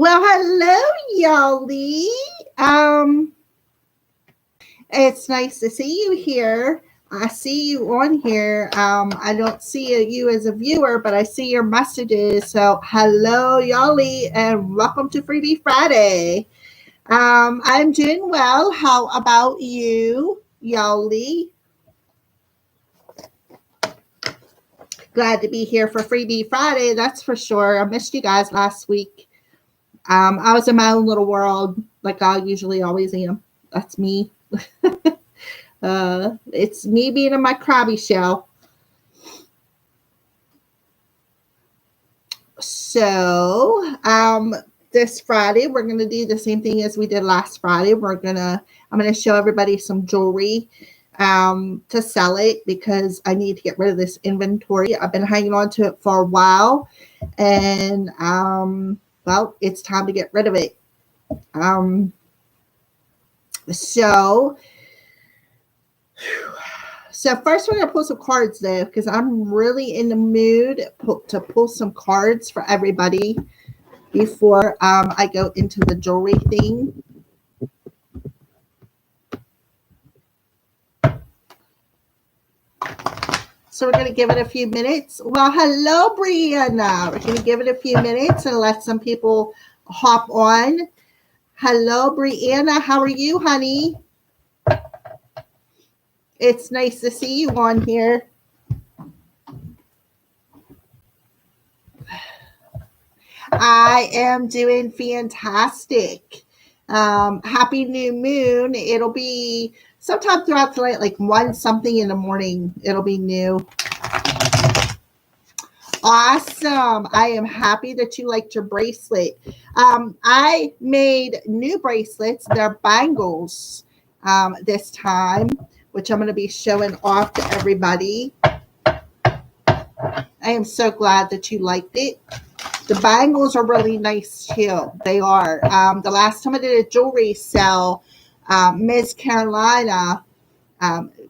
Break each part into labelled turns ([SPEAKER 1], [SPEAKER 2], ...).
[SPEAKER 1] Well, hello, Yoli. Um, it's nice to see you here. I see you on here. I don't see you as a viewer, but I see your messages. So, hello, Yoli, and welcome to Freebie Friday. I'm doing well. How about you, Yoli? Glad to be here for Freebie Friday. That's for sure. I missed you guys last week. I was in my own little world, like I usually always am. That's me. It's me being in my crabby shell. So, this Friday we're gonna do the same thing as we did last Friday. I'm gonna show everybody some jewelry to sell it because I need to get rid of this inventory. I've been hanging on to it for a while, and well, it's time to get rid of it. So first we're going to pull some cards though, because I'm really in the mood to pull some cards for everybody before I go into the jewelry thing. So we're going to give it a few minutes. Well, hello, Brianna. We're going to give it a few minutes and let some people hop on. Hello, Brianna. How are you, honey? It's nice to see you on here. I am doing fantastic. Happy new moon. It'll be sometime throughout the night, like 1 something in the morning. It'll be new. Awesome. I am happy that you liked your bracelet. I made new bracelets. They're bangles this time, which I'm going to be showing off to everybody. I am so glad that you liked it. The bangles are really nice too. They are. The last time I did a jewelry sale, Miss Carolina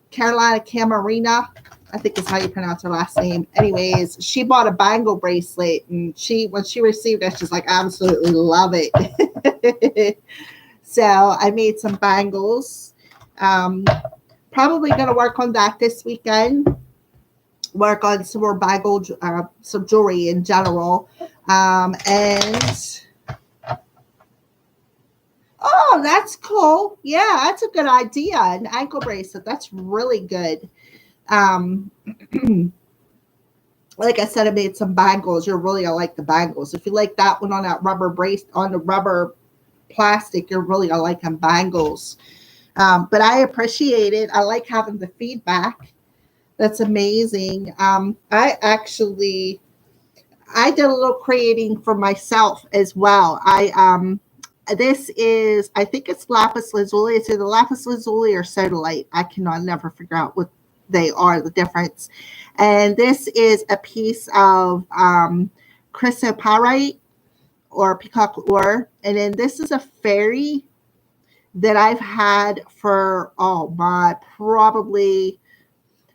[SPEAKER 1] Camarina, I think is how you pronounce her last name. Anyways, she bought a bangle bracelet, and when she received it, she's like, I absolutely love it. So I made some bangles. Probably going to work on that this weekend. Work on some more bangle, some jewelry in general. And oh, that's cool. Yeah, that's a good idea. An ankle bracelet. That's really good. Like I said, I made some bangles. You're really gonna like the bangles. If you like that one on that rubber brace, on the rubber plastic, you're really gonna like them bangles. But I appreciate it. I like having the feedback. That's amazing. I did a little creating for myself as well. This is, I think it's lapis lazuli. It's either lapis lazuli or sodalite. I cannot never figure out what they are, the difference. And this is a piece of chrysoprase or peacock ore. And then this is a fairy that I've had for, probably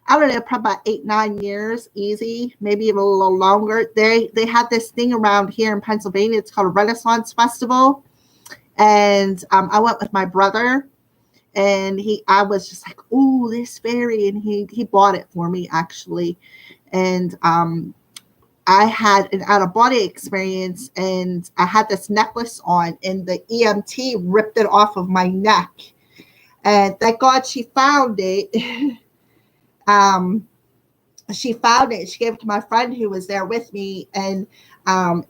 [SPEAKER 1] about 8-9 years, easy, maybe even a little longer. They had this thing around here in Pennsylvania. It's called a Renaissance Festival. And I went with my brother, and I was just like, ooh, this fairy. And he bought it for me, actually. And I had an out-of-body experience, and I had this necklace on, and the EMT ripped it off of my neck. And thank God she found it. She found it. She gave it to my friend who was there with me, and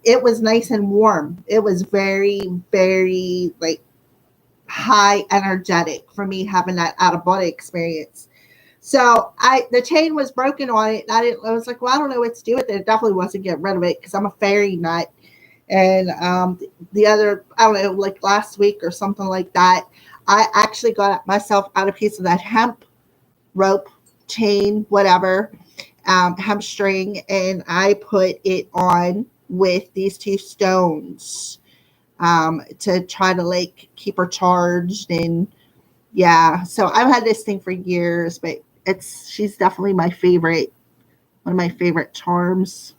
[SPEAKER 1] it was nice and warm. It was very, very like high energetic for me having that out of body experience. So the chain was broken on it, and I was like, well, I don't know what to do with it. It definitely wasn't get rid of it because I'm a fairy nut. And the other, I don't know, like last week or something like that, I actually got myself out a piece of that hemp rope, chain, whatever, hemp string, and I put it on with these 2 stones to try to like keep her charged. And yeah, so I've had this thing for years, but she's definitely my favorite, one of my favorite charms.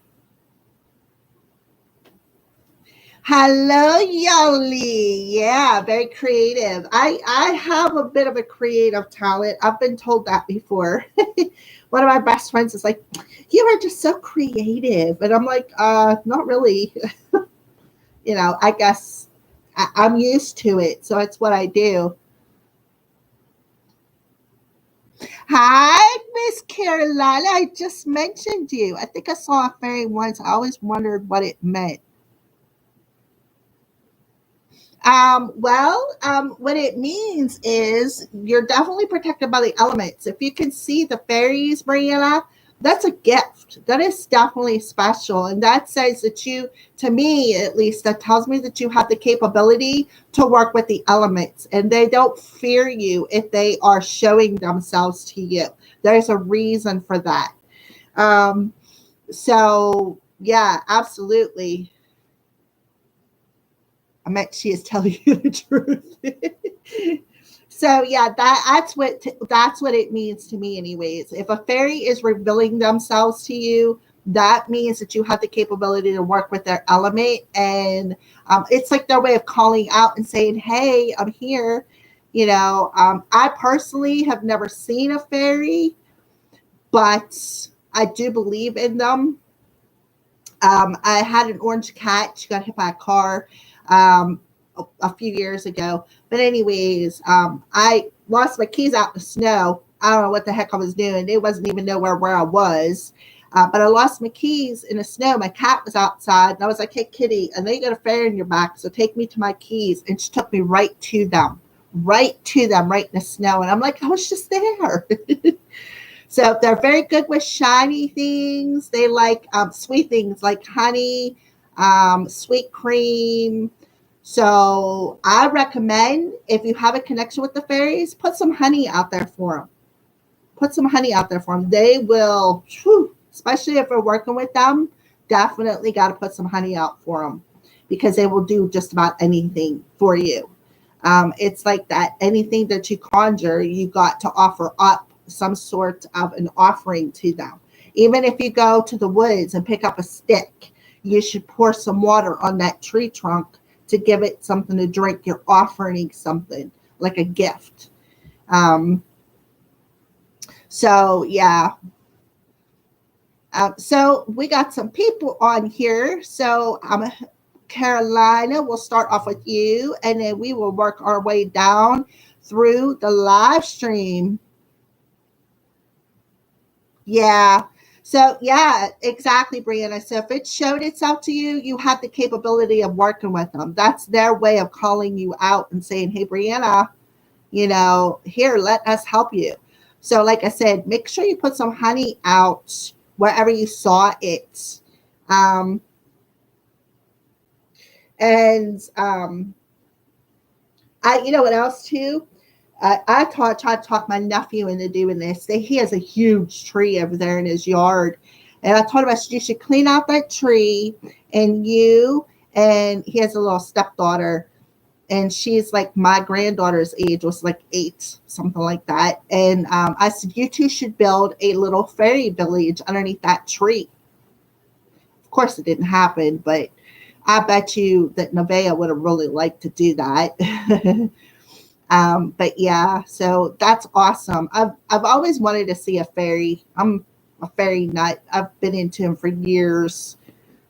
[SPEAKER 1] Hello, Yoli. Yeah, very creative. I have a bit of a creative talent. I've been told that before. One of my best friends is like, "You are just so creative," and I'm like, not really." I guess I'm used to it, so it's what I do. Hi, Miss Carolina. I just mentioned you. I think I saw a fairy once. I always wondered what it meant. What it means is you're definitely protected by the elements. If you can see the fairies, Brianna, that's a gift. That is definitely special. And that says that you, to me at least, that tells me that you have the capability to work with the elements and they don't fear you if they are showing themselves to you. There's a reason for that. Um, yeah, absolutely. I meant she is telling you the truth. So yeah, that's what it means to me, anyways. If a fairy is revealing themselves to you, that means that you have the capability to work with their element, and it's like their way of calling out and saying, "Hey, I'm here." I personally have never seen a fairy, but I do believe in them. I had an orange cat. She got hit by a car a few years ago. But anyways, I lost my keys out in the snow. I don't know what the heck I was doing. They wasn't even nowhere where I was. But I lost my keys in the snow. My cat was outside, and I was like, "Hey, kitty, I know you got a fairy in your back, so take me to my keys." And she took me right to them, right in the snow. And I'm like, I was just there. So they're very good with shiny things. They like sweet things like honey, sweet cream. So I recommend if you have a connection with the fairies, put some honey out there for them. Put some honey out there for them. They will, whew, especially if we're working with them, definitely got to put some honey out for them because they will do just about anything for you. It's like that. Anything that you conjure, you got to offer up some sort of an offering to them. Even if you go to the woods and pick up a stick, you should pour some water on that tree trunk to give it something to drink. You're offering something like a gift. Um, yeah. So we got some people on here. So Carolina, we'll start off with you, and then we will work our way down through the live stream. Yeah. So yeah, exactly, Brianna. So if it showed itself to you, you have the capability of working with them. That's their way of calling you out and saying, "Hey, Brianna, here, let us help you." So, like I said, make sure you put some honey out wherever you saw it. Um, and you know what else too? Tried to talk my nephew into doing this. He has a huge tree over there in his yard. And I told him, you should clean out that tree. And he has a little stepdaughter. And she's like my granddaughter's age, was like 8, something like that. And I said, you two should build a little fairy village underneath that tree. Of course, it didn't happen, but I bet you that Nevaeh would have really liked to do that. But yeah, so that's awesome. I've always wanted to see a fairy. I'm a fairy nut. I've been into them for years.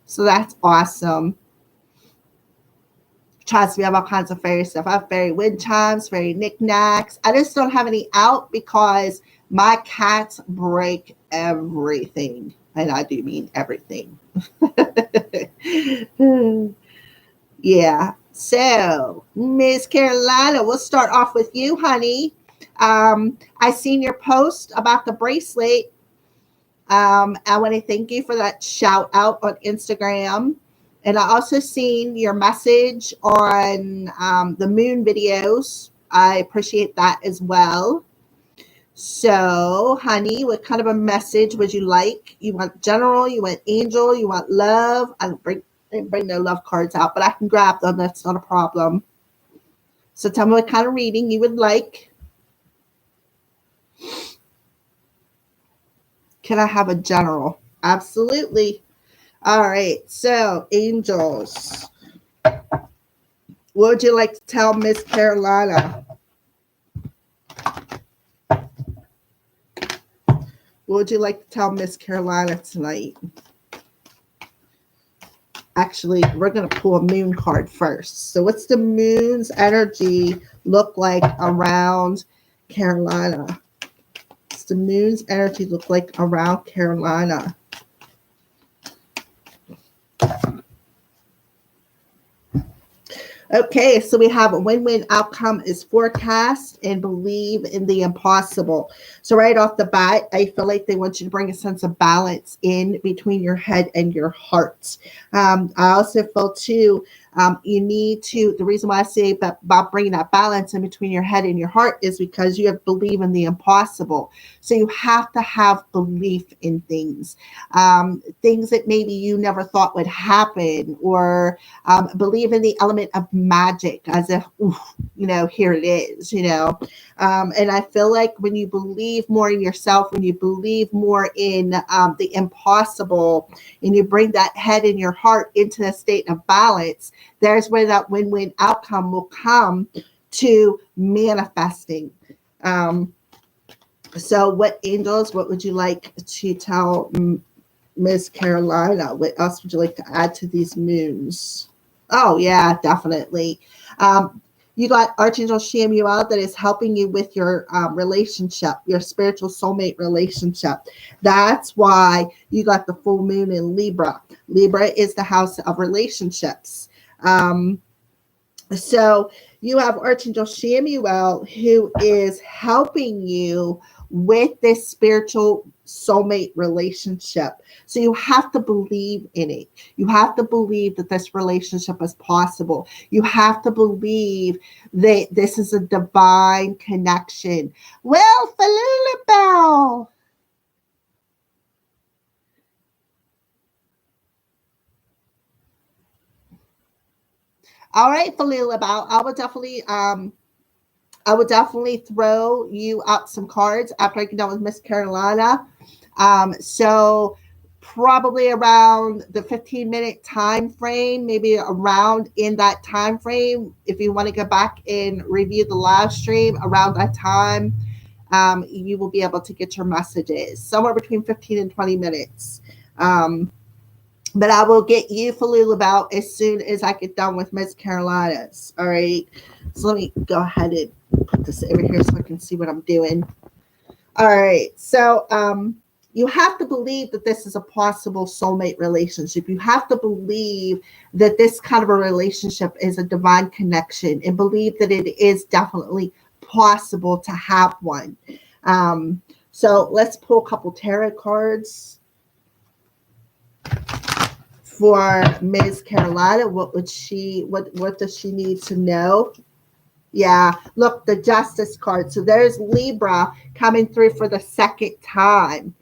[SPEAKER 1] So that's awesome. Trust me, I have all kinds of fairy stuff. I have fairy wind chimes, fairy knickknacks. I just don't have any out because my cats break everything. And I do mean everything. Yeah. So, Miss Carolina, we'll start off with you, honey. I seen your post about the bracelet. I want to thank you for that shout out on Instagram. And I also seen your message on the moon videos. I appreciate that as well. So, honey, what kind of a message would you like? You want general, you want angel, you want love? I didn't bring no love cards out, but I can grab them. That's not a problem. So tell me what kind of reading you would like. Can I have a general? Absolutely. All right. So angels. What would you like to tell Miss Carolina? What would you like to tell Miss Carolina tonight? Actually, we're going to pull a moon card first. So what's the moon's energy look like around Carolina? What's the moon's energy look like around Carolina? Okay, so we have a win-win outcome is forecast and believe in the impossible. So right off the bat, I feel like they want you to bring a sense of balance in between your head and your heart. I also feel too, you need to, the reason why I say about bringing that balance in between your head and your heart is because you have to believe in the impossible. So you have to have belief in things, things that maybe you never thought would happen, or believe in the element of magic as if, oof, here it is, and I feel like when you believe more in yourself, when you believe more in the impossible, and you bring that head and your heart into a state of balance, there's where that win-win outcome will come to manifesting. So what angels, what would you like to tell Miss Carolina? What else would you like to add to these moons? Oh, yeah, definitely. You got Archangel Shamuel that is helping you with your relationship, your spiritual soulmate relationship. That's why you got the full moon in Libra. Libra is the house of relationships. So you have Archangel Shamuel who is helping you with this spiritual soulmate relationship. So you have to believe in it. You have to believe that this relationship is possible. You have to believe that this is a divine connection. Well, Falula. All right, Falula, I would definitely throw you out some cards after I get done with Miss Carolina. So probably around the 15-minute time frame, maybe around in that time frame, if you want to go back and review the live stream around that time, you will be able to get your messages somewhere between 15 and 20 minutes. But I will get you Falula about as soon as I get done with Miss Carolina's. All right. So let me go ahead and put this over here so I can see what I'm doing. All right. So you have to believe that this is a possible soulmate relationship. You have to believe that this kind of a relationship is a divine connection, and believe that it is definitely possible to have one. So let's pull a couple tarot cards for Ms. Carolina. What does she need to know? Yeah, look, the Justice card. So there's Libra coming through for the second time.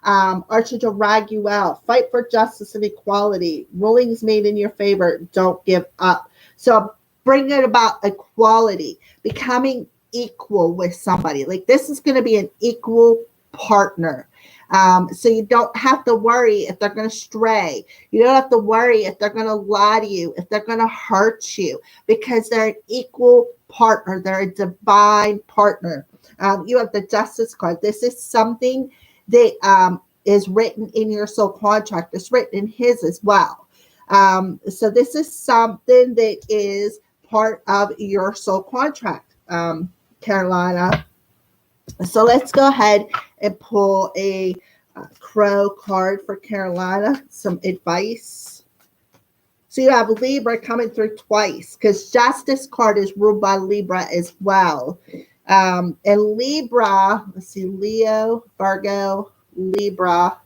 [SPEAKER 1] Archangel Raguel, fight for justice and equality. Rulings made in your favor. Don't give up. So bring it about equality, becoming equal with somebody. Like this is going to be an equal partner. So you don't have to worry if they're going to stray. You don't have to worry if they're going to lie to you, if they're going to hurt you, because they're an equal partner. They're a divine partner. You have the Justice card. This is something that is written in your soul contract. It's written in his as well. So this is something that is part of your soul contract, Carolina. So let's go ahead and pull a crow card for Carolina, some advice. So you have Libra coming through twice, because Justice card is ruled by Libra as well. And Libra, let's see, Leo, Virgo, Libra.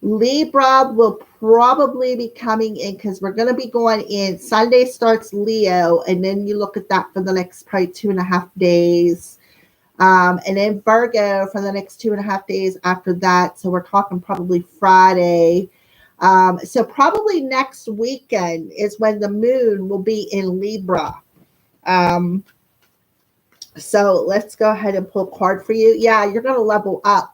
[SPEAKER 1] Libra will probably be coming in because we're going to be going in. Sunday starts Leo, and then you look at that for the next probably 2.5 days. And then Virgo for the next 2.5 days after that. So we're talking probably Friday. So probably next weekend is when the moon will be in Libra. So let's go ahead and pull a card for you. Yeah, you're going to level up.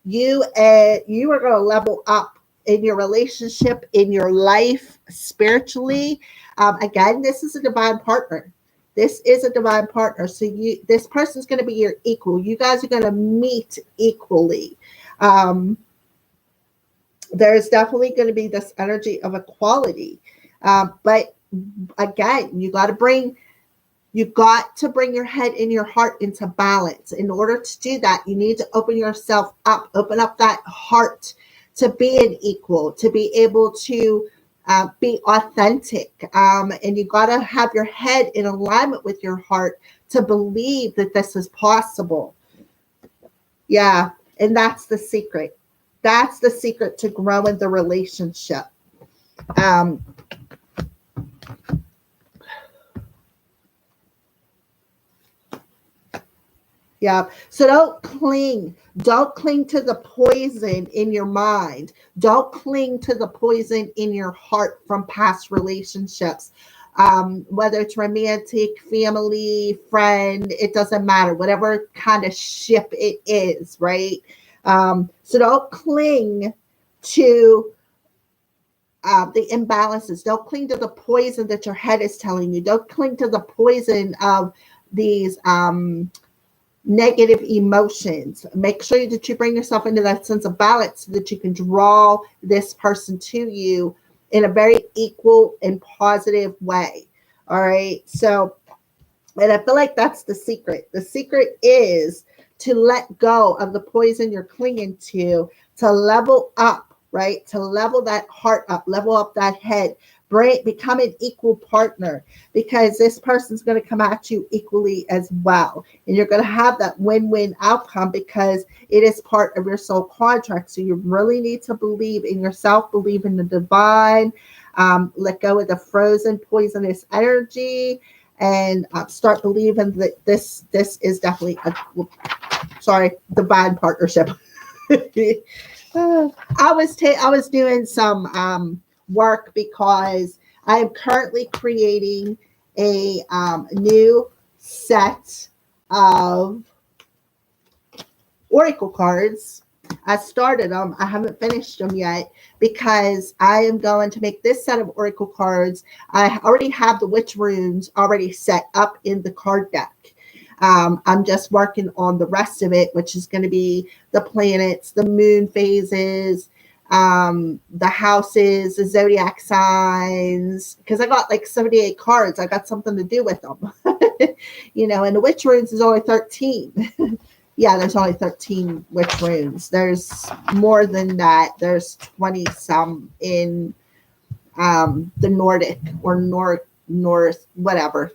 [SPEAKER 1] You are going to level up in your relationship, in your life, spiritually. Again, this is a divine partner. This is a divine partner. So this person's going to be your equal. You guys are going to meet equally. There's definitely going to be this energy of equality. But again, you got to bring your head and your heart into balance. In order to do that, you need to open yourself up, open up that heart to be an equal, to be able to be authentic. And you got to have your head in alignment with your heart to believe that this is possible. Yeah. And that's the secret. That's the secret to growing the relationship. Yeah. So don't cling. Don't cling to the poison in your mind. Don't cling to the poison in your heart from past relationships. Whether it's romantic, family, friend, it doesn't matter. Whatever kind of ship it is, right? So don't cling to the imbalances. Don't cling to the poison that your head is telling you. Don't cling to the poison of these negative emotions. Make sure that you bring yourself into that sense of balance so that you can draw this person to you in a very equal and positive way. All right. So, and I feel like that's the secret. The secret is to let go of the poison you're clinging to level up, right? To level that heart up, level up that head, become an equal partner, because this person's going to come at you equally as well. And you're going to have that win-win outcome because it is part of your soul contract. So you really need to believe in yourself, believe in the divine, let go of the frozen, poisonous energy, and start believing that this is definitely divine partnership. I was doing some work because I am currently creating a new set of oracle cards. I started them. I haven't finished them yet because I am going to make this set of oracle cards. I already have the witch runes already set up in the card deck. I'm just working on the rest of it, which is going to be the planets, the moon phases, the houses, the zodiac signs, because I got like 78 cards. I got something to do with them. And the witch runes is only 13. Yeah, there's only 13 witch runes. There's more than that. There's 20 some in the Nordic or North, whatever.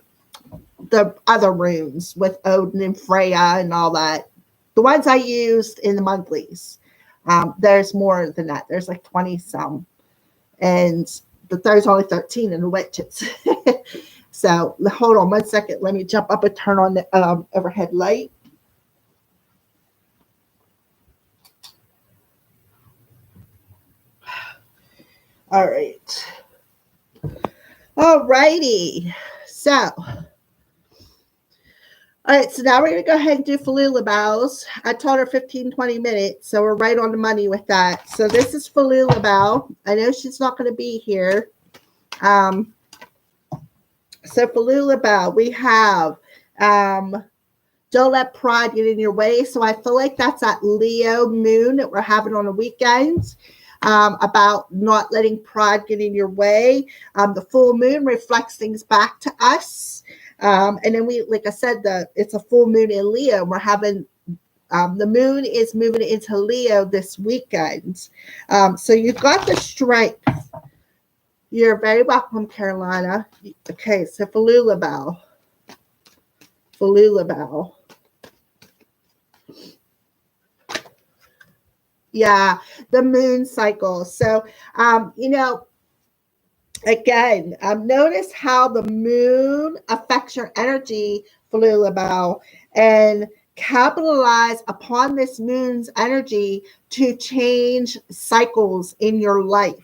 [SPEAKER 1] The other runes with Odin and Freya and all that. The ones I used in the monthlies. There's more than that. There's like 20 some. And there's only 13 in the witches. So hold on 1 second. Let me jump up and turn on the overhead light. All right. All righty. So, all right. So now we're going to go ahead and do Falula Bows. I told her 15, 20 minutes. So we're right on the money with that. So this is Falula Bow. I know she's not going to be here. So Falula Bow, we have don't let pride get in your way. So I feel like that's that Leo moon that we're having on the weekends. About not letting pride get in your way. The full moon reflects things back to us. And then like I said, it's a full moon in Leo. We're having, the moon is moving into Leo this weekend. So you've got the strength. You're very welcome, Carolina. Okay, so Falula Bow. Yeah, the moon cycle. So, again, notice how the moon affects your energy, Falula Bow, and capitalize upon this moon's energy to change cycles in your life.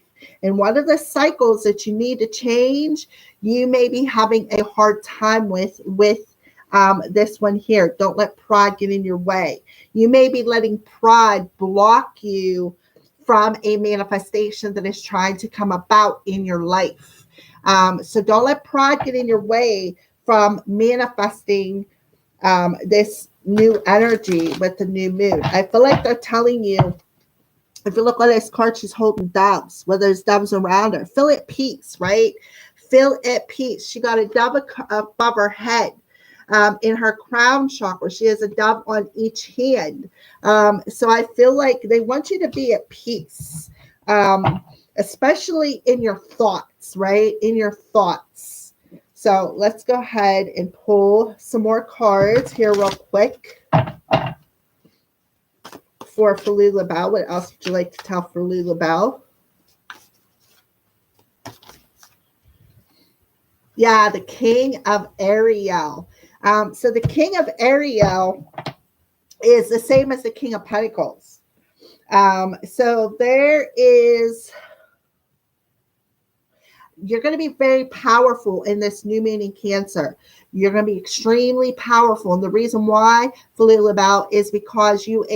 [SPEAKER 1] And one of the cycles that you need to change, you may be having a hard time with this one here. Don't let pride get in your way. You may be letting pride block you from a manifestation that is trying to come about in your life. So don't let pride get in your way from manifesting this new energy with the new moon. I feel like they're telling you, if you look at this card, she's holding doves, whether there's doves around her. Feel at peace, right? Feel at peace. She got a dove above her head. In her crown chakra, she has a dove on each hand. So I feel like they want you to be at peace, especially in your thoughts, right? In your thoughts. So let's go ahead and pull some more cards here real quick for Falula Bell. What else would you like to tell Falula Bell? Yeah, the King of Ariel. So the King of Ariel is the same as the King of Pentacles. So there is, you're going to be very powerful in this new moon in Cancer. You're going to be extremely powerful. And the reason why, Falula Bell, is because you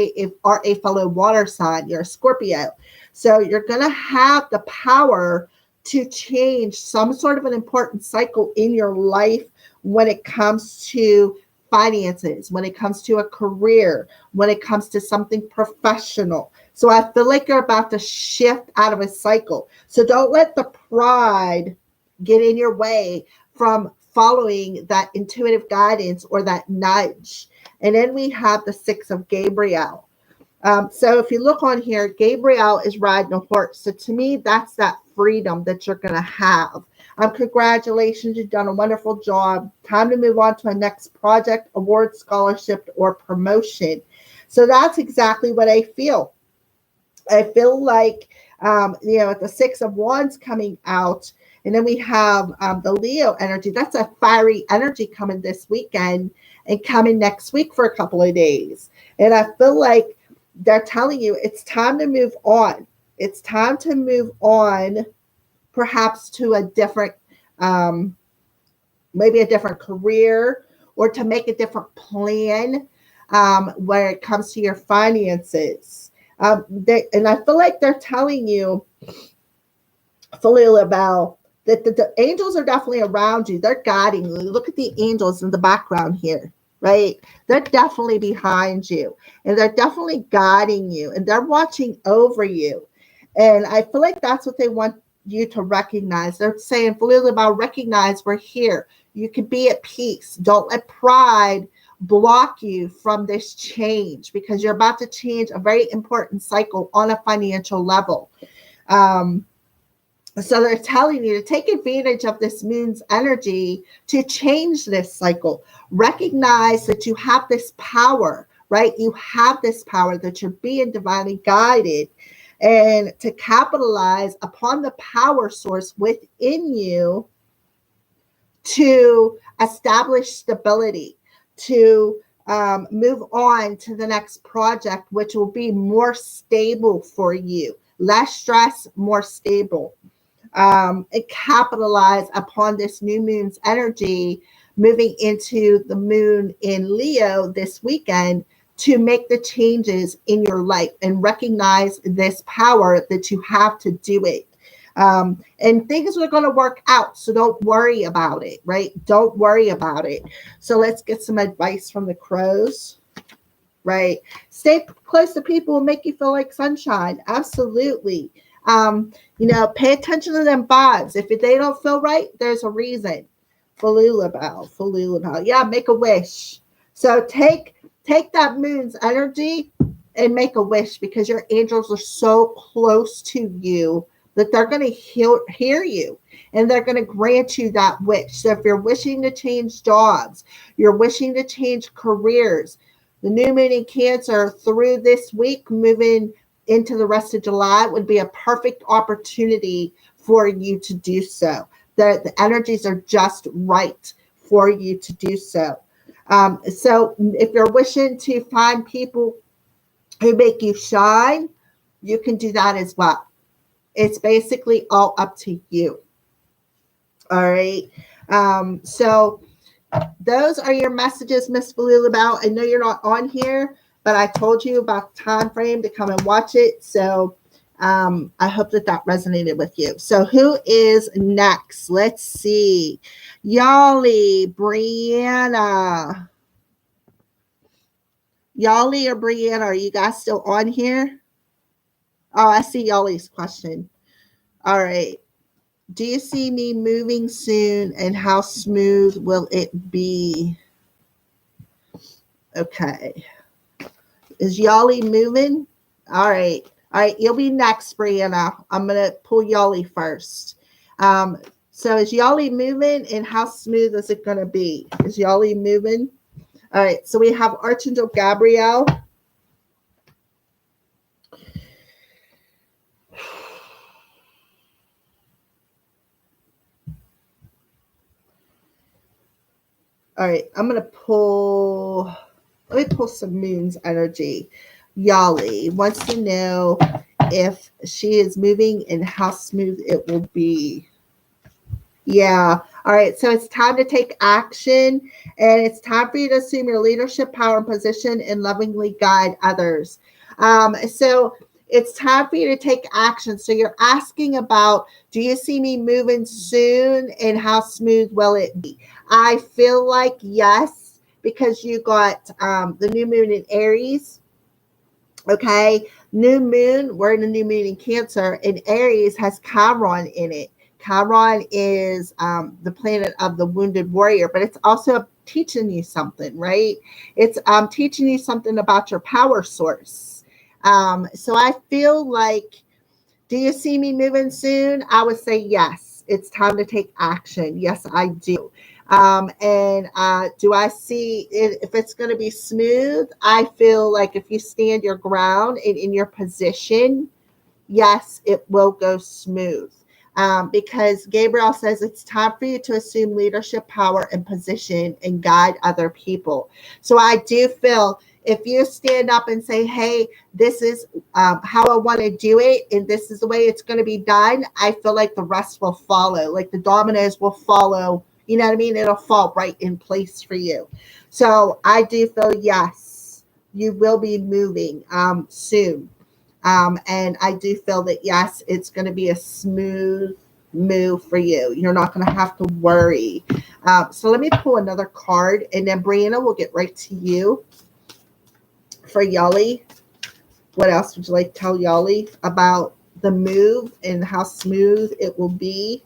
[SPEAKER 1] are a fellow water sign. You're a Scorpio. So you're going to have the power to change some sort of an important cycle in your life when it comes to finances, when it comes to a career, when it comes to something professional. So I feel like you're about to shift out of a cycle. So don't let the pride get in your way from following that intuitive guidance or that nudge. And then we have the Six of Gabriel. So if you look on here, Gabriel is riding a horse. So to me, that's that freedom that you're going to have. Congratulations, you've done a wonderful job. Time to move on to a next project, award, scholarship, or promotion. So that's exactly what I feel. I feel like, with the Six of Wands coming out, and then we have the Leo energy. That's a fiery energy coming this weekend and coming next week for a couple of days. And I feel like they're telling you it's time to move on. It's time to move on, perhaps to a different, maybe a different career, or to make a different plan where it comes to your finances. And I feel like they're telling you, Falula Bell, that the angels are definitely around you. They're guiding you. Look at the angels in the background here, right? They're definitely behind you, and they're definitely guiding you, and they're watching over you. And I feel like that's what they want you to recognize. They're saying, Falula Bell, recognize we're here. You can be at peace. Don't let pride block you from this change, because you're about to change a very important cycle on a financial level. So they're telling you to take advantage of this moon's energy to change this cycle. Recognize that you have this power, right? You have this power, that you're being divinely guided, and to capitalize upon the power source within you to establish stability, to move on to the next project, which will be more stable for you. Less stress, more stable. And capitalize upon this new moon's energy moving into the moon in Leo this weekend to make the changes in your life, and recognize this power that you have to do it. And things are going to work out. So don't worry about it, right? Don't worry about it. So let's get some advice from the crows, right? Stay close to people who make you feel like sunshine. Absolutely. Pay attention to them vibes. If they don't feel right, there's a reason. Falula Bell. Yeah, make a wish. So take that moon's energy and make a wish, because your angels are so close to you that they're going to hear you, and they're going to grant you that wish. So if you're wishing to change jobs, you're wishing to change careers, the new moon in Cancer through this week, moving into the rest of July, would be a perfect opportunity for you to do so. The energies are just right for you to do so. So if you're wishing to find people who make you shine, you can do that as well. It's basically all up to you. All right. So those are your messages, Miss Falula Bell. I know you're not on here, but I told you about the time frame to come and watch it. So I hope that that resonated with you. So who is next? Let's see. Yali, Brianna. Yali or Brianna, are you guys still on here? Oh, I see Yali's question. All right. Do you see me moving soon, and how smooth will it be? Okay. Is Yali moving? All right. All right. You'll be next, Brianna. I'm going to pull Yali first. So is Yali moving, and how smooth is it going to be? Is Yali moving? All right. So we have Archangel Gabrielle. All right. I'm going to pull, let me pull some moon's energy. Yali wants to know if she is moving and how smooth it will be. Yeah. All right. So it's time to take action, and it's time for you to assume your leadership power and position and lovingly guide others. So it's time for you to take action. So you're asking about, do you see me moving soon, and how smooth will it be? I feel like yes, because you got the new moon in Aries. Okay. New moon, we're in a new moon in Cancer, and Aries has Chiron in it. Chiron is the planet of the wounded warrior, but it's also teaching you something, right? It's teaching you something about your power source. So I feel like, do you see me moving soon? I would say yes. It's time to take action. Yes, I do. And do I see it, if it's going to be smooth? I feel like if you stand your ground and in your position, yes, it will go smooth. Because Gabriel says it's time for you to assume leadership power and position and guide other people. So I do feel if you stand up and say, hey, this is how I want to do it, and this is the way it's going to be done, I feel like the rest will follow. Like the dominoes will follow. You know what I mean? It'll fall right in place for you. So I do feel, yes, you will be moving soon. And I do feel that, yes, it's going to be a smooth move for you. You're not going to have to worry. So let me pull another card, and then Brianna will get right to you for Yali. What else would you like to tell Yali about the move and how smooth it will be?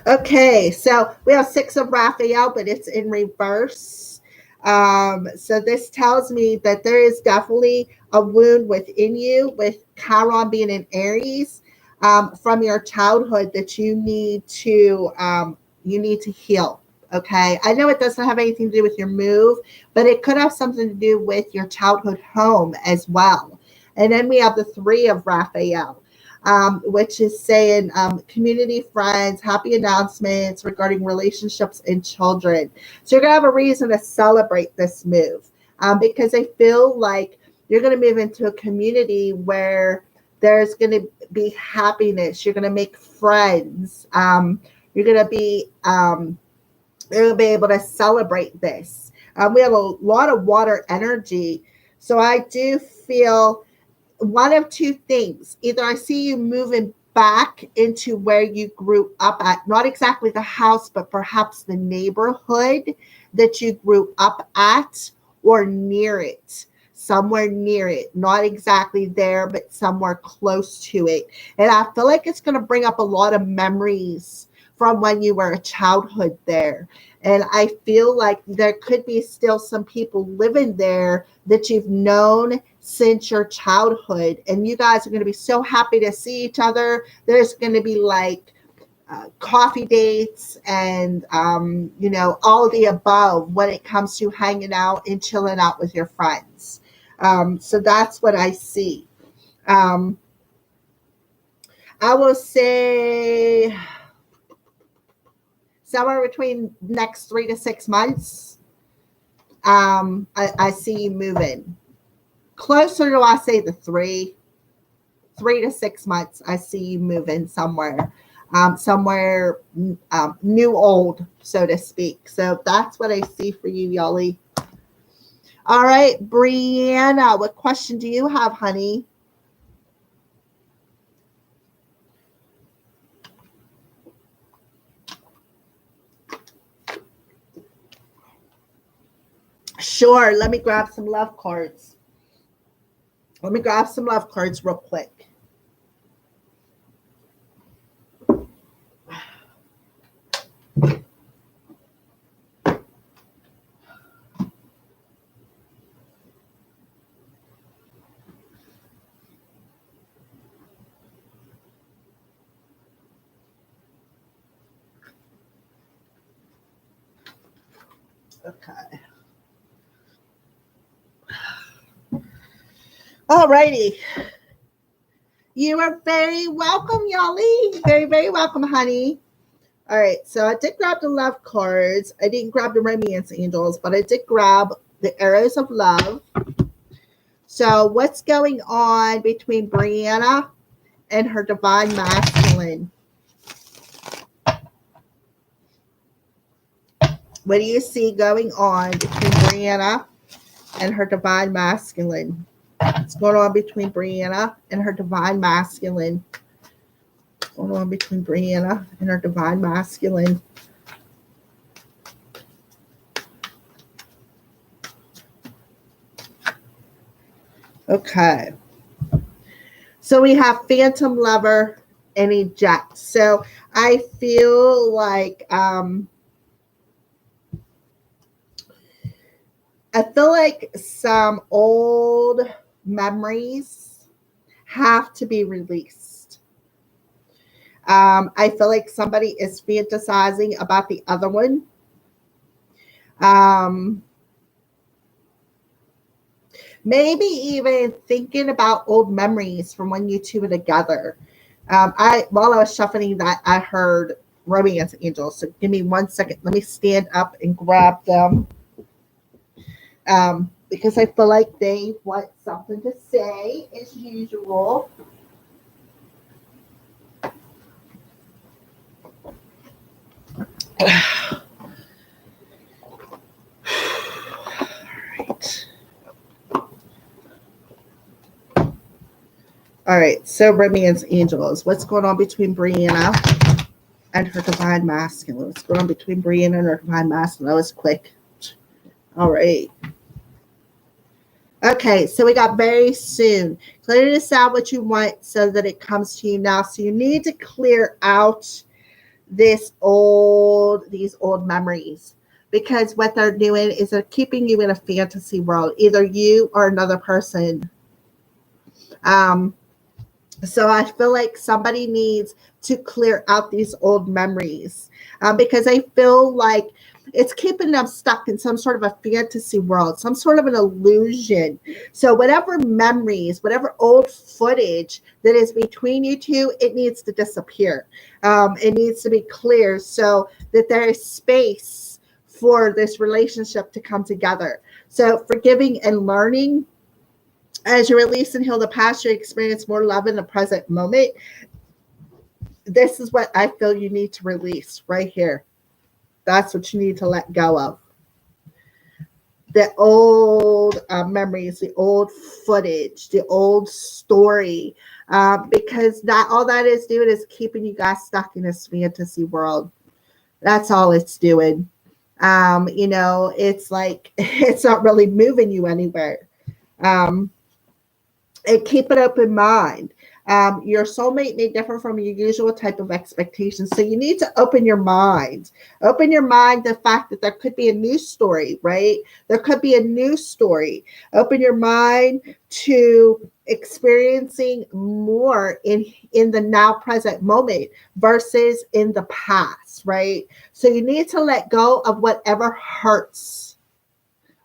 [SPEAKER 1] Okay, so we have Six of Raphael, but it's in reverse. So this tells me that there is definitely a wound within you, with Chiron being in Aries, from your childhood that you need to heal. Okay, I know it doesn't have anything to do with your move, but it could have something to do with your childhood home as well. And then we have the Three of Raphael, which is saying community, friends, happy announcements regarding relationships and children. So you're going to have a reason to celebrate this move, because I feel like you're going to move into a community where there's going to be happiness. You're going to make friends. You're going to be able to celebrate this. We have a lot of water energy. So I do feel one of two things. Either I see you moving back into where you grew up at, not exactly the house, but perhaps the neighborhood that you grew up at, or near it, somewhere near it, not exactly there, but somewhere close to it. And I feel like it's going to bring up a lot of memories from when you were a childhood there. And I feel like there could be still some people living there that you've known since your childhood, and you guys are going to be so happy to see each other. There's going to be like coffee dates and all of the above when it comes to hanging out and chilling out with your friends. So that's what I see. I will say somewhere between next 3 to 6 months, I see you moving closer to, I say, the 3 to 6 months. I see you moving somewhere. somewhere new old, so to speak. So that's what I see for you, Yali. All right, Brianna, what question do you have, honey? Sure, let me grab some love cards. Let me grab some love cards real quick. Okay. All righty. You are very welcome, Yali. Very, very welcome, honey. All right, so I did grab the love cards. I didn't grab the romance angels, but I did grab the arrows of love. So what's going on between Brianna and her divine masculine? What do you see going on between Brianna and her divine masculine? What's going on between Brianna and her divine masculine? What's going on between Brianna and her divine masculine? Okay. So we have Phantom Lover and Eject. So I feel like some old memories have to be released. I feel like somebody is fantasizing about the other one. Maybe even thinking about old memories from when you two were together. While I was shuffling that, I heard romance angels. So give me 1 second. Let me stand up and grab them. Because I feel like they want something to say as usual. All right, so romance angels. What's going on between Brianna and her divine masculine? What's going on between Brianna and her divine masculine? That was quick. All right. Okay, so we got very soon. Clear this out what you want so that it comes to you now. So you need to clear out these old memories, because what they're doing is they're keeping you in a fantasy world, either you or another person. So I feel like somebody needs to clear out these old memories, because I feel like it's keeping them stuck in some sort of a fantasy world, some sort of an illusion. So whatever memories, whatever old footage that is between you two, it needs to disappear. It needs to be clear so that there is space for this relationship to come together. So forgiving and learning. As you release and heal the past, you experience more love in the present moment. This is what I feel you need to release right here. That's what you need to let go of. The old memories, the old footage, the old story, because all that is doing is keeping you guys stuck in this fantasy world. That's all it's doing. It's like it's not really moving you anywhere. And keep an open mind. Your soulmate may differ from your usual type of expectations. So you need to open your mind. Open your mind to the fact that there could be a new story, right? There could be a new story. Open your mind to experiencing more in the now present moment versus in the past, right? So you need to let go of whatever hurts,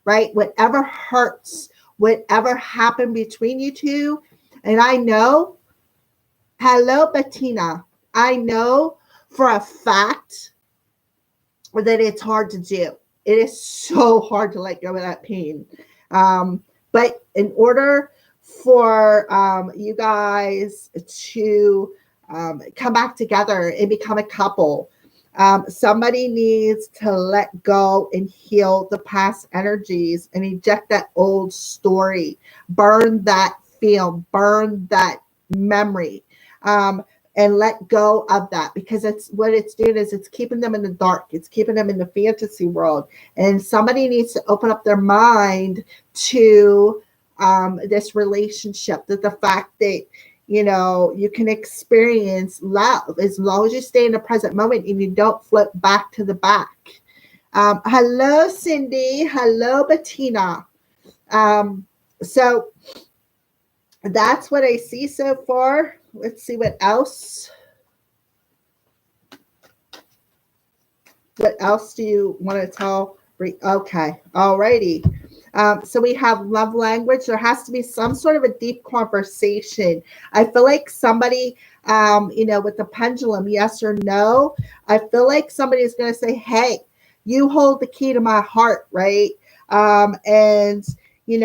[SPEAKER 1] right? Whatever hurts, whatever happened between you two. And I know, hello, Bettina. I know for a fact that it's hard to do. It is so hard to let go of that pain. But in order for you guys to come back together and become a couple. Somebody needs to let go and heal the past energies and eject that old story, burn that film, burn that memory, and let go of that, because it's what it's doing is it's keeping them in the dark. It's keeping them in the fantasy world. And somebody needs to open up their mind to this relationship, that the fact that you can experience love as long as you stay in the present moment and you don't flip back to the back. Hello, Cindy. Hello, Bettina. So that's what I see so far. Let's see what else. What else do you want to tell? Okay. Alrighty. So we have love language. There has to be some sort of a deep conversation. I feel like somebody, with the pendulum, yes or no, I feel like somebody is going to say, hey, you hold the key to my heart, right? And, we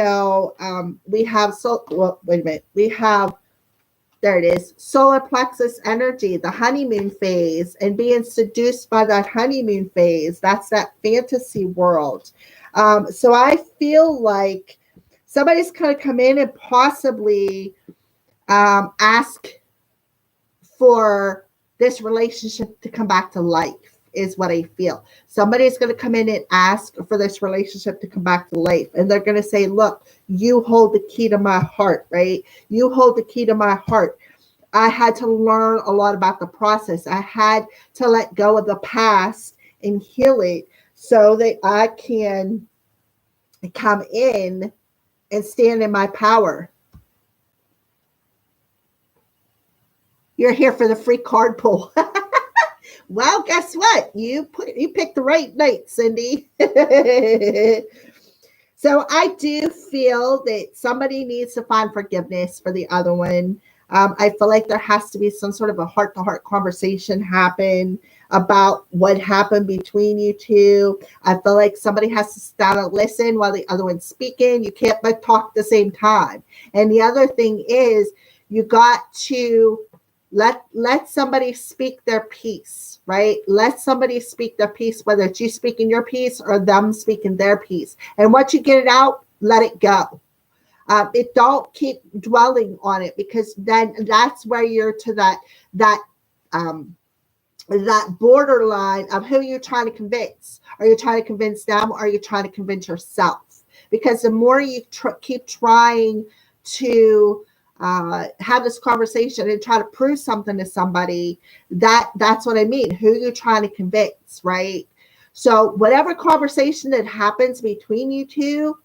[SPEAKER 1] have, wait a minute. We have, there it is, solar plexus energy, the honeymoon phase, and being seduced by that honeymoon phase. That's that fantasy world. So I feel like somebody's going to come in and possibly ask for this relationship to come back to life, is what I feel. Somebody's going to come in and ask for this relationship to come back to life. And they're going to say, look, you hold the key to my heart, right? You hold the key to my heart. I had to learn a lot about the process. I had to let go of the past and heal it so that I can come in and stand in my power. You're here for the free card pull. Well, guess what? You picked the right night, Cindy. So I do feel that somebody needs to find forgiveness for the other one. I feel like there has to be some sort of a heart-to-heart conversation happen about what happened between you two. I feel like somebody has to stand and listen while the other one's speaking. You can't but talk at the same time. And the other thing is, you got to let somebody speak their piece, right? Let somebody speak their piece, whether it's you speaking your piece or them speaking their piece. And once you get it out, let it go. It don't keep dwelling on it, because then that's where you're to that borderline of who you're trying to convince. Are you trying to convince them, or are you trying to convince yourself? Because the more you keep trying to have this conversation and try to prove something to somebody, that's what I mean. Who you're trying to convince, right? So whatever conversation that happens between you two,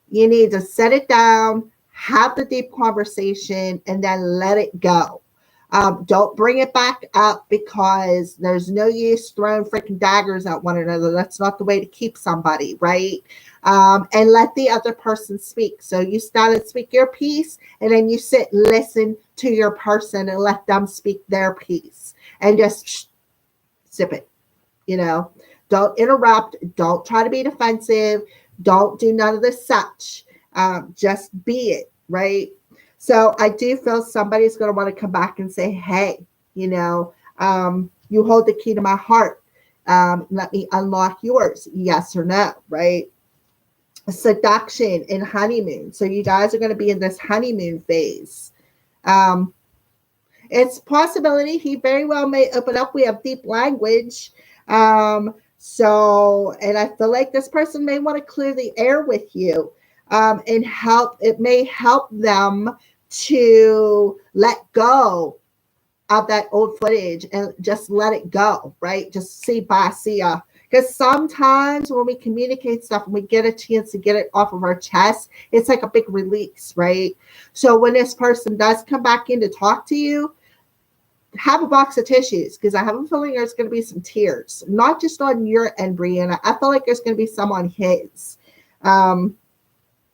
[SPEAKER 1] you need to set it down, have the deep conversation, and then let it go. Don't bring it back up, because there's no use throwing freaking daggers at one another. That's not the way to keep somebody, right? And let the other person speak. So you start and speak your piece, and then you sit and listen to your person and let them speak their piece, and just zip it. Don't interrupt. Don't try to be defensive. Don't do none of this such. Just be it, right? So I do feel somebody's going to want to come back and say, hey, you hold the key to my heart. Let me unlock yours. Yes or no, right? Seduction and honeymoon. So you guys are going to be in this honeymoon phase. It's a possibility he very well may open up. We have deep language. So, and I feel like this person may want to clear the air with you, and help. It may help them to let go of that old footage and just let it go, right? Just see ya. Because sometimes when we communicate stuff and we get a chance to get it off of our chest, it's like a big release, right? So when this person does come back in to talk to you, have a box of tissues, because I have a feeling there's going to be some tears, not just on your end, Brianna. I feel like there's going to be some on his. And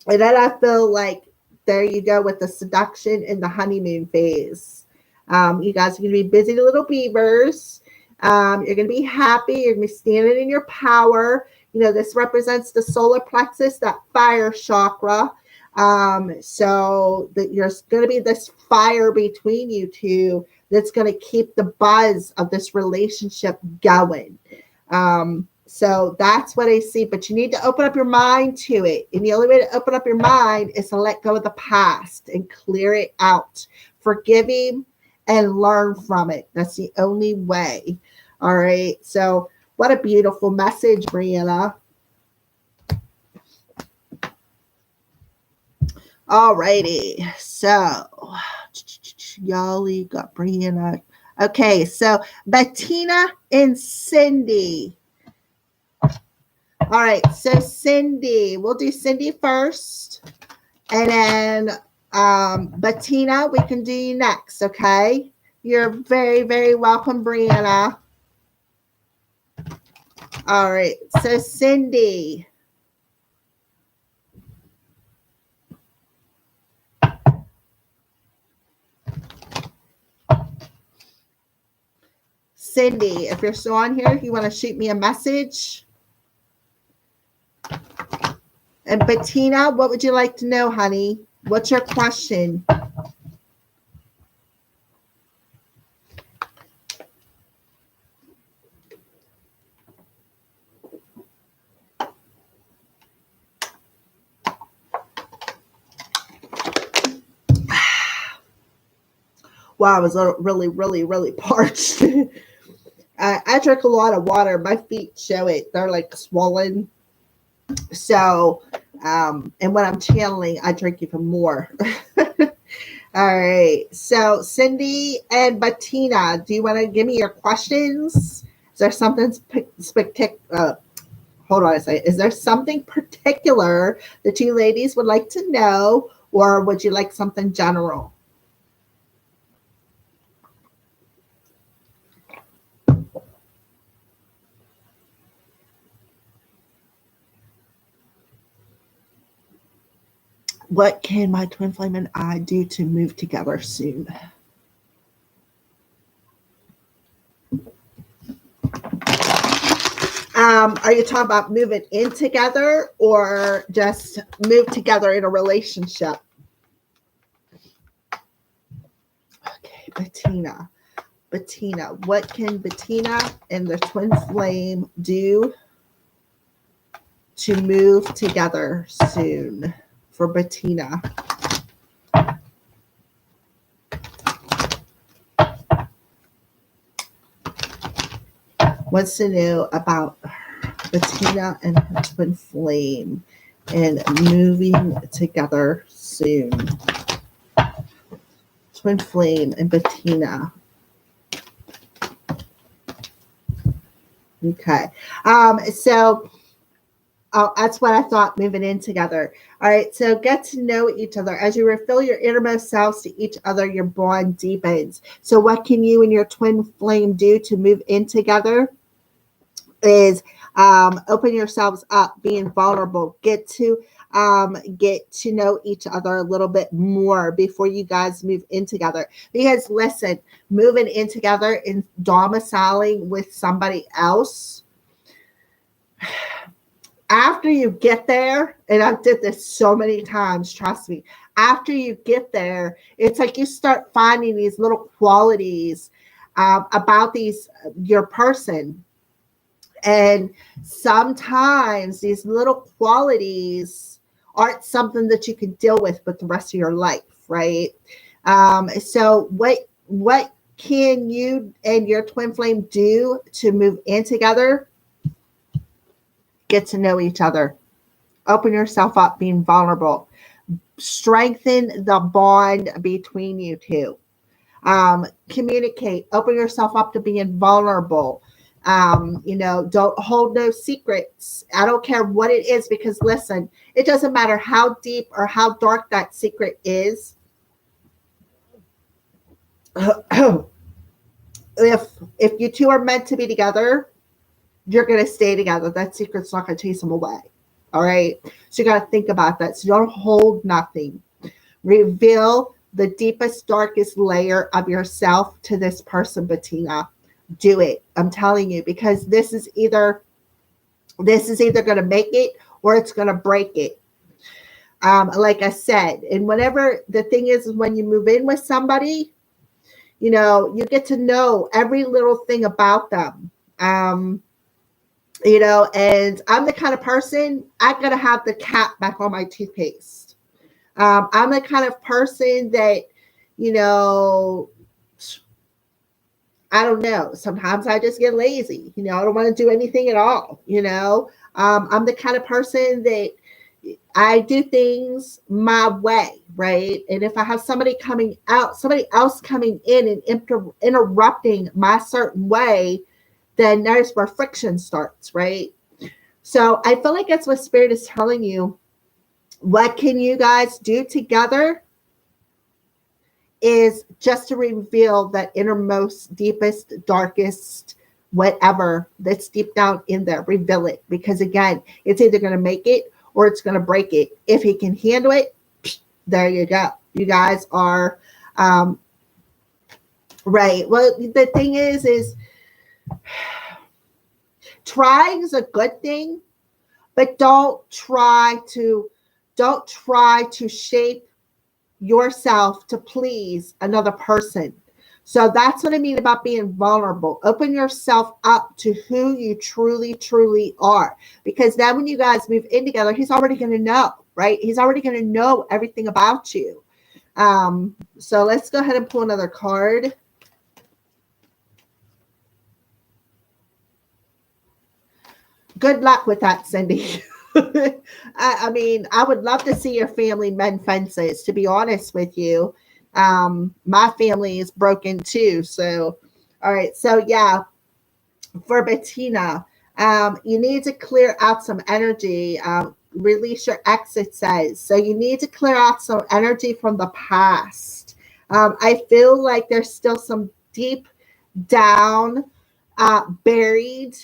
[SPEAKER 1] then I feel like there you go with the seduction and the honeymoon phase. You guys are going to be busy little beavers. You're going to be happy. You're going to be standing in your power. This represents the solar plexus, that fire chakra. So that there's going to be this fire between you two that's going to keep the buzz of this relationship going. So that's what I see, but you need to open up your mind to it. And the only way to open up your mind is to let go of the past and clear it out, forgiving and learn from it. That's the only way. All right. So what a beautiful message, Brianna. All righty. So y'all got Brianna. Okay. So Bettina and Cindy. All right, so Cindy, we'll do Cindy first, and then Bettina, we can do you next, okay? You're very, very welcome, Brianna. All right, so Cindy. Cindy, if you're still on here, you want to shoot me a message. And Bettina, what would you like to know, honey? What's your question? Wow, I was really, really, really parched. I drink a lot of water. My feet show it. They're like swollen. So, and when I'm channeling, I drink even more. All right. So, Cindy and Bettina, do you want to give me your questions? Is there something spectacular? Hold on a second. Is there something particular that you ladies would like to know, or would you like something general? What can my twin flame and I do to move together soon? Are you talking about moving in together or just move together in a relationship? Okay, Bettina. Bettina, what can Bettina and the twin flame do to move together soon? For Bettina. What's to know about Bettina and her twin flame and moving together soon? Twin flame and Bettina. Okay. So that's what I thought, moving in together. All right, so get to know each other. As you reveal your innermost selves to each other, your bond deepens. So what can you and your twin flame do to move in together? Is open yourselves up, being vulnerable, get to know each other a little bit more before you guys move in together. Because listen, moving in together and domiciling with somebody else, after you get there, and I did this so many times, trust me, after you get there, it's like you start finding these little qualities about your person. And sometimes these little qualities aren't something that you can deal with the rest of your life, right? So what can you and your twin flame do to move in together? Get to know each other. Open yourself up, being vulnerable. Strengthen the bond between you two. Communicate. Open yourself up to being vulnerable. Don't hold no secrets. I don't care what it is, because listen, it doesn't matter how deep or how dark that secret is. If you two are meant to be together, you're going to stay together. That secret's not going to chase them away. All right. So you got to think about that. So don't hold nothing. Reveal the deepest, darkest layer of yourself to this person, Bettina. Do it. I'm telling you, because this is either going to make it or it's going to break it. Like I said, and whenever the thing is when you move in with somebody, You know, you get to know every little thing about them. You know, and I'm the kind of person, I gotta have the cap back on my toothpaste. I'm the kind of person that, you know, I don't know. Sometimes I just get lazy. You know, I don't want to do anything at all. You know, I'm the kind of person that I do things my way, right? And if I have somebody coming out, somebody else coming in and interrupting my certain way, then there's where friction starts, right? So I feel like that's what Spirit is telling you. What can you guys do together is just to reveal that innermost, deepest, darkest, whatever that's deep down in there. Reveal it. Because again, it's either going to make it or it's going to break it. If he can handle it, there you go. You guys are right. Well, the thing is trying is a good thing, but don't try to shape yourself to please another person. So that's what I mean about being vulnerable. Open yourself up to who you truly, truly are. Because then when you guys move in together, he's already going to know, right? He's already going to know everything about you. So let's go ahead and pull another card. Good luck with that, Cindy. I mean, I would love to see your family mend fences, to be honest with you. My family is broken too. So, all right. So, yeah, for Bettina, you need to clear out some energy. Release your ex, it says. So, you need to clear out some energy from the past. I feel like there's still some deep down, buried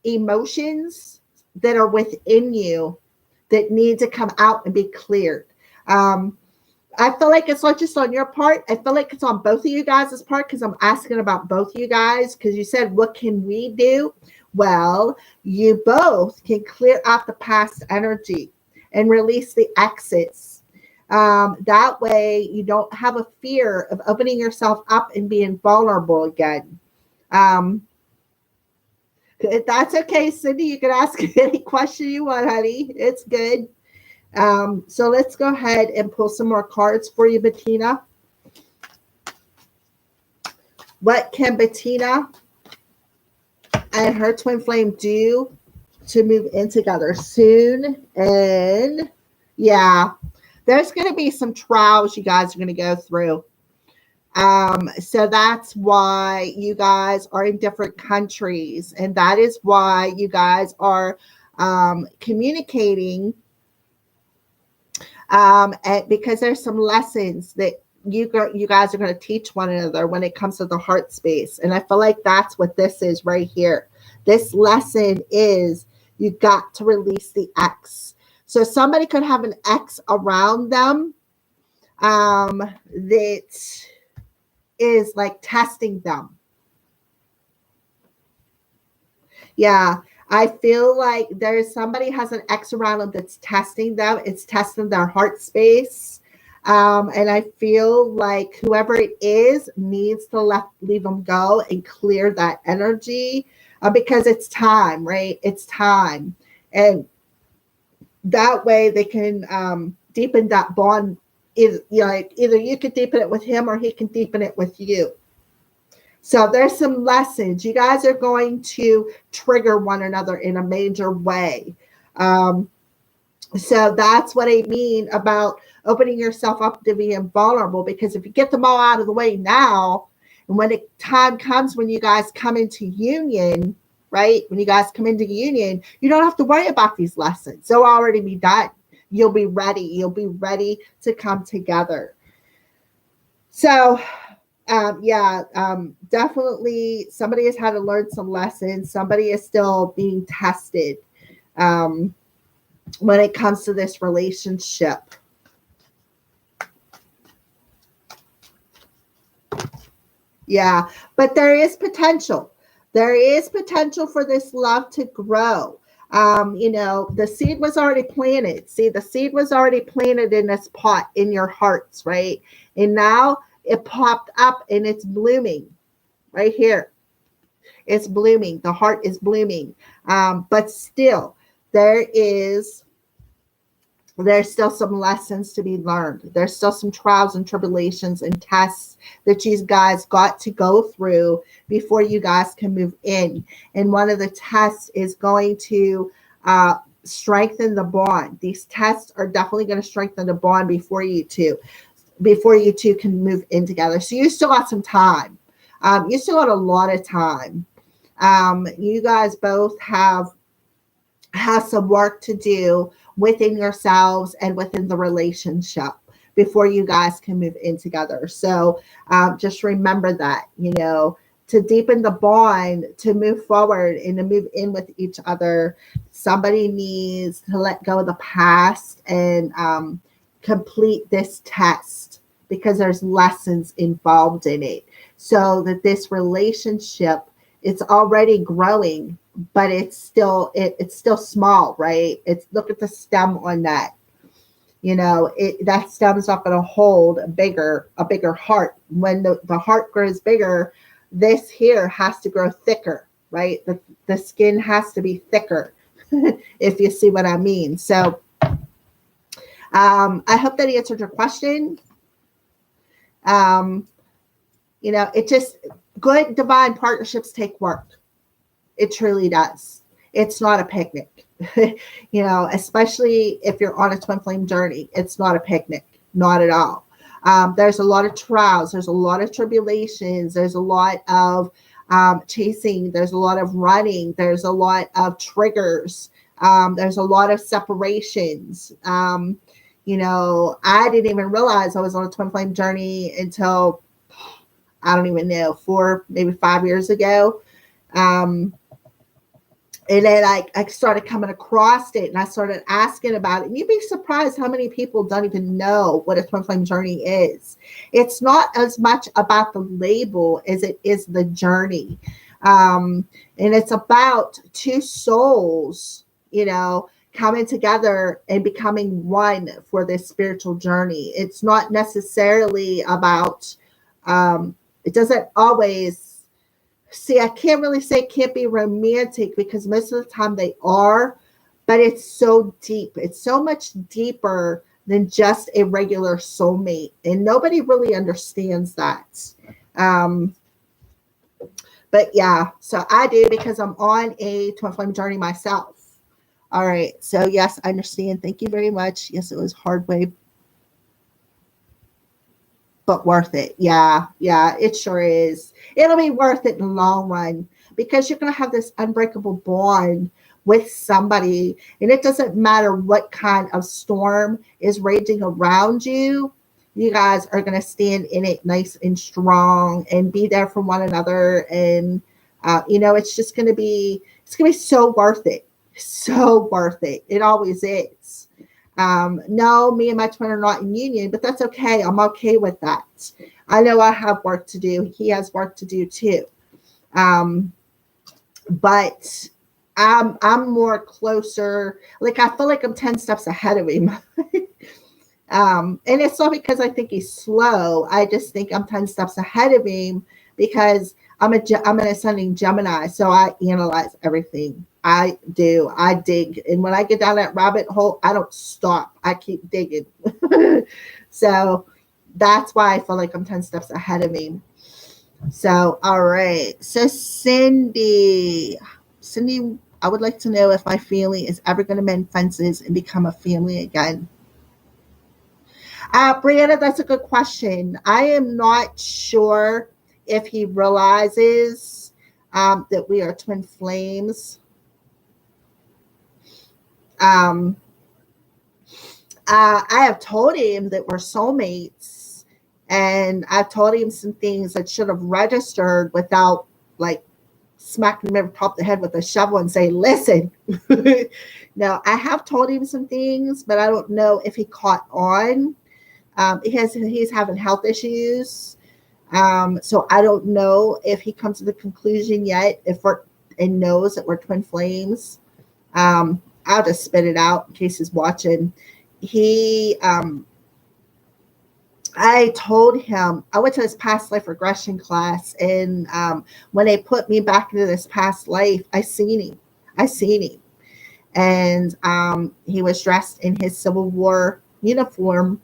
[SPEAKER 1] emotions that are within you that need to come out and be cleared. I feel like it's not just on your part. I feel like it's on both of you guys' part because I'm asking about both of you guys because you said, what can we do? Well, you both can clear out the past energy and release the exits. That way you don't have a fear of opening yourself up and being vulnerable again. That's okay, Cindy. You can ask any question you want, honey. It's good. So let's go ahead and pull some more cards for you, Bettina. What can Bettina and her twin flame do to move in together soon? And yeah, there's going to be some trials you guys are going to go through. So that's why you guys are in different countries. And that is why you guys are communicating. And because there's some lessons that you guys are going to teach one another when it comes to the heart space. And I feel like that's what this is right here. This lesson is you got to release the X. So somebody could have an X around them that is like testing them. Yeah, I feel like there's somebody has an X around them that's testing them. It's testing their heart space. And I feel like whoever it is needs to leave them go and clear that energy because it's time, right? It's time. And that way they can deepen that bond. Either you could deepen it with him or he can deepen it with you. So there's some lessons. You guys are going to trigger one another in a major way. So that's what I mean about opening yourself up to being vulnerable, because if you get them all out of the way now, and when the time comes when you guys come into union, right? When you guys come into union, you don't have to worry about these lessons. They'll already be done. You'll be ready. You'll be ready to come together. So, definitely somebody has had to learn some lessons. Somebody is still being tested when it comes to this relationship. Yeah, but there is potential. There is potential for this love to grow. The seed was already planted. See, the seed was already planted in this pot in your hearts, right? And now it popped up and it's blooming right here. It's blooming. The heart is blooming. But still, there's still some lessons to be learned. There's still some trials and tribulations and tests that you guys got to go through before you guys can move in. And one of the tests is going to strengthen the bond. These tests are definitely going to strengthen the bond before you two can move in together. So you still got some time. You still got a lot of time. You guys both have some work to do within yourselves and within the relationship before you guys can move in together. So just remember that, to deepen the bond, to move forward and to move in with each other, somebody needs to let go of the past and complete this test, because there's lessons involved in it, so that this relationship, it's already growing, but it's still small, right? Look at the stem on that. That stem is not going to hold a bigger heart. When the heart grows bigger, this here has to grow thicker, right? The skin has to be thicker, if you see what I mean. So I hope that answered your question. It just, good divine partnerships take work. It truly does. It's not a picnic, especially if you're on a twin flame journey. It's not a picnic, not at all. There's a lot of trials. There's a lot of tribulations. There's a lot of chasing. There's a lot of running. There's a lot of triggers. There's a lot of separations. I didn't even realize I was on a twin flame journey until, I don't even know, 4, maybe 5 years ago. And then I started coming across it, and I started asking about it. And you'd be surprised how many people don't even know what a twin flame journey is. It's not as much about the label as it is the journey. And it's about two souls, coming together and becoming one for this spiritual journey. It's not necessarily about, it doesn't always, I can't really say it can't be romantic, because most of the time they are, but it's so deep. It's so much deeper than just a regular soulmate. And nobody really understands that. But yeah, so I do, because I'm on a twin flame journey myself. All right. So yes, I understand. Thank you very much. Yes, it was hard way, but worth it. Yeah, it sure is. It'll be worth it in the long run, because you're going to have this unbreakable bond with somebody. And it doesn't matter what kind of storm is raging around you. You guys are going to stand in it nice and strong and be there for one another. And, it's just going to be so worth it. So worth it. It always is. No, me and my twin are not in union, but that's okay. I'm okay with that. I know I have work to do. He has work to do too. But I'm more closer. Like, I feel like I'm 10 steps ahead of him. And it's not because I think he's slow. I just think I'm 10 steps ahead of him, because I'm an ascending Gemini. So I analyze everything. I do. I dig. And when I get down that rabbit hole, I don't stop. I keep digging. So that's why I feel like I'm 10 steps ahead of him. So, all right. So Cindy, I would like to know if my family is ever going to mend fences and become a family again. Brianna, that's a good question. I am not sure if he realizes that we are twin flames. I have told him that we're soulmates, and I've told him some things that should have registered without like smacking him over the top of the head with a shovel and say, listen. No, I have told him some things, but I don't know if he caught on. He's having health issues. So I don't know if he comes to the conclusion yet, and knows that we're twin flames. I'll just spit it out in case he's watching. He I told him I went to this past life regression class, and when they put me back into this past life, I seen him. I seen him, and he was dressed in his Civil War uniform.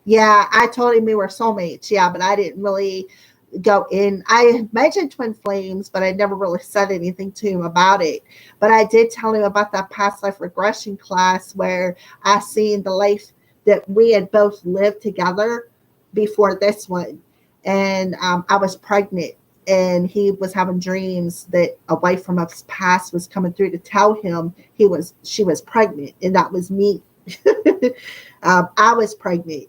[SPEAKER 1] Yeah, I told him we were soulmates. Yeah, but I didn't really go in. I mentioned twin flames, but I never really said anything to him about it. But I did tell him about that past life regression class where I seen the life that we had both lived together before this one. And I was pregnant, and he was having dreams that a wife from his past was coming through to tell him she was pregnant, and that was me. I was pregnant.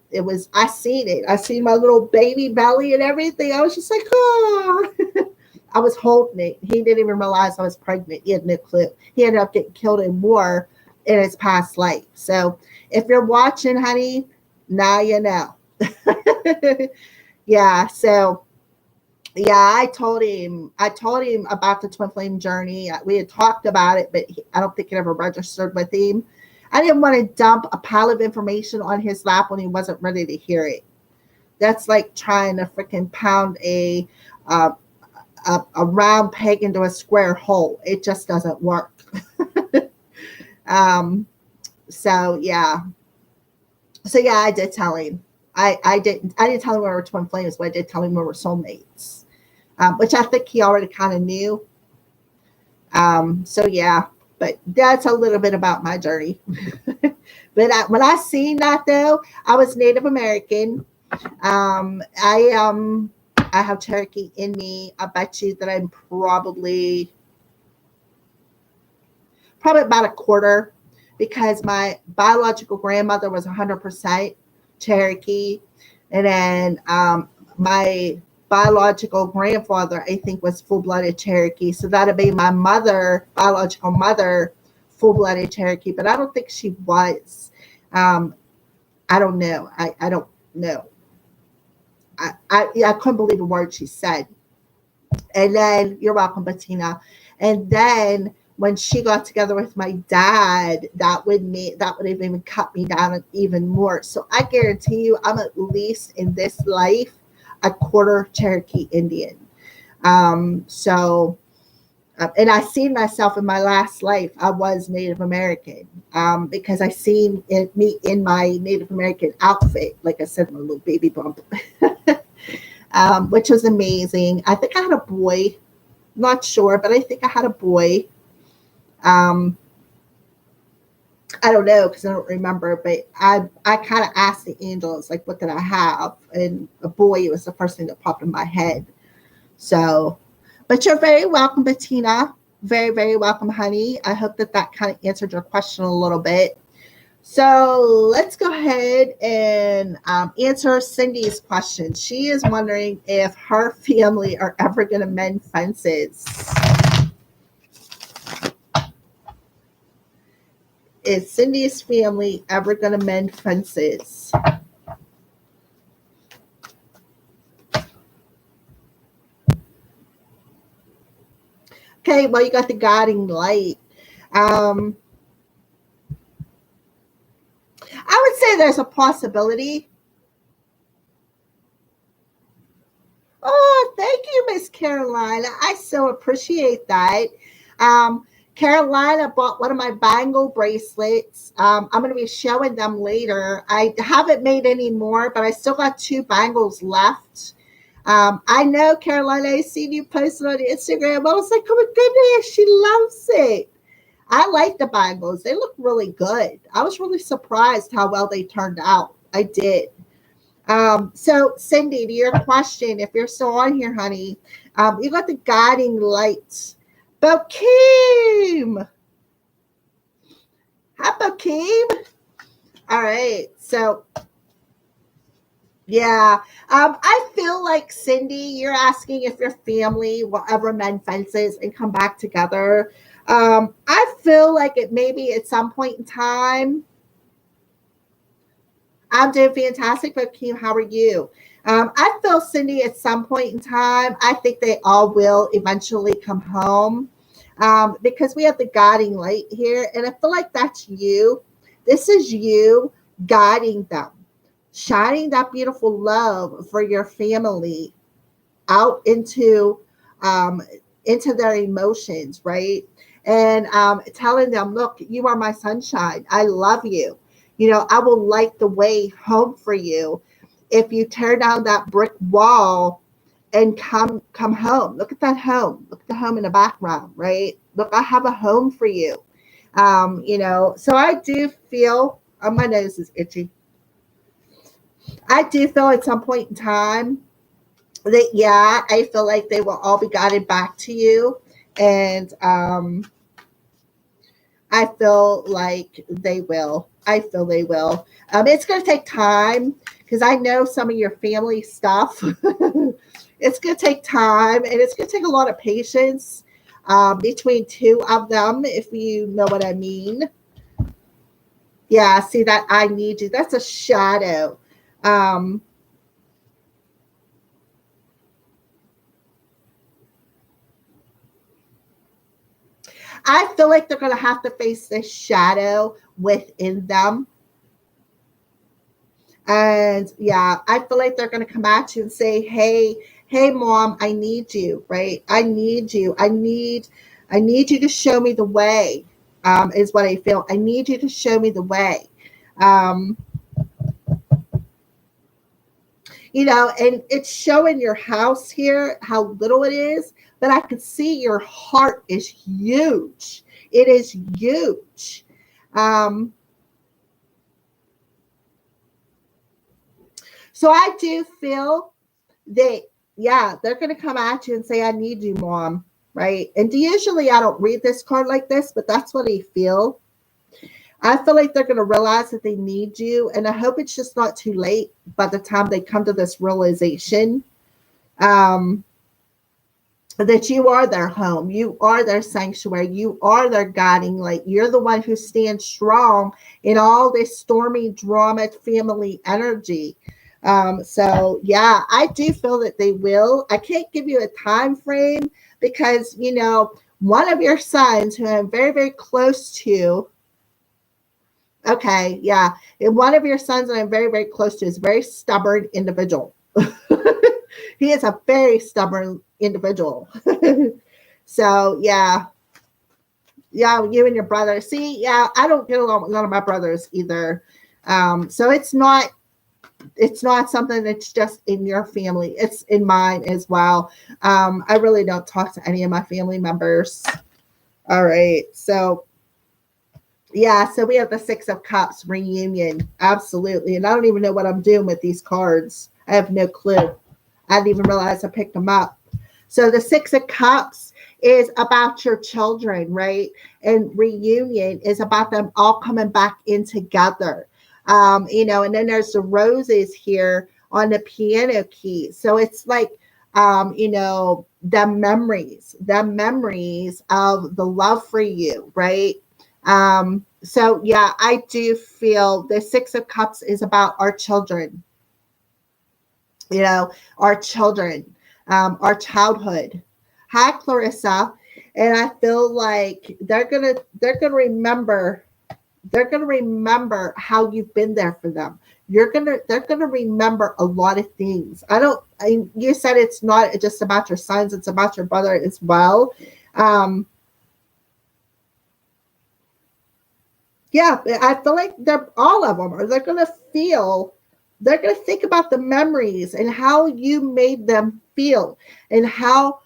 [SPEAKER 1] I seen it. I seen my little baby belly and everything. I was just like, oh, I was holding it. He didn't even realize I was pregnant. He had no clue. He ended up getting killed in war in his past life. So if you're watching, honey, now you know. Yeah. So yeah, I told him about the twin flame journey. We had talked about it, but I don't think it ever registered with him. I didn't want to dump a pile of information on his lap when he wasn't ready to hear it. That's like trying to freaking pound uh, a round peg into a square hole. It just doesn't work. um, so yeah, I did tell him. I didn't tell him we were twin flames, but I did tell him we were soulmates, which I think he already kind of knew. So yeah, but that's a little bit about my journey. When I seen that though, I was Native American. Um, I um I have Cherokee in me. I bet you that I'm probably about a quarter, because my biological grandmother was 100% Cherokee, and then my biological grandfather, I think, was full-blooded Cherokee. So that'd be my biological mother, full-blooded Cherokee, but I don't think she was. Um, I don't know. I don't know. I couldn't believe a word she said. And then you're welcome, Bettina. And then when she got together with my dad, that would have even cut me down even more. So I guarantee you, I'm at least in this life a quarter Cherokee Indian. So and I seen myself in my last life. I was Native American, because I seen me in my Native American outfit, like I said, my little baby bump, which was amazing. I think I had a boy, not sure, but I think I had a boy. Um, I don't know because I don't remember, but I kind of asked the angels, like, what did I have? And a boy was the first thing that popped in my head. So, but you're very welcome, Bettina. Very, very welcome, honey. I hope that kind of answered your question a little bit. So let's go ahead and answer Cindy's question. She is wondering if her family are ever going to mend fences. Is Cindy's family ever going to mend fences? Okay, well, you got the guiding light. I would say there's a possibility. Oh, thank you, Miss Carolina. I so appreciate that. Carolina bought one of my bangle bracelets. I'm going to be showing them later. I haven't made any more, but I still got 2 bangles left. I know, Carolina, I seen you posted on Instagram. I was like, oh my goodness, she loves it. I like the bangles. They look really good. I was really surprised how well they turned out. I did. So Cindy, to your question, if you're still on here, honey, you got the guiding lights. Bokeem. Hi, Bokeem. All right. So yeah. I feel like, Cindy, you're asking if your family will ever mend fences and come back together. I feel like it maybe at some point in time. I'm doing fantastic, but Kim, how are you? I feel, Cindy, at some point in time, I think they all will eventually come home. because we have the guiding light here. And I feel like that's you. This is you guiding them, shining that beautiful love for your family out um, into their emotions, right? And telling them, look, you are my sunshine. I love you. I will light the way home for you if you tear down that brick wall and come home. Look at that home. Look at the home in the background, right? Look, I have a home for you. So I do feel, my nose is itchy. I do feel at some point in time that, yeah, I feel like they will all be guided back to you. And I feel like they will. I feel they will. It's going to take time because I know some of your family stuff. It's going to take time, and it's going to take a lot of patience between two of them, if you know what I mean. Yeah, see that I need you. That's a shadow. I feel like they're going to have to face this shadow within them. And yeah, I feel like they're going to come at you and say, hey, mom, I need you, right? I need you. I need you to show me the way, is what I feel. I need you to show me the way. Um, and it's showing your house here, how little it is, but I can see your heart is huge. It is huge. Um, so I do feel that, yeah, they're going to come at you and say, I need you, mom. Right. And usually I don't read this card like this, but that's what I feel. I feel like they're going to realize that they need you. And I hope it's just not too late by the time they come to this realization. Um, that you are their home, you are their sanctuary, you are their guiding light. You're the one who stands strong in all this stormy drama family energy. So yeah, I do feel that they will. I can't give you a time frame because one of your sons who I'm very, very close to. Okay, yeah, and one of your sons that I'm very, very close to is a very stubborn individual. He is a very stubborn individual. So yeah, you and your brother. See, yeah, I don't get along with none of my brothers either. So it's not something that's just in your family. It's in mine as well. I really don't talk to any of my family members. All right, so yeah, so we have the Six of Cups reunion, absolutely, and I don't even know what I'm doing with these cards. I have no clue. I didn't even realize I picked them up. So the Six of Cups is about your children, right? And reunion is about them all coming back in together. And then there's the roses here on the piano key. So it's like, the memories of the love for you, right? So yeah, I do feel the Six of Cups is about our children, our children, our childhood. Hi, Clarissa. And I feel like they're gonna remember how you've been there for them. They're gonna remember a lot of things. You said it's not just about your sons, it's about your brother as well. Yeah, I feel like all of them they're gonna think about the memories and how you made them feel and how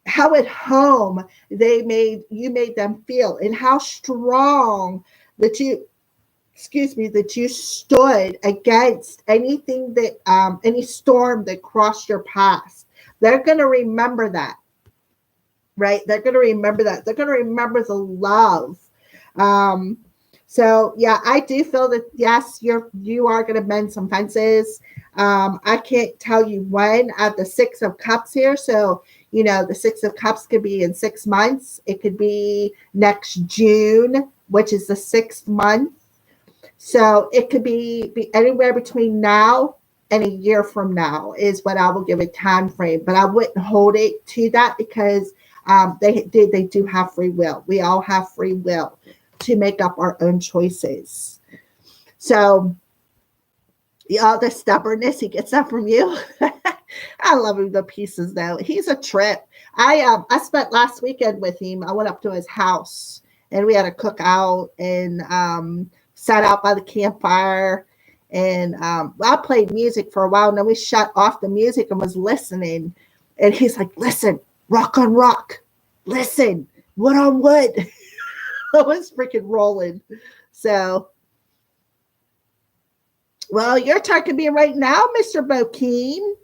[SPEAKER 1] at home you made them feel and how strong that you stood against anything that any storm that crossed your path. They're going to remember that, right? They're going to remember that. They're going to remember the love. So yeah, I do feel that yes, you are going to mend some fences. I can't tell you when. I have the Six of Cups here, so the Six of Cups could be in 6 months. It could be next June, which is the 6th month. So it could be anywhere between now and a year from now is what I will give a time frame. But I wouldn't hold it to that because They do have free will. We all have free will to make up our own choices. So, all the stubbornness, he gets that from you. I love him to pieces, though. He's a trip. I spent last weekend with him. I went up to his house and we had a cookout and sat out by the campfire. And I played music for a while. And then we shut off the music and was listening. And he's like, listen, rock on rock. Listen, wood on wood. I was freaking rolling. So, well, your turn can be right now, Mr. Bokeem.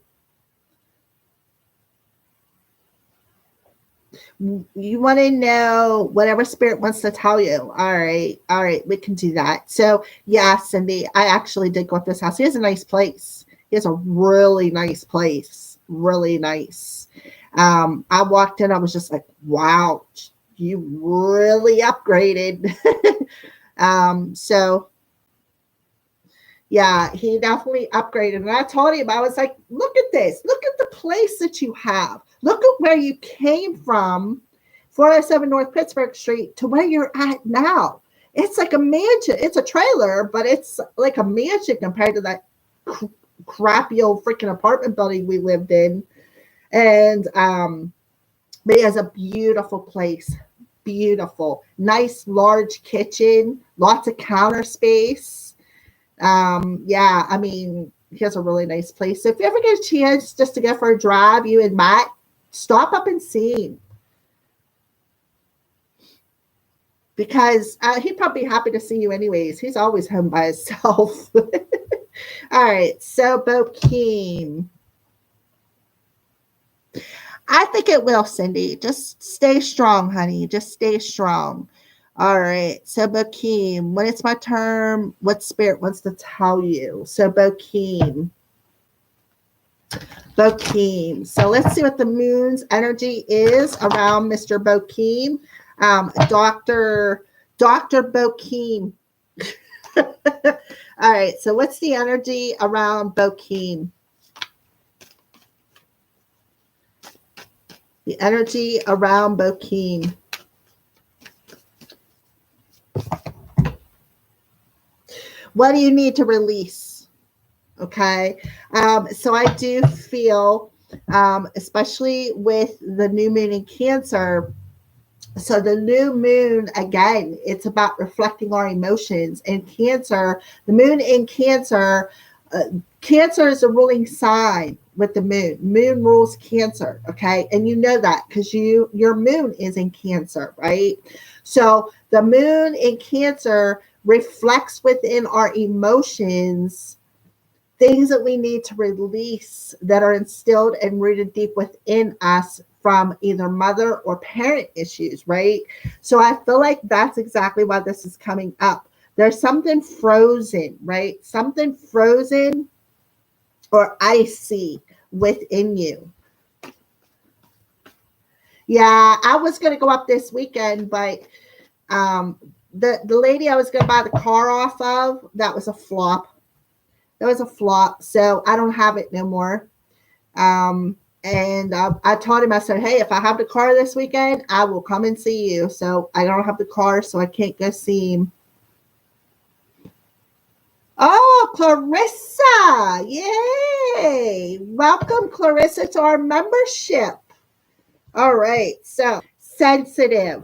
[SPEAKER 1] You want to know whatever spirit wants to tell you. All right. We can do that. So, yeah, Cindy, I actually did go up to this house. He has a nice place. He has a really nice place. Really nice. I walked in. I was just like, wow, you really upgraded. So, yeah, he definitely upgraded. And I told him, I was like, look at this. Look at the place that you have. Look at where you came from, 407 North Pittsburgh Street, to where you're at now. It's like a mansion. It's a trailer, but it's like a mansion compared to that crappy old freaking apartment building we lived in. And but he has a beautiful place. Beautiful. Nice, large kitchen. Lots of counter space. Yeah, I mean, he has a really nice place. So if you ever get a chance just to go for a drive, you and Matt, stop up and see him. Because he'd probably be happy to see you anyways. He's always home by himself. All right, so Bokeem. I think it will, Cindy. Just stay strong, honey. Just stay strong. All right. So Bokeem, when it's my turn, what spirit wants to tell you? So Bokeem. So let's see what the moon's energy is around Mr. Bokeem. Dr. Bokeem. All right. So what's the energy around Bokeem? The energy around Bokeem. What do you need to release? Okay. So I do feel, especially with the new moon in Cancer. So the new moon, again, it's about reflecting our emotions. In Cancer, the moon in Cancer, Cancer is a ruling sign with the moon. Moon rules Cancer, okay? And you know that because your moon is in Cancer, right? So the moon in Cancer reflects within our emotions things that we need to release that are instilled and rooted deep within us from either mother or parent issues, right? So I feel like that's exactly why this is coming up. There's something frozen, right? Something frozen or icy within you. Yeah, I was going to go up this weekend, but the lady I was going to buy the car off of, that was a flop. So I don't have it no more. And I told him, I said, hey, if I have the car this weekend, I will come and see you. So I don't have the car, so I can't go see him. Oh, Clarissa. Yay. Welcome, Clarissa, to our membership. All right. So sensitive.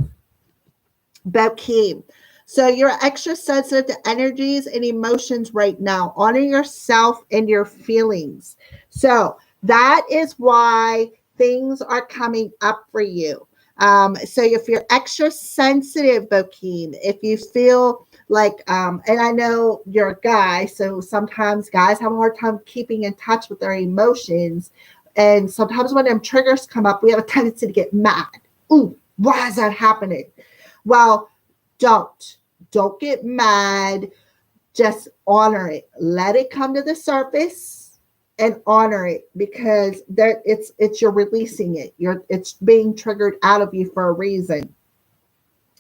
[SPEAKER 1] Bokeem. So you're extra sensitive to energies and emotions right now. Honor yourself and your feelings. So that is why things are coming up for you. So if you're extra sensitive, Bokeem, if you feel like, and I know you're a guy, so sometimes guys have a hard time keeping in touch with their emotions. And sometimes when them triggers come up, we have a tendency to get mad. Ooh, why is that happening? Well, don't get mad. Just honor it. Let it come to the surface and honor it because it's you're releasing it. It's being triggered out of you for a reason.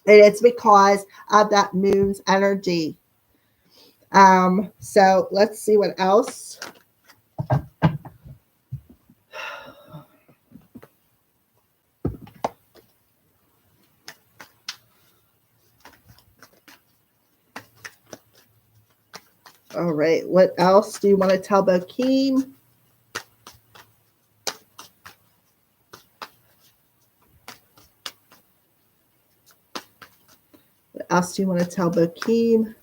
[SPEAKER 1] And it's because of that moon's energy. So let's see what else. All right. What else do you want to tell Bokeem? What else do you want to tell Bokeem?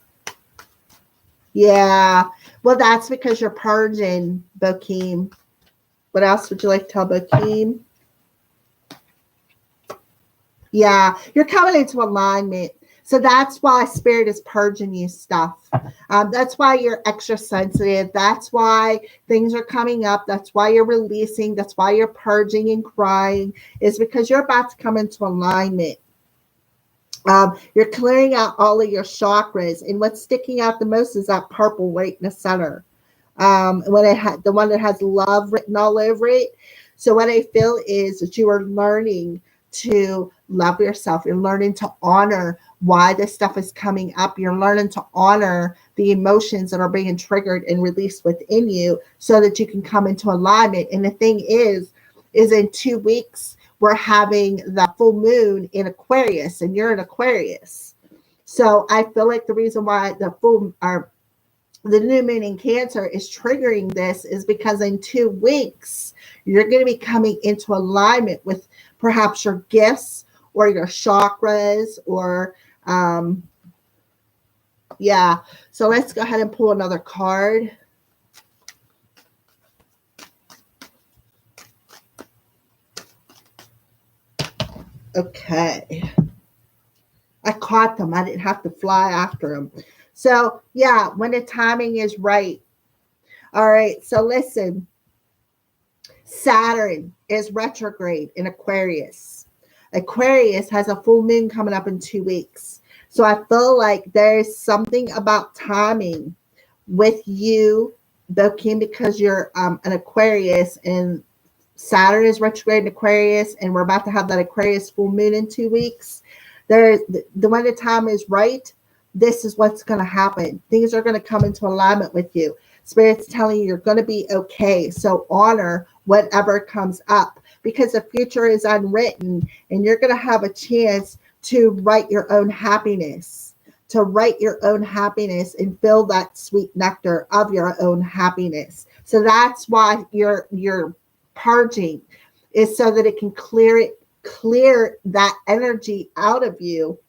[SPEAKER 1] Yeah. Well, that's because you're purging, Bokeem. What else would you like to tell Bokeem? Yeah. You're coming into alignment. So that's why Spirit is purging you stuff. That's why you're extra sensitive. That's why things are coming up. That's why you're releasing. That's why you're purging and crying, is because you're about to come into alignment. You're clearing out all of your chakras. And what's sticking out the most is that purple right in the center. When it had the one that has love written all over it. So what I feel is that you are learning to love yourself. You're learning to honor why this stuff is coming up. You're learning to honor the emotions that are being triggered and released within you so that you can come into alignment. And the thing is in 2 weeks, we're having the full moon in Aquarius, and you're in Aquarius. So I feel like the reason why the new moon in Cancer is triggering this is because in 2 weeks, you're going to be coming into alignment with perhaps your gifts or your chakras or, yeah. So let's go ahead and pull another card. Okay. I caught them. I didn't have to fly after them. So, yeah, when the timing is right. All right. So, listen. Saturn is retrograde in Aquarius. Aquarius has a full moon coming up in 2 weeks. So, I feel like there's something about timing with you, Bokeem, because you're an Aquarius, and Saturn is retrograde in Aquarius, and we're about to have that Aquarius full moon in 2 weeks. When the time is right, this is what's going to happen. Things are going to come into alignment with you. Spirit's telling you you're going to be okay. So honor whatever comes up, because the future is unwritten, and you're going to have a chance to write your own happiness, and feel that sweet nectar of your own happiness. So that's why you're purging, is so that it can clear that energy out of you,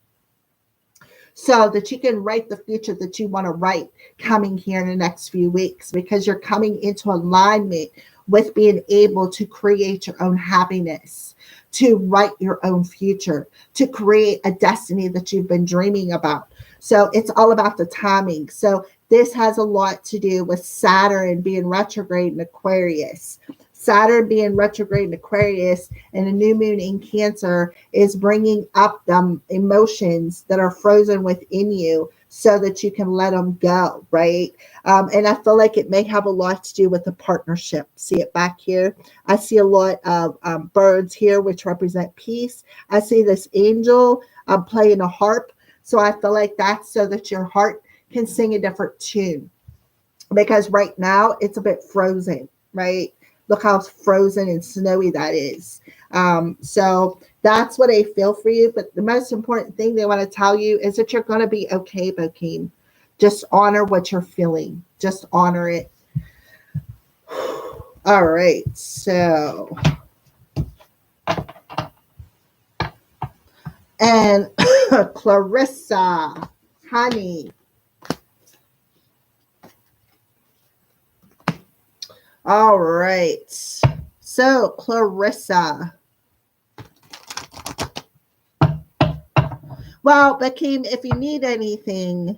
[SPEAKER 1] so that you can write the future that you want to write coming here in the next few weeks, because you're coming into alignment with being able to create your own happiness, to write your own future, to create a destiny that you've been dreaming about. So it's all about the timing. So this has a lot to do with Saturn being retrograde in Aquarius. Saturn being retrograde in Aquarius and a new moon in Cancer is bringing up the emotions that are frozen within you so that you can let them go, right? And I feel like it may have a lot to do with the partnership. See it back here? I see a lot of birds here, which represent peace. I see this angel playing a harp. So I feel like that's so that your heart can sing a different tune. Because right now it's a bit frozen, right? Look how frozen and snowy that is. So that's what I feel for you. But the most important thing they want to tell you is that you're going to be okay, Bokeem. Just honor what you're feeling. Just honor it. All right. So, and Clarissa, honey. All right. So, Clarissa. Well, Bokeem, if you need anything,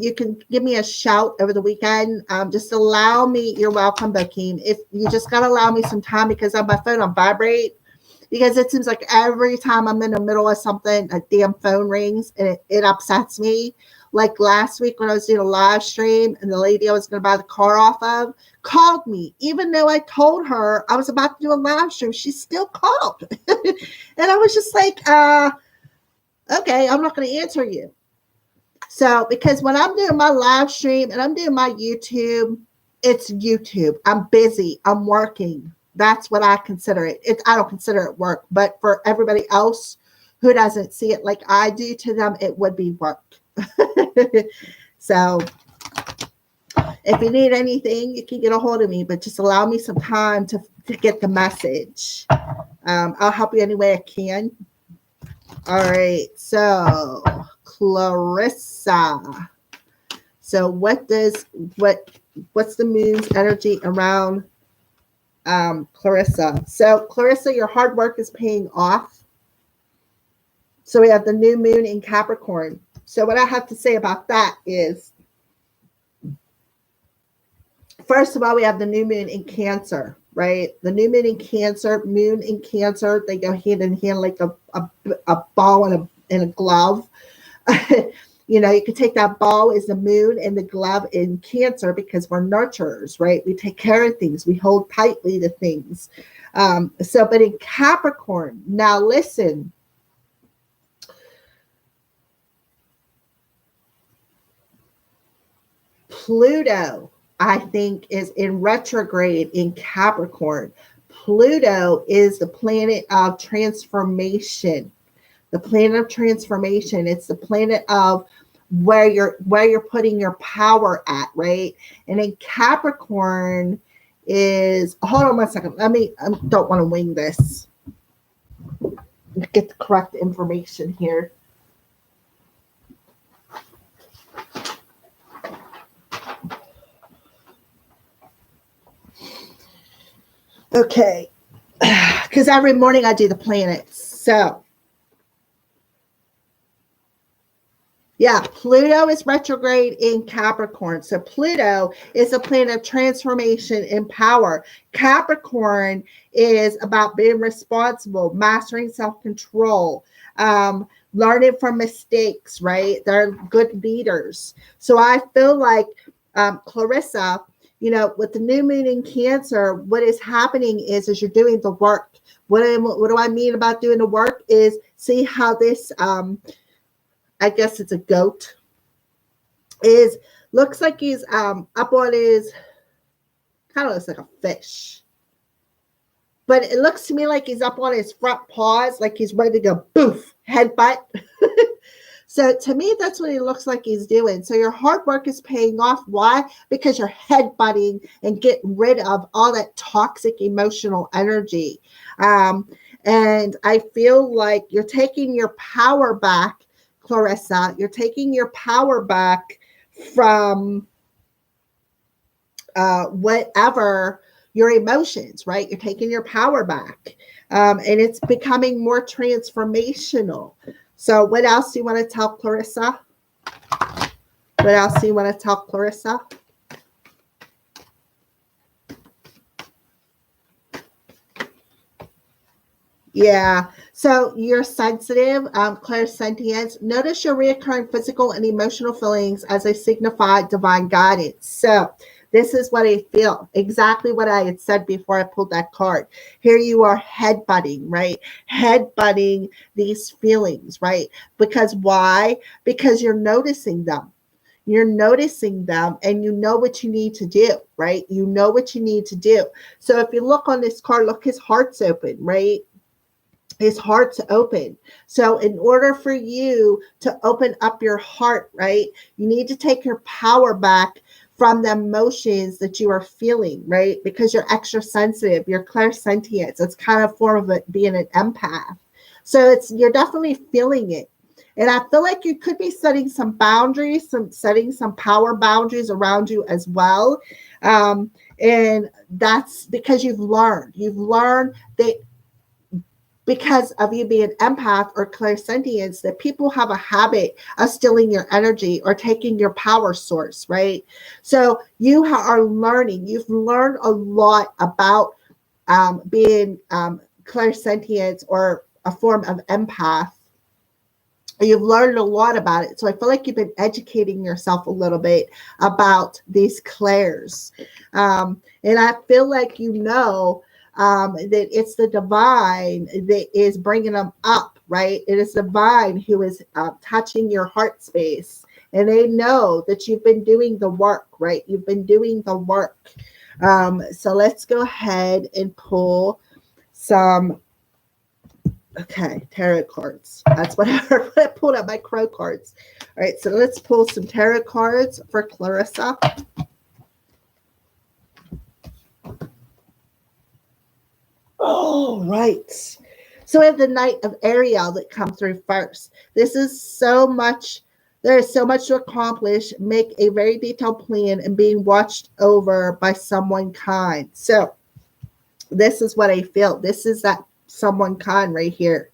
[SPEAKER 1] you can give me a shout over the weekend. Just allow me, you're welcome, Bokeem. If you just got to allow me some time, because on my phone on vibrate, because it seems like every time I'm in the middle of something, a damn phone rings and it upsets me. Like last week when I was doing a live stream and the lady I was going to buy the car off of called me, even though I told her I was about to do a live stream, she still called. And I was just like, okay, I'm not going to answer you. So, because when I'm doing my live stream and I'm doing my YouTube, it's YouTube. I'm busy. I'm working. That's what I consider it. I don't consider it work, but for everybody else who doesn't see it like I do, to them, it would be work. So, If you need anything, you can get a hold of me, but just allow me some time to get the message. I'll help you any way I can. All right, so Clarissa. So what's the moon's energy around Clarissa? So Clarissa, your hard work is paying off. So we have the new moon in Capricorn. So what I have to say about that is, first of all, we have the new moon in Cancer, right? The new moon in Cancer, they go hand in hand like a ball and a glove. You know, you could take that ball as the moon and the glove in Cancer because we're nurturers, right? We take care of things. We hold tightly to things. But in Capricorn, now listen. Pluto, I think, is in retrograde in Capricorn. Pluto is the planet of transformation. The planet of transformation. It's the planet of where you're putting your power at, right? And in Capricorn is, hold on 1 second. I don't want to wing this. Get the correct information here. Okay. Because every morning I do the planets. So yeah, Pluto is retrograde in Capricorn. So Pluto is a planet of transformation and power. Capricorn is about being responsible, mastering self-control, learning from mistakes, right? They're good leaders. So I feel like Clarissa, you know, with the new moon in Cancer, what is happening is you're doing the work. What do I mean about doing the work is see how this I guess it's a goat, looks like he's up on his, kind of looks like a fish. But it looks to me like he's up on his front paws, like he's ready to go boof, headbutt. So to me, that's what he looks like he's doing. So your hard work is paying off. Why? Because you're headbutting and getting rid of all that toxic emotional energy. And I feel like you're taking your power back, Clarissa. You're taking your power back from whatever your emotions, right? You're taking your power back. And it's becoming more transformational. So what else do you want to tell Clarissa? What else do you want to tell Clarissa? Yeah. So you're sensitive, clairsentience. Notice your reoccurring physical and emotional feelings as they signify divine guidance. So this is what I feel. Exactly what I had said before I pulled that card. Here you are headbutting, right? Headbutting these feelings, right? Because why? Because you're noticing them. You're noticing them and you know what you need to do, right? You know what you need to do. So if you look on this card, look, his heart's open, right? His heart's open. So in order for you to open up your heart, right, you need to take your power back from the emotions that you are feeling, right? Because you're extra sensitive, you're clairsentient. It's kind of a form of it being an empath. So you're definitely feeling it. And I feel like you could be setting some boundaries, setting some power boundaries around you as well. And that's because you've learned that because of you being an empath or clairsentience, that people have a habit of stealing your energy or taking your power source, right? So you are learning. You've learned a lot about being clairsentience or a form of empath. You've learned a lot about it. So I feel like you've been educating yourself a little bit about these clairs. And I feel like you know that it's the divine that is bringing them up, right? It is divine who is touching your heart space. And they know that you've been doing the work, right? You've been doing the work. So let's go ahead and pull some, okay, tarot cards. That's what I pulled up, my crow cards. All right, so let's pull some tarot cards for Clarissa. Oh, right. So we have the Knight of Ariel that comes through first. This is so much, there is so much to accomplish, make a very detailed plan, and being watched over by someone kind. So this is what I feel. This is that someone kind right here.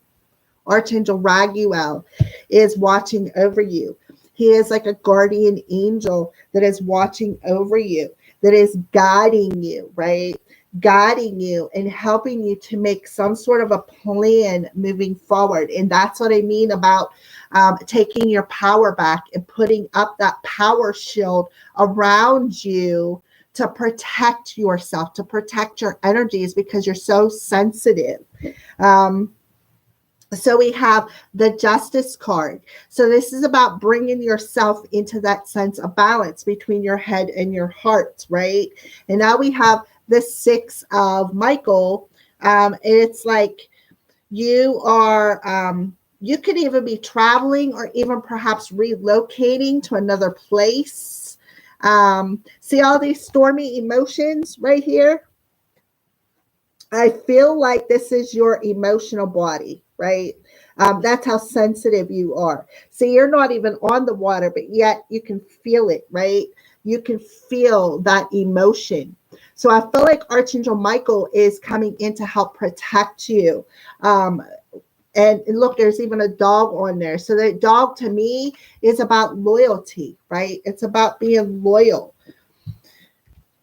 [SPEAKER 1] Archangel Raguel is watching over you. He is like a guardian angel that is watching over you, that is guiding you, right? Guiding you and helping you to make some sort of a plan moving forward. And that's what I mean about taking your power back and putting up that power shield around you to protect yourself, to protect your energies because you're so sensitive. So we have the Justice card. So this is about bringing yourself into that sense of balance between your head and your heart, right? And now we have the Six of Michael. And it's like you are, you could even be traveling or even perhaps relocating to another place. See all these stormy emotions right here? I feel like this is your emotional body, right? That's how sensitive you are. So you're not even on the water, but yet you can feel it, right? You can feel that emotion. So I feel like Archangel Michael is coming in to help protect you. And look, there's even a dog on there. So the dog to me is about loyalty, right? It's about being loyal.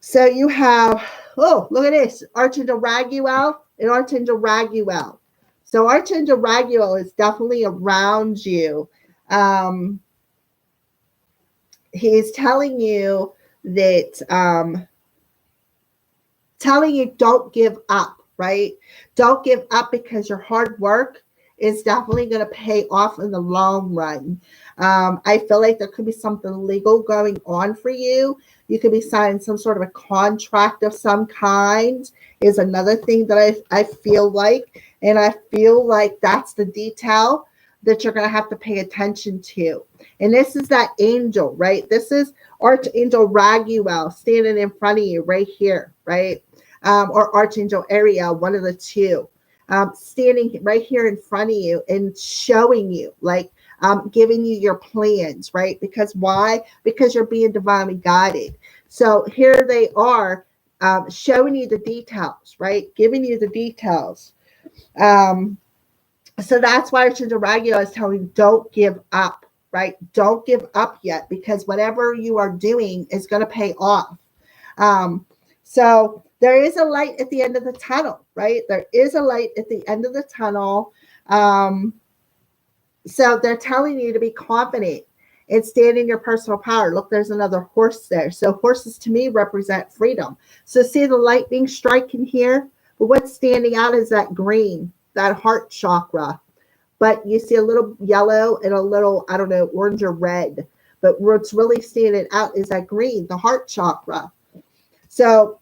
[SPEAKER 1] So you have, oh, look at this, Archangel Raguel and Archangel Raguel. So Archangel Raguel is definitely around you. He's telling you that, telling you don't give up, right? Don't give up because your hard work is definitely going to pay off in the long run. I feel like there could be something legal going on for you. You could be signing some sort of a contract of some kind is another thing that I feel like. And I feel like that's the detail that you're going to have to pay attention to. And this is that angel, right? This is Archangel Raguel standing in front of you right here, right? Or Archangel Ariel, one of the two, standing right here in front of you and showing you, like, giving you your plans, right? Because why? Because you're being divinely guided. So here they are, showing you the details, right? Giving you the details. So that's why Archangel Raguel is telling you, don't give up, right? Don't give up yet, because whatever you are doing is going to pay off. So there is a light at the end of the tunnel, right? There is a light at the end of the tunnel. So they're telling you to be confident and stand in your personal power. Look, there's another horse there. So horses to me represent freedom. So see the lightning striking here? But what's standing out is that green, that heart chakra. But you see a little yellow and a little, I don't know, orange or red. But what's really standing out is that green, the heart chakra. So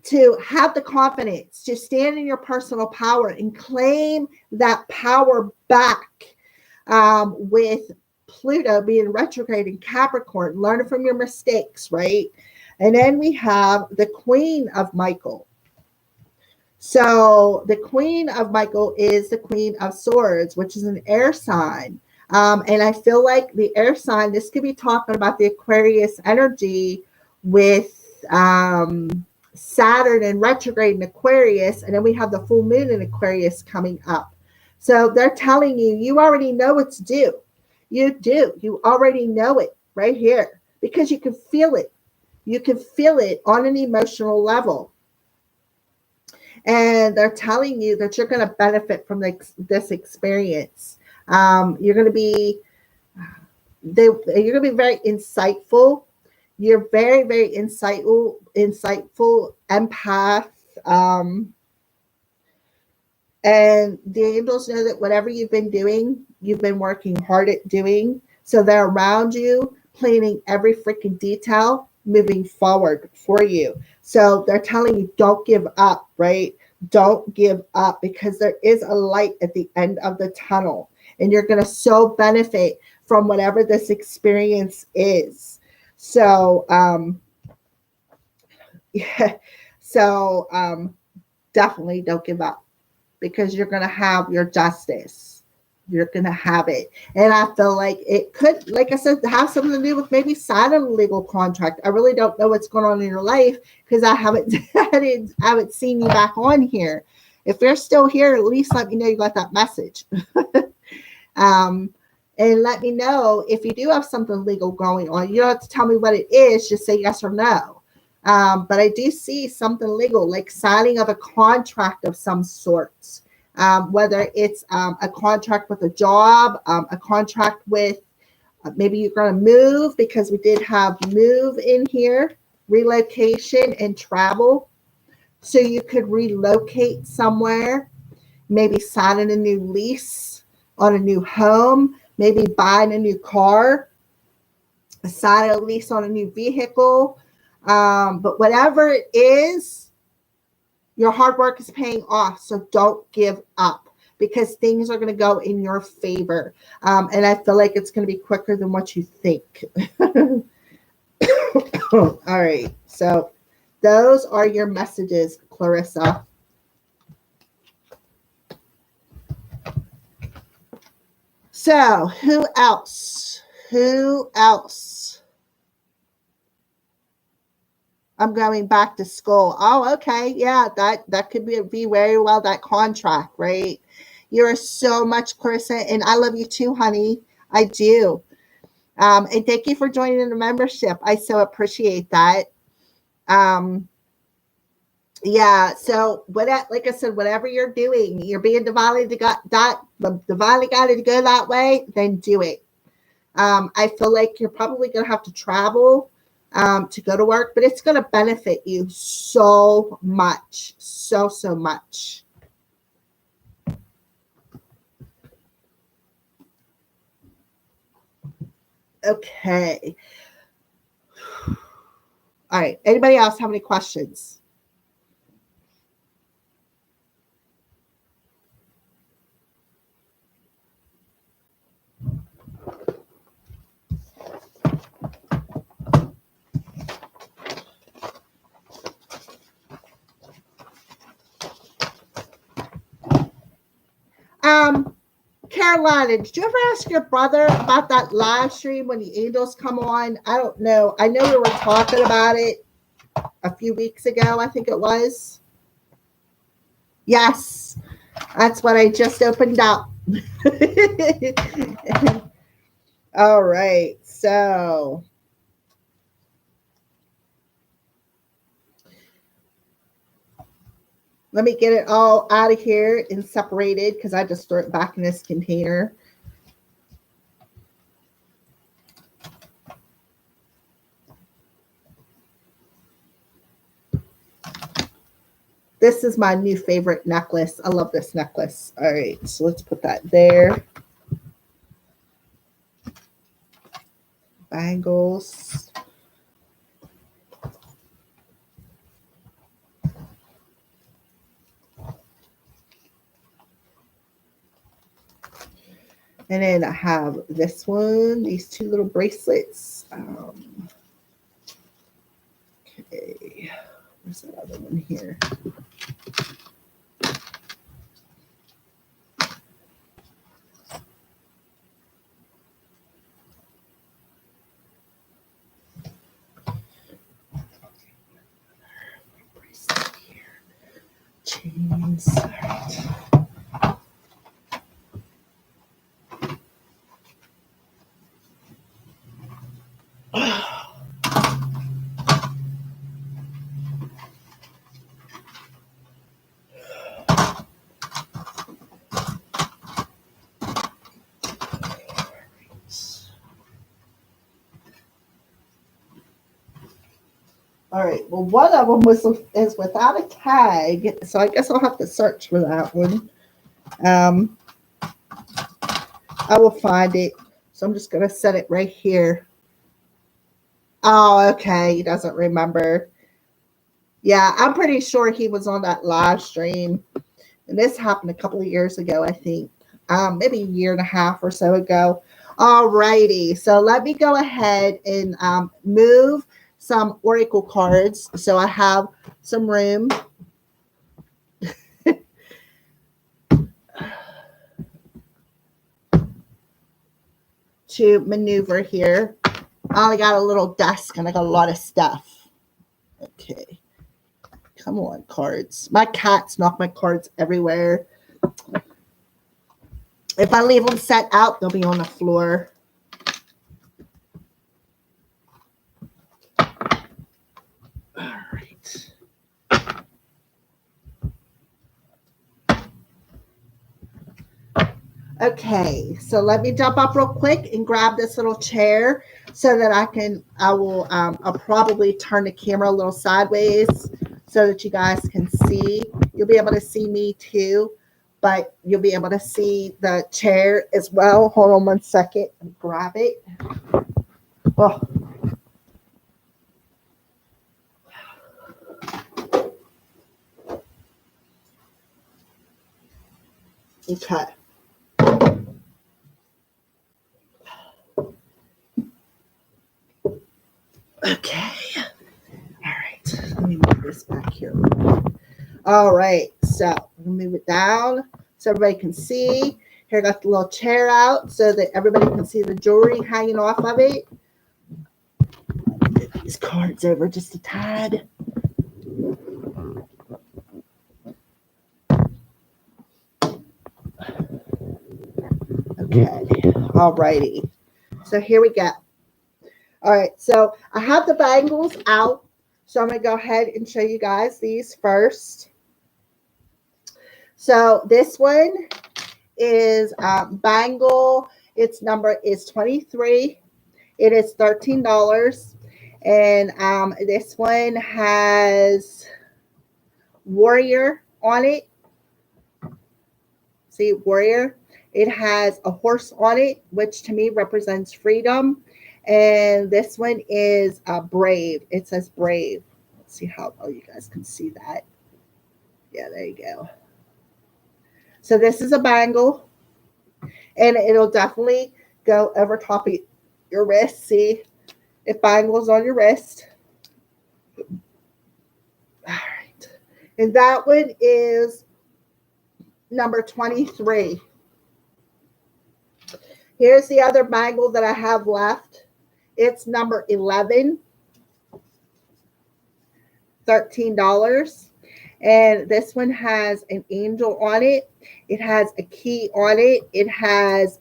[SPEAKER 1] to have the confidence to stand in your personal power and claim that power back, with Pluto being retrograde in Capricorn, learn from your mistakes, right? And then we have the Queen of Michael. So the Queen of Michael is the Queen of Swords, which is an air sign. And I feel like the air sign, this could be talking about the Aquarius energy with Saturn in retrograde in Aquarius, and then we have the full moon in Aquarius coming up. So they're telling you, you already know what's due. You do. You already know it right here because you can feel it. You can feel it on an emotional level. And they're telling you that you're going to benefit from this experience. You're going to be very insightful. You're very, very insightful empath. And the angels know that whatever you've been doing, you've been working hard at doing. So they're around you, planning every freaking detail moving forward for you. So they're telling you, don't give up, right? Don't give up, because there is a light at the end of the tunnel, and you're going to so benefit from whatever this experience is. So, yeah. So, definitely don't give up, because you're going to have your justice. You're going to have it. And I feel like it could, like I said, have something to do with maybe signing a legal contract. I really don't know what's going on in your life, because I haven't I haven't seen you back on here. If you're still here, at least let me know you got that message. And let me know if you do have something legal going on. You don't have to tell me what it is, just say yes or no. But I do see something legal, like signing of a contract of some sorts, whether it's a contract with a job, a contract with maybe you're going to move, because we did have move in here, relocation and travel. So you could relocate somewhere, maybe signing a new lease on a new home, maybe buying a new car, signing a lease on a new vehicle. But whatever it is, your hard work is paying off. So don't give up, because things are going to go in your favor. And I feel like it's going to be quicker than what you think. All right. So those are your messages, Clarissa. So who else? Who else? I'm going back to school. Oh, okay. Yeah, that could be very well that contract, right? You're so much, Clarissa, and I love you too, honey. I do. And thank you for joining the membership. I so appreciate that. Yeah, so like I said, whatever you're doing, you're being divinely guided to go that way, then do it. I feel like you're probably going to have to travel to go to work, but it's going to benefit you so much, so much. Okay. All right. Anybody else have any questions? Carolina, did you ever ask your brother about that live stream when the angels come on? I don't know. I know we were talking about it a few weeks ago, I think it was. Yes, that's what I just opened up. All right, so let me get it all out of here and separated, because I just threw it back in this container. This is my new favorite necklace. I love this necklace. All right, so let's put that there. Bangles. And then I have this one, these two little bracelets. Okay, where's that other one here? Bracelet here. Chains. All right. All right. Well, one of them is without a tag, so I guess I'll have to search for that one. I will find it. So I'm just gonna set it right here. Oh, okay. He doesn't remember. Yeah, I'm pretty sure he was on that live stream, and this happened a couple of years ago, I think, maybe a year and a half or so ago. All righty. So let me go ahead and move some Oracle cards, so I have some room. to maneuver here. I only got a little desk and I got a lot of stuff. Okay. Come on, cards. My cats knock my cards everywhere. If I leave them set out, they'll be on the floor. All right. Okay, so let me jump up real quick and grab this little chair so that I'll probably turn the camera a little sideways so that you guys can see. You'll be able to see me too, but you'll be able to see the chair as well. Hold on one second and grab it. Oh. Okay. Okay. All right. Let me move this back here. All right. So I'm going to move it down so everybody can see. Here I got the little chair out so that everybody can see the jewelry hanging off of it. Get these cards over just a tad. Okay. All righty. So here we go. All right. So I have the bangles out. So I'm going to go ahead and show you guys these first. So this one is bangle. Its number is 23. It is $13. And this one has warrior on it. See, warrior. It has a horse on it, which to me represents freedom. And this one is brave. It says brave. Let's see how well you guys can see that. Yeah, there you go. So this is a bangle. And it'll definitely go over top of your wrist. See, it bangles on your wrist. All right. And that one is number 23. Here's the other bangle that I have left. It's number 11, $13. And this one has an angel on it. It has a key on it. It has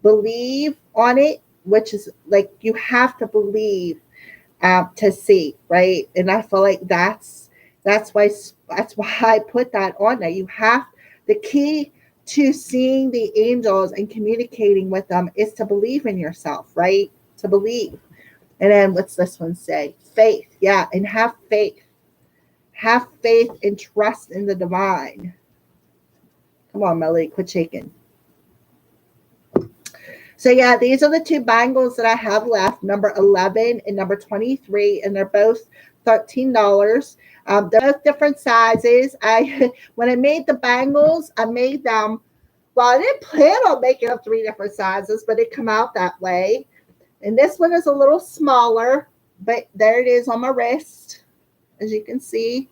[SPEAKER 1] believe on it, which is like you have to believe to see, right? And I feel like that's why I put that on there. You have the key to seeing the angels and communicating with them is to believe in yourself, right? To believe. And then what's this one say? Faith. Yeah, and have faith. Have faith and trust in the divine. Come on, Melody, quit shaking. So yeah, these are the two bangles that I have left, number 11 and number 23, and they're both $13. They're both different sizes. When I made the bangles, I made them, well, I didn't plan on making them 3 different sizes, but it come out that way. And this one is a little smaller, but there it is on my wrist, as you can see.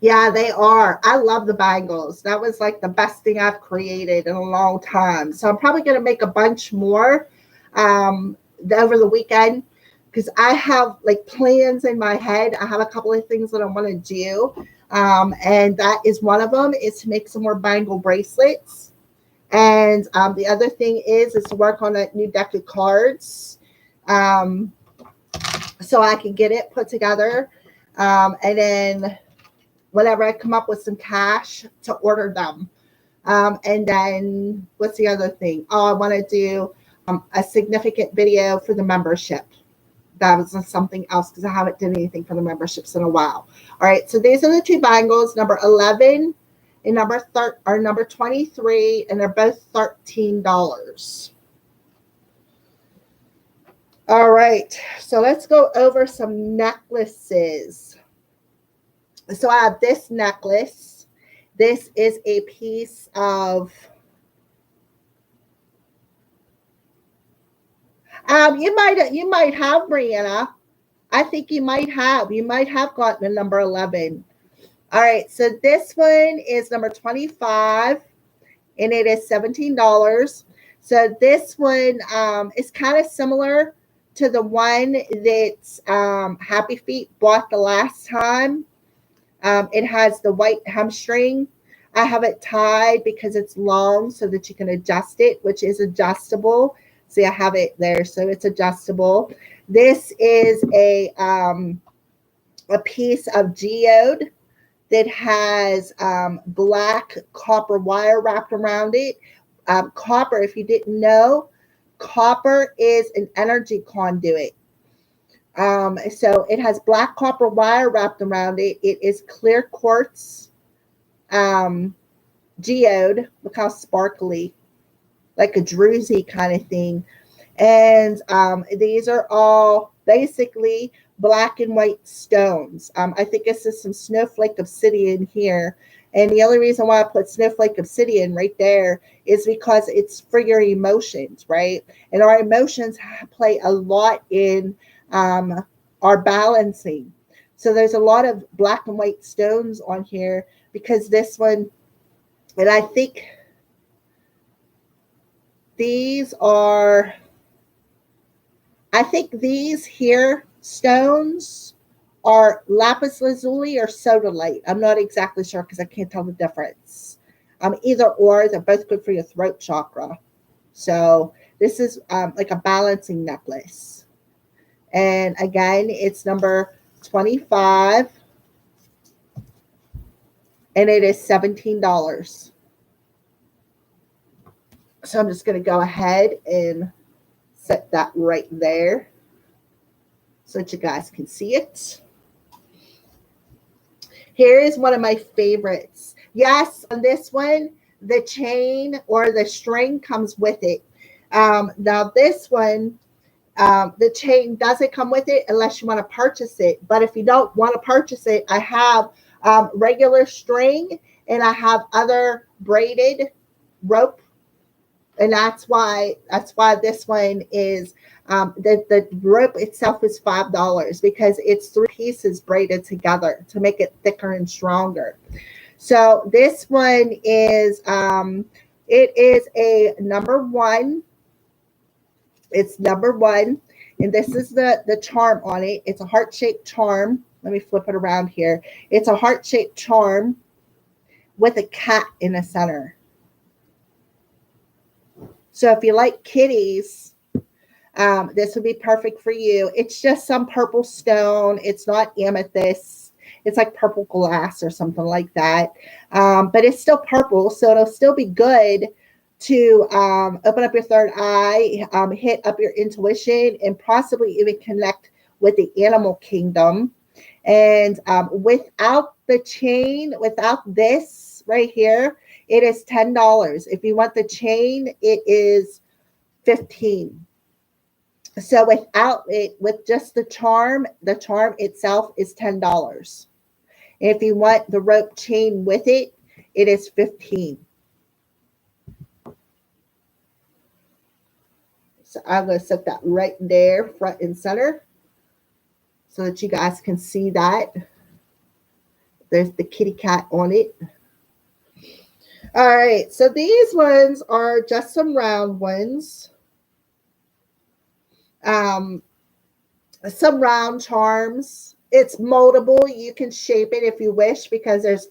[SPEAKER 1] Yeah, they are. I love the bangles. That was like the best thing I've created in a long time. So I'm probably going to make a bunch more over the weekend because I have like plans in my head. I have a couple of things that I want to do. And that is one of them is to make some more bangle bracelets. And the other thing is to work on a new deck of cards so I can get it put together. And then whenever I come up with some cash to order them. And then what's the other thing? Oh, I want to do a significant video for the membership. That was something else because I haven't done anything for the memberships in a while. All right, so these are the two bangles, number 11 and number 23, and they're both $13. All right, so let's go over some necklaces. So I have this necklace. This is a piece of, you might have, Brianna. I think you might have gotten the number 11. All right, so this one is number 25, and it is $17. So this one is kind of similar to the one that Happy Feet bought the last time. It has the white hamstring. I have it tied because it's long so that you can adjust it, which is adjustable. See, I have it there, so it's adjustable. This is a piece of geode that has black copper wire wrapped around it. Copper, if you didn't know, copper is an energy conduit. So it has black copper wire wrapped around it. It is clear quartz geode. Look how sparkly, like a druzy kind of thing. And these are all basically black and white stones. I think this is some snowflake obsidian here. And the only reason why I put snowflake obsidian right there is because it's for your emotions, right? And our emotions play a lot in our balancing. So there's a lot of black and white stones on here because this one, and I think these here stones are lapis lazuli or sodalite. I'm not exactly sure because I can't tell the difference. Either or, they're both good for your throat chakra. So this is like a balancing necklace. And again, it's number 25. And it is $17. So I'm just going to go ahead and set that right there so that you guys can see it. Here is one of my favorites. Yes, on this one, the chain or the string comes with it. Now this one, the chain doesn't come with it unless you want to purchase it. But if you don't want to purchase it, I have regular string and I have other braided rope. And that's why this one is the rope itself is $5 because it's 3 pieces braided together to make it thicker and stronger. So this one is it is a number 1. It's number 1, and this is the charm on it. It's a heart-shaped charm. Let me flip it around here. It's a heart-shaped charm with a cat in the center. So if you like kitties, this would be perfect for you. It's just some purple stone. It's not amethyst. It's like purple glass or something like that. But it's still purple, so it'll still be good to open up your third eye, hit up your intuition, and possibly even connect with the animal kingdom. And without the chain, without this right here, it is $10. If you want the chain, it is $15. So without it, with just the charm itself is $10. If you want the rope chain with it, it is $15. So I'm going to set that right there, front and center, so that you guys can see that. There's the kitty cat on it. All right, so these ones are just some round ones. Some round charms. It's moldable. You can shape it if you wish because the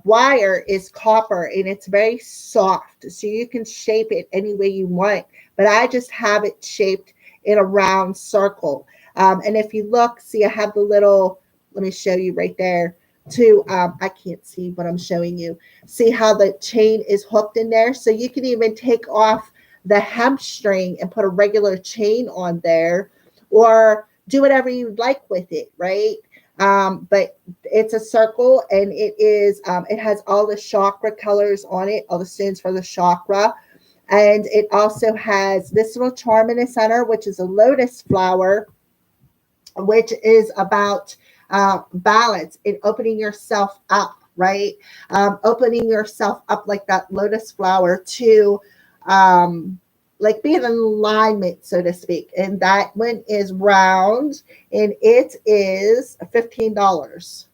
[SPEAKER 1] wire is copper and it's very soft. So you can shape it any way you want. But I just have it shaped in a round circle. And if you look, see, I have the little, let me show you right there. I can't see what I'm showing you. See how the chain is hooked in there? So you can even take off the hemp string and put a regular chain on there or do whatever you'd like with it, right? But it's a circle and it has all the chakra colors on it, all the stones for the chakra. And it also has this little charm in the center, which is a lotus flower, which is about balance and opening yourself up, right? Opening yourself up like that lotus flower to like be in alignment, so to speak. And that one is round and it is $15.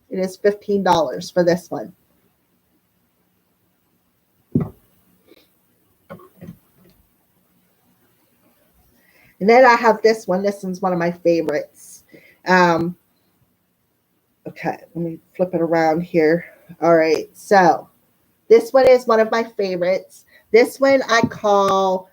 [SPEAKER 1] It is $15 for this one. And then I have this one. This one's one of my favorites. Okay, let me flip it around here. All right, so this one is one of my favorites. This one I call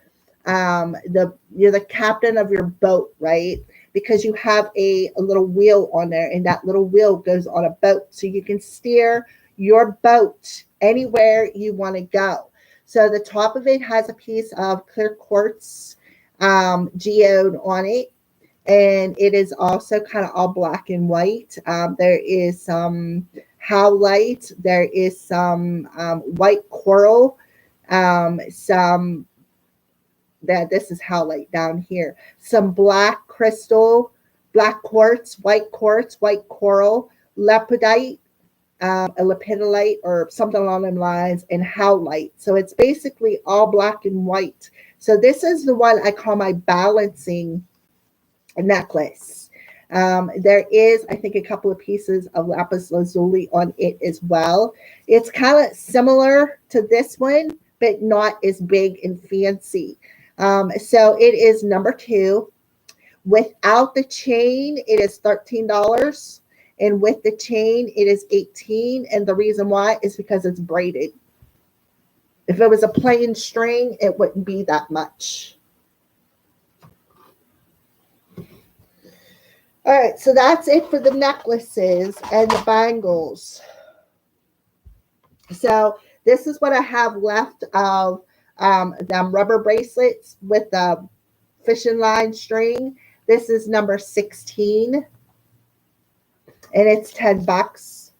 [SPEAKER 1] you're the captain of your boat, right? Because you have a little wheel on there, and that little wheel goes on a boat, so you can steer your boat anywhere you want to go. So the top of it has a piece of clear quartz geode on it, and it is also kind of all black and white. There is some howlite, there is some white coral, some that this is howlite down here, some black crystal, black quartz, white coral, lepidite, a lepidolite or something along them lines, and howlite. So it's basically all black and white. So this is the one I call my balancing necklace. There is, I think, a couple of pieces of lapis lazuli on it as well. It's kind of similar to this one, but not as big and fancy. So it is number 2. Without the chain, it is $13. And with the chain, it is $18. And the reason why is because it's braided. If it was a plain string, it wouldn't be that much. All right, so that's it for the necklaces and the bangles. So this is what I have left of them rubber bracelets with the fishing line string. This is number 16, and it's $10.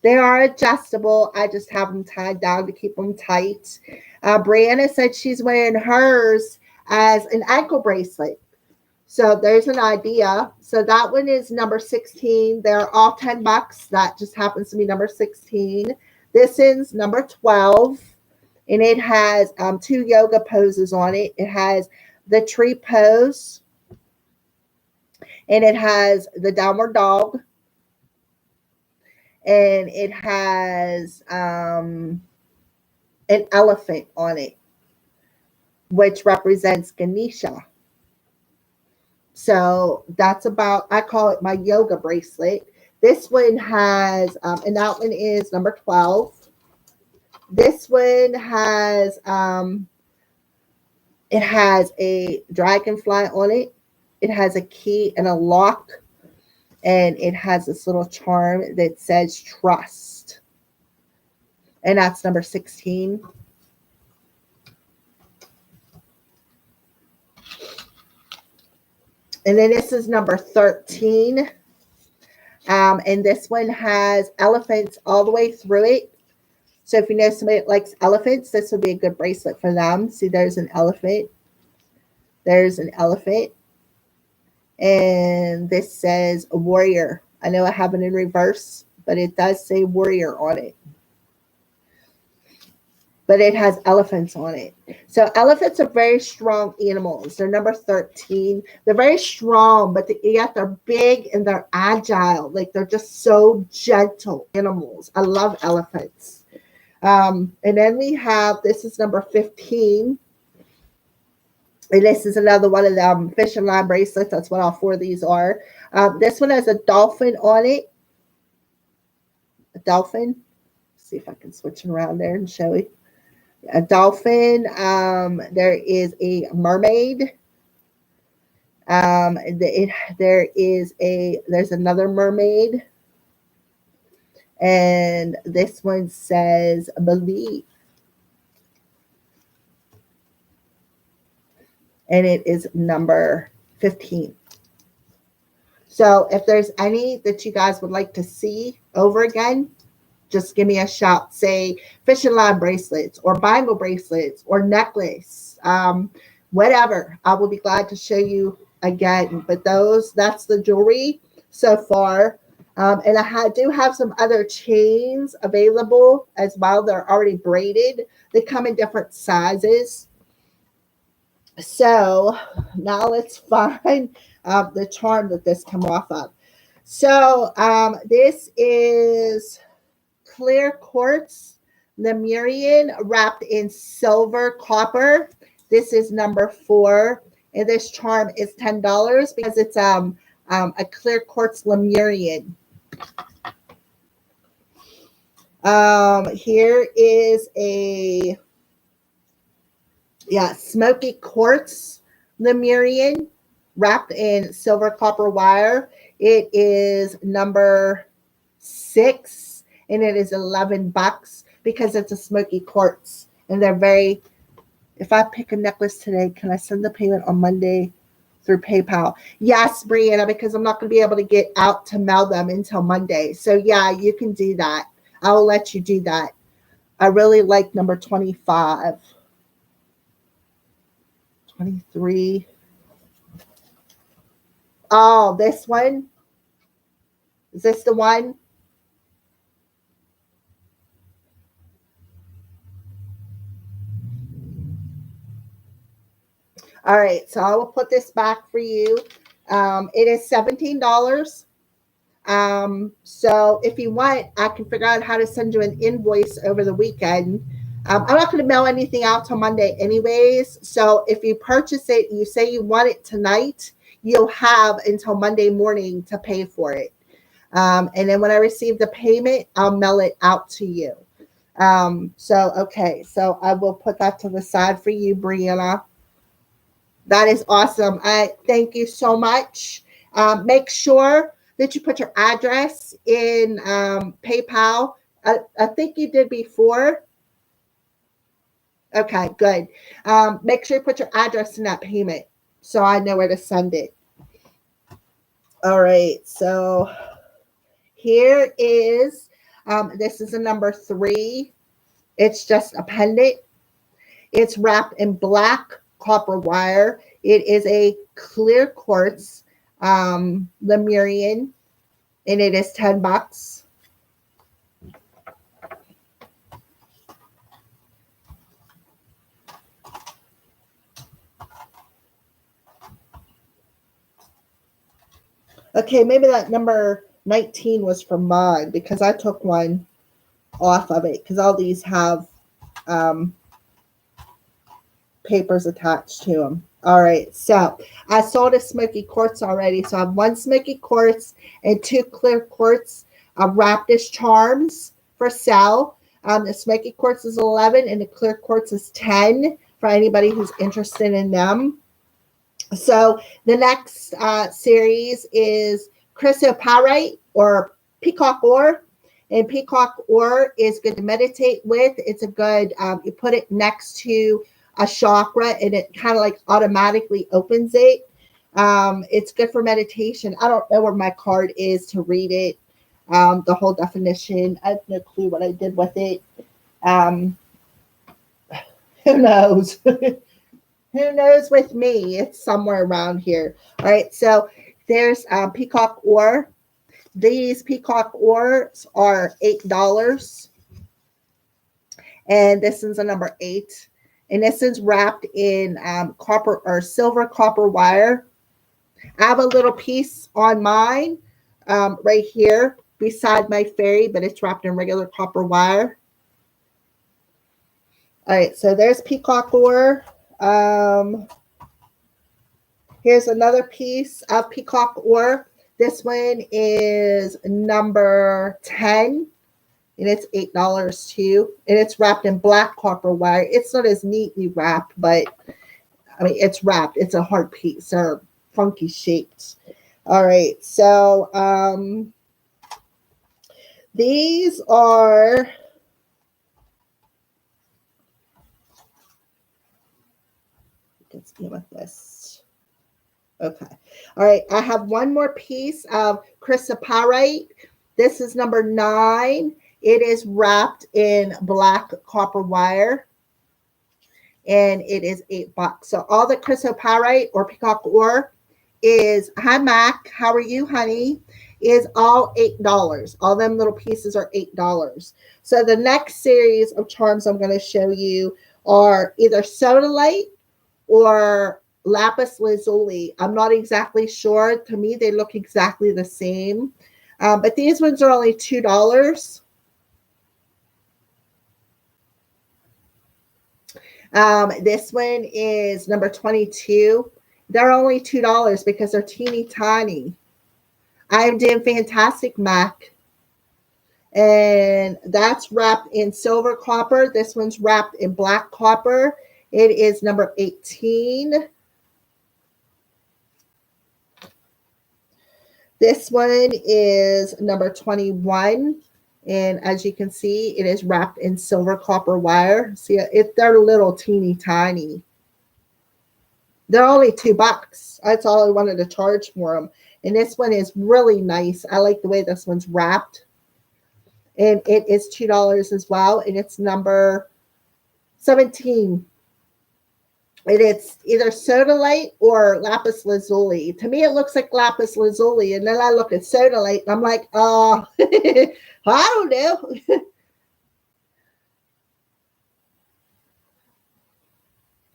[SPEAKER 1] They are adjustable. I just have them tied down to keep them tight. Brianna said she's wearing hers as an ankle bracelet. So there's an idea. So that one is number 16. They're all $10. That just happens to be number 16. This is number 12. And it has 2 yoga poses on it. It has the tree pose. And it has the downward dog. And it has an elephant on it, which represents Ganesha. So that's about, I call it my yoga bracelet. This one has, and that one is number 12. This one has, it has a dragonfly on it. It has a key and a lock. And it has this little charm that says trust. And that's number 16. And then this is number 13. And this one has elephants all the way through it. So if you know somebody that likes elephants, this would be a good bracelet for them. See, there's an elephant. There's an elephant. And this says a warrior. I know I have it in reverse, but it does say warrior on it. But it has elephants on it. So elephants are very strong animals. They're number 13. They're very strong, but yet they're big and they're agile. Like they're just so gentle animals. I love elephants. And then we have, this is number 15. And this is another one of them fishing line bracelets. That's what all 4 of these are. This one has a dolphin on it. A dolphin. Let's see if I can switch it around there and show you. A dolphin. There is a mermaid. There's another mermaid. And this one says believe. And it is number 15. So if there's any that you guys would like to see over again, just give me a shout. Say fishing line bracelets or bangle bracelets or necklace, whatever. I will be glad to show you again. But that's the jewelry so far. And I do have some other chains available as well. They're already braided. They come in different sizes. So now let's find the charm that this come off of. So this is clear quartz Lemurian wrapped in silver copper. This is number 4, And this charm is $10 because it's a clear quartz Lemurian. Here is a smoky quartz Lemurian wrapped in silver copper wire. It is number 6 and it is $11 because it's a smoky quartz. And they're very, if I pick a necklace today, can I send the payment on Monday through PayPal? Yes, Brianna, because I'm not going to be able to get out to mail them until Monday. So yeah, you can do that. I will let you do that. I really like number 25. 23. Oh, this one? Is this the one? All right, so I will put this back for you. It is $17. So if you want, I can figure out how to send you an invoice over the weekend. I'm not going to mail anything out till Monday anyways. So if you purchase it, you say you want it tonight, you'll have until Monday morning to pay for it. And then when I receive the payment, I'll mail it out to you. Okay. So I will put that to the side for you, Brianna. That is awesome. I thank you so much. Make sure that you put your address in PayPal. I think you did before. Okay, good. Make sure you put your address in that payment so I know where to send it. All right, so here is, this is a number 3. It's just a pendant. It's wrapped in black copper wire. It is a clear quartz Lemurian, and it is $10. Okay, maybe that number 19 was for mine because I took one off of it because all these have papers attached to them. All right, so I sold a smoky quartz already. So I have 1 smoky quartz and 2 clear quartz wrapped as charms for sale. The smoky quartz is 11 and the clear quartz is 10 for anybody who's interested in them. So the next series is chrysoprase or peacock ore. And peacock ore is good to meditate with. It's a good, you put it next to a chakra and it kind of like automatically opens it. It's good for meditation. I don't know where my card is to read it. The whole definition. I have no clue what I did with it. Who knows? Who knows with me? It's somewhere around here. All right, so there's peacock ore. These peacock ores are $8. And this is a number 8. And this is wrapped in copper or silver copper wire. I have a little piece on mine right here beside my fairy, but it's wrapped in regular copper wire. All right, so there's peacock ore. Here's another piece of peacock ore. This one is number 10, and it's $8 too. And it's wrapped in black copper wire. It's not as neatly wrapped, but I mean, it's wrapped. It's a hard piece. They're funky shaped. All right, so these are let's deal with this. Okay. All right. I have one more piece of chrysoprase. This is number 9. It is wrapped in black copper wire. And it is $8. So all the chrysoprase or peacock ore is, hi Mac, how are you, honey? Is all $8. All them little pieces are $8. So the next series of charms I'm going to show you are either sodalite or lapis lazuli. I'm not exactly sure. To me, they look exactly the same. But these ones are only $2. This one is number 22. They're only $2 because they're teeny tiny. I'm doing Fantastic Mac. And that's wrapped in silver copper. This one's wrapped in black copper. It is number 18. This one is number 21. And as you can see, it is wrapped in silver copper wire. See, they're little teeny tiny. They're only $2. That's all I wanted to charge for them. And this one is really nice. I like the way this one's wrapped. And it is $2 as well. And it's number 17. And it's either sodalite or lapis lazuli. To me, it looks like lapis lazuli. And then I look at sodalite and I'm like, oh, I don't know.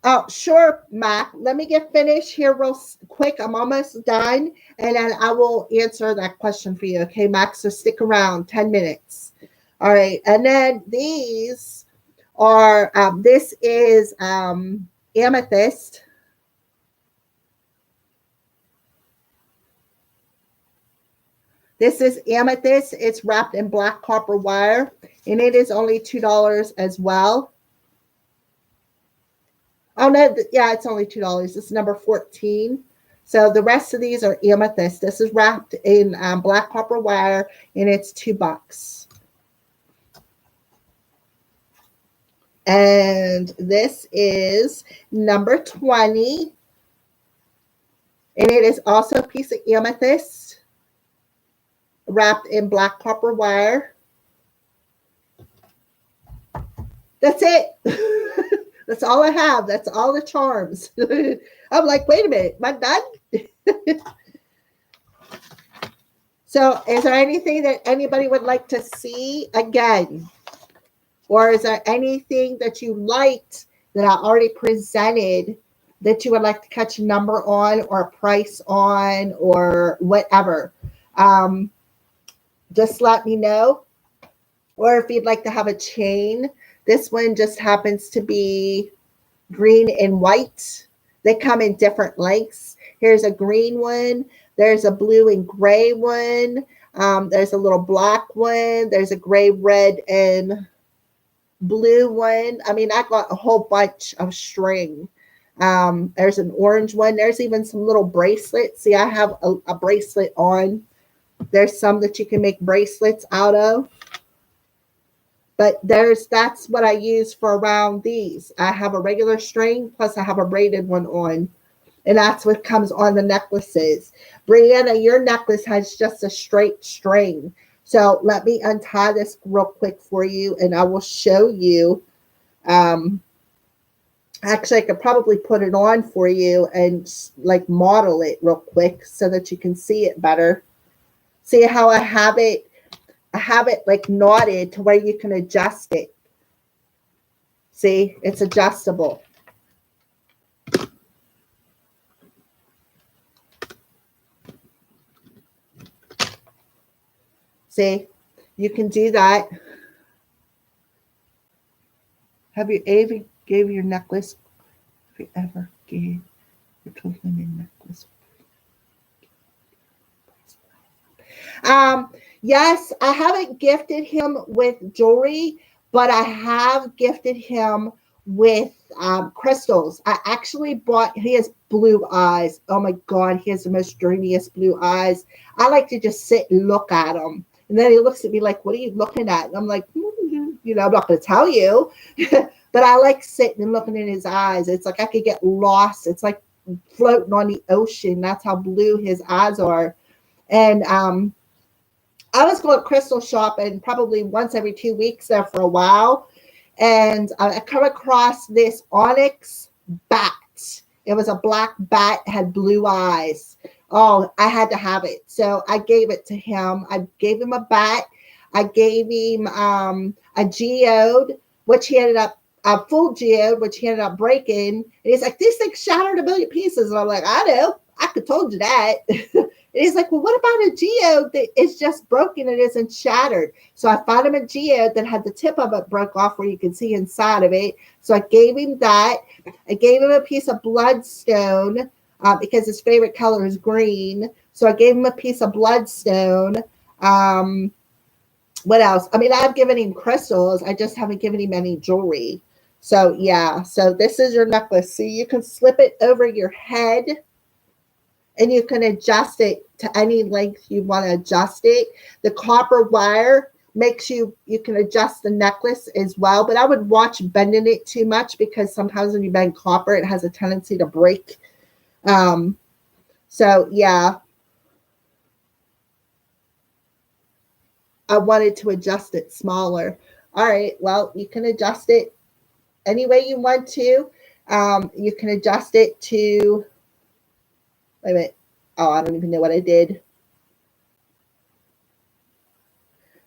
[SPEAKER 1] Oh, sure, Mac. Let me get finished here real quick. I'm almost done. And then I will answer that question for you. Okay, Mac? So stick around 10 minutes. All right. And then these are, this is amethyst. This is amethyst. It's wrapped in black copper wire. And it is only $2 as well. Oh, no, yeah, it's only $2. It's number 14. So the rest of these are amethyst. This is wrapped in black copper wire, and it's $2. And this is number 20. And it is also a piece of amethyst wrapped in black copper wire. That's it. That's all I have. That's all the charms. I'm like, wait a minute, am I done? So is there anything that anybody would like to see again? Or is there anything that you liked that I already presented that you would like to catch a number on or a price on or whatever? Just let me know. Or if you'd like to have a chain, this one just happens to be green and white. They come in different lengths. Here's a green one. There's a blue and gray one. There's a little black one. There's a gray, red, and blue one. I mean, I got a whole bunch of string. There's an orange one. There's even some little bracelets. See, I have a bracelet on. There's some that you can make bracelets out of. But that's what I use for around these. I have a regular string, plus I have a braided one on. And that's what comes on the necklaces. Brianna, your necklace has just a straight string. So let me untie this real quick for you, and I will show you. Actually, I could probably put it on for you and like model it real quick so that you can see it better. See how I have it? I have it like knotted to where you can adjust it. See, it's adjustable. See, you can do that. Have you ever gave your necklace? Have you ever gave your linen necklace? Yes, I haven't gifted him with jewelry, but I have gifted him with crystals. I actually bought, he has blue eyes. Oh my God, he has the most dreamiest blue eyes. I like to just sit and look at him. And then he looks at me like, what are you looking at? And I'm like, I'm not going to tell you. But I like sitting and looking in his eyes. It's like I could get lost. It's like floating on the ocean. That's how blue his eyes are. And I was going crystal shopping probably once every 2 weeks there for a while. And I come across this onyx bat. It was a black bat, had blue eyes. Oh, I had to have it. So I gave it to him. I gave him a bat. I gave him a geode, which he ended up, a full geode, which he ended up breaking. And he's like, this thing shattered a million pieces. And I'm like, I know. I could told you that. And he's like, well, what about a geode that is just broken and isn't shattered? So I found him a geode that had the tip of it broke off where you can see inside of it. So I gave him that. I gave him a piece of bloodstone because his favorite color is green. So I gave him a piece of bloodstone. What else? I mean, I've given him crystals. I just haven't given him any jewelry. So yeah, so this is your necklace. So you can slip it over your head and you can adjust it to any length you want to adjust it. The copper wire makes you can adjust the necklace as well, but I would watch bending it too much because sometimes when you bend copper, it has a tendency to break. So yeah, I wanted to adjust it smaller. All right, well, you can adjust it any way you want to. You can adjust it to, wait a minute. Oh, I don't even know what I did.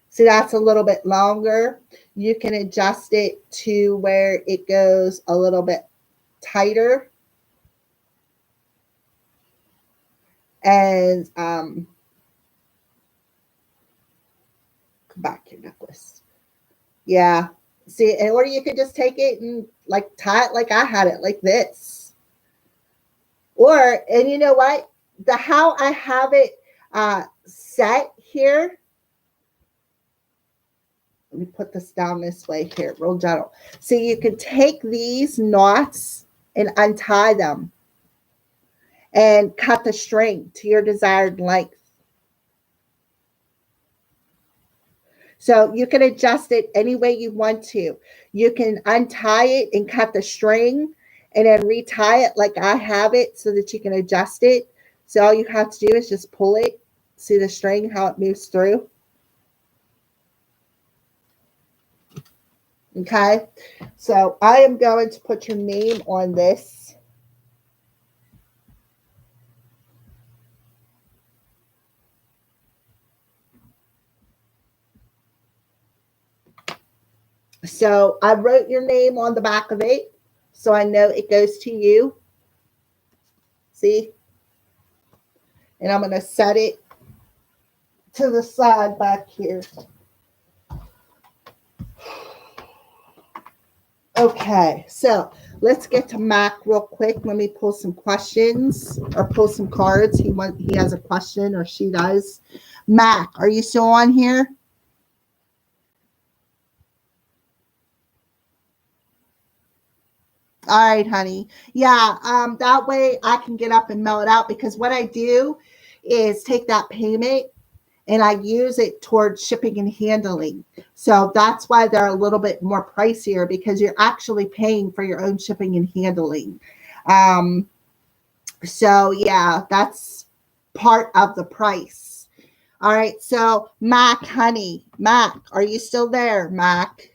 [SPEAKER 1] See, that's a little bit longer. You can adjust it to where it goes a little bit tighter. And come back your necklace. Yeah. See, or you could just take it and like tie it like I had it, like this. Or, and you know what? The how I have it set here. Let me put this down this way here, real gentle. So you can take these knots and untie them and cut the string to your desired length. So you can adjust it any way you want to. You can untie it and cut the string and then retie it like I have it so that you can adjust it. So all you have to do is just pull it. See the string, how it moves through. Okay. So I am going to put your name on this. So I wrote your name on the back of it, so I know it goes to you. See? And I'm going to set it to the side back here. Okay, so let's get to Mac real quick. Let me pull some questions or pull some cards. He has a question, or she does. Mac, are you still on here? All right, honey. Yeah, that way I can get up and mail it out, because what I do is take that payment and I use it towards shipping and handling. So that's why they're a little bit more pricier, because you're actually paying for your own shipping and handling. So yeah, that's part of the price. All right. So Mac, honey, Mac, are you still there, Mac?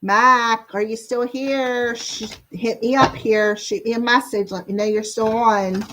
[SPEAKER 1] Mac, are you still here? Hit me up here. Shoot me a message. Let me know you're still on.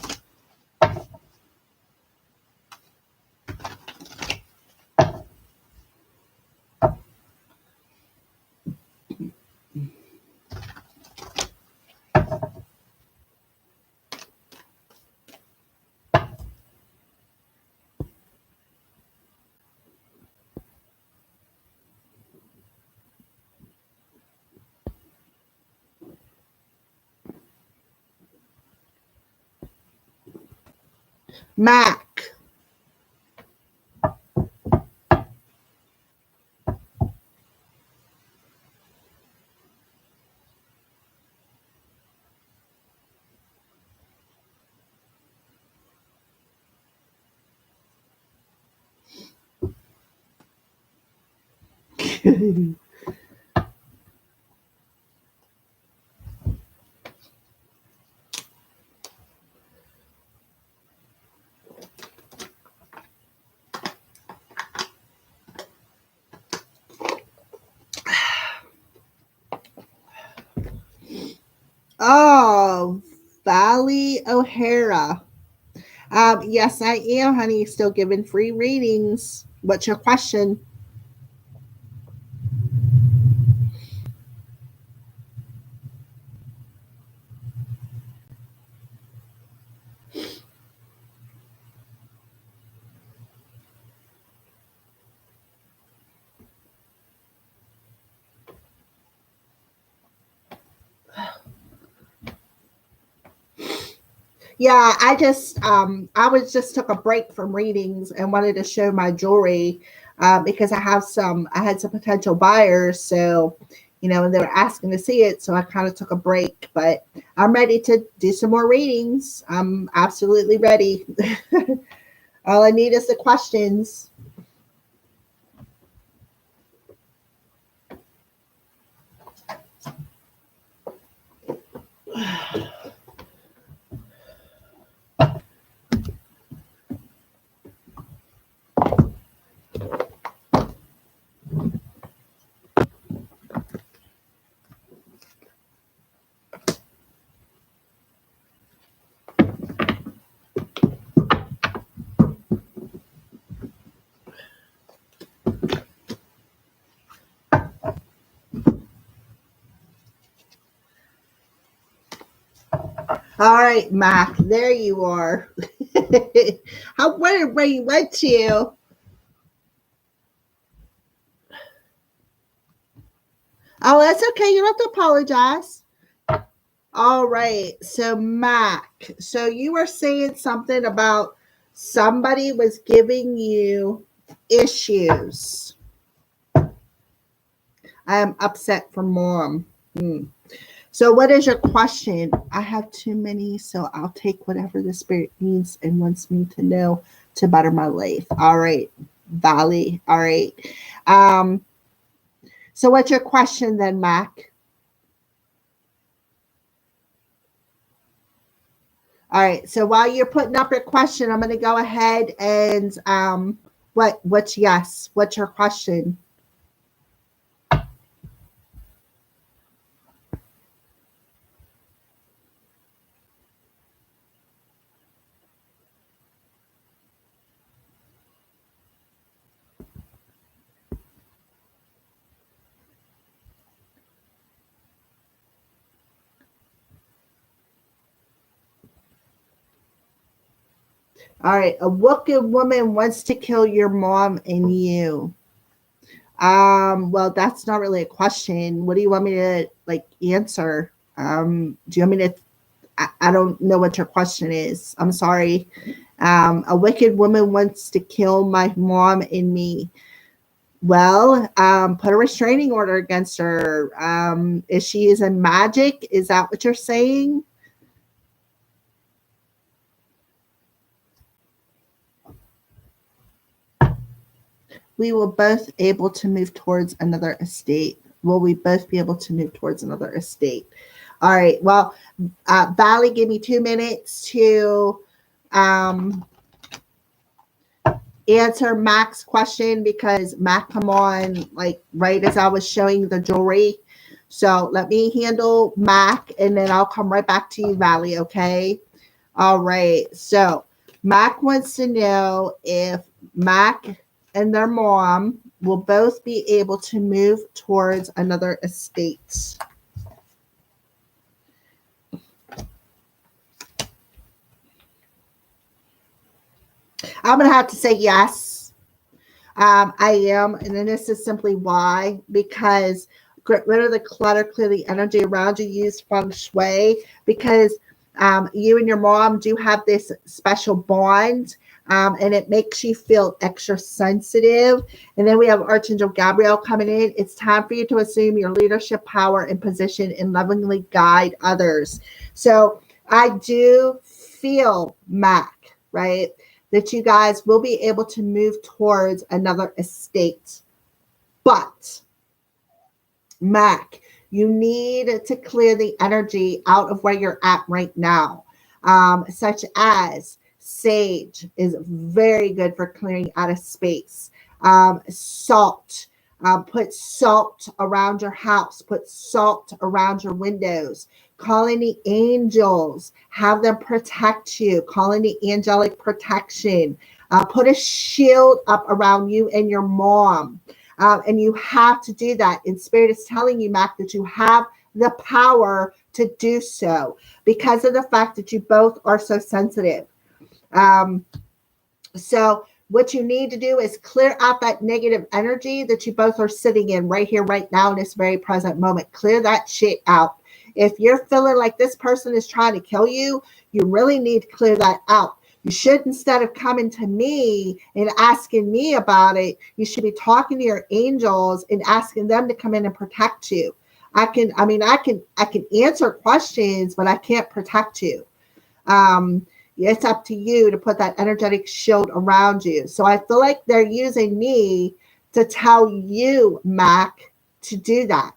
[SPEAKER 1] Mac. Oh, Valley O'Hara. Yes, I am, honey. Still giving free readings. What's your question? Yeah, I was just took a break from readings and wanted to show my jewelry because I had some potential buyers, so and they were asking to see it, so I kind of took a break. But I'm ready to do some more readings. I'm absolutely ready. All I need is the questions. All right, Mac, there you are. I wondered where you went to. Oh, that's okay. You don't have to apologize. All right. So, Mac, so you were saying something about somebody was giving you issues. I am upset for mom. So, what is your question? I have too many, so I'll take whatever the spirit needs and wants me to know to better my life. All right, Valley. All right. Um, so, what's your question then, Mac? All right. So while you're putting up your question, I'm going to go ahead and what's yes? What's your question? All right. A wicked woman wants to kill your mom and you. Well, that's not really a question. What do you want me to like answer? Do you want me to? I don't know what your question is. I'm sorry. A wicked woman wants to kill my mom and me. Well, put a restraining order against her. Is she using magic? Is that what you're saying? We will both able to move towards another estate. Will we both be able to move towards another estate? All right. Well, Valley, give me 2 minutes to um, answer Mac's question because Mac come on like right as I was showing the jewelry. So let me handle Mac and then I'll come right back to you, Valley. Okay. All right. So Mac wants to know if Mac and their mom will both be able to move towards another estate. I'm going to have to say yes. I am. And then this is simply why, because get rid of the clutter, clear the energy around you, use feng shui, because you and your mom do have this special bond. And it makes you feel extra sensitive. And then we have Archangel Gabriel coming in. It's time for you to assume your leadership power and position and lovingly guide others. So I do feel, Mac, right, that you guys will be able to move towards another estate. But, Mac, you need to clear the energy out of where you're at right now, such as sage is very good for clearing out of space. Salt. Put salt around your house. Put salt around your windows. Calling the angels. Have them protect you. Calling the angelic protection. Put a shield up around you and your mom. And you have to do that. And Spirit is telling you, Mac, that you have the power to do so because of the fact that you both are so sensitive. So what you need to do is clear out that negative energy that you both are sitting in right here, right now, in this very present moment. Clear that shit out. If you're feeling like this person is trying to kill you, you really need to clear that out. You should, instead of coming to me and asking me about it, you should be talking to your angels and asking them to come in and protect you. I can answer questions, but I can't protect you. It's up to you to put that energetic shield around you. So I feel like they're using me to tell you, Mac, to do that,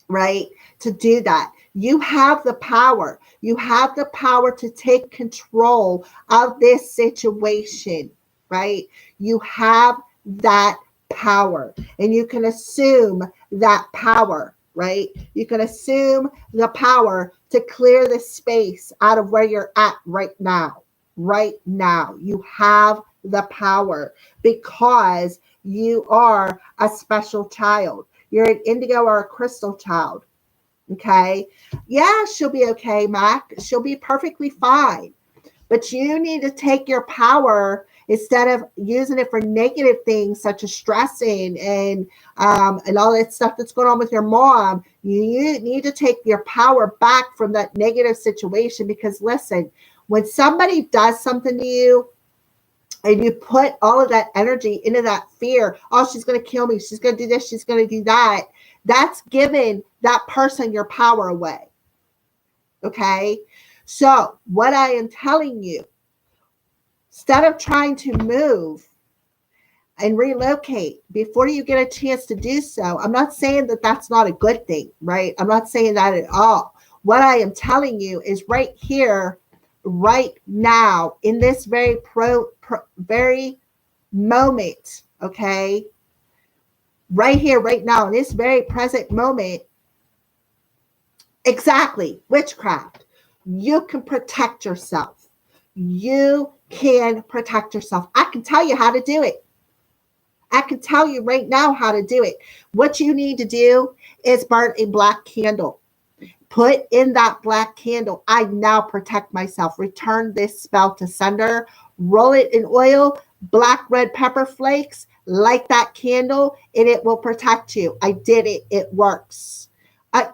[SPEAKER 1] right? To do that. You have the power. You have the power to take control of this situation, right? You have that power, and you can assume that power, right? You can assume the power to clear the space out of where you're at right now. Right now, you have the power because you are a special child. You're an indigo or a crystal child. Okay. Yeah, she'll be okay, Mac. She'll be perfectly fine. But you need to take your power, instead of using it for negative things such as stressing and all that stuff that's going on with your mom. You need to take your power back from that negative situation, because listen, when somebody does something to you and you put all of that energy into that fear, oh, she's going to kill me, she's going to do this, she's going to do that, that's giving that person your power away. Okay? So what I am telling you, instead of trying to move and relocate before you get a chance to do so, I'm not saying that that's not a good thing, right? I'm not saying that at all. What I am telling you is right here, right now, in this very very moment, okay? Right here, right now, in this very present moment, exactly, witchcraft. You can protect yourself. You can protect yourself. I can tell you how to do it. I can tell you right now how to do it. What you need to do is burn a black candle. Put in that black candle, I now protect myself. Return this spell to sender. Roll it in oil, black red pepper flakes, light that candle, and it will protect you. I did it. It works.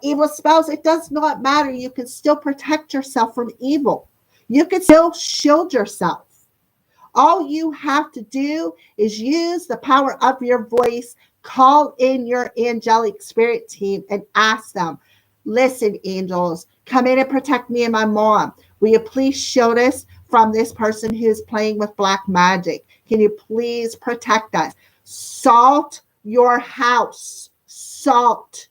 [SPEAKER 1] Evil spells, it does not matter. You can still protect yourself from evil. You can still shield yourself. All you have to do is use the power of your voice, call in your angelic spirit team and ask them, listen, angels, come in and protect me and my mom. Will you please shield us from this person who's playing with black magic? Can you please protect us? Salt your house. Salt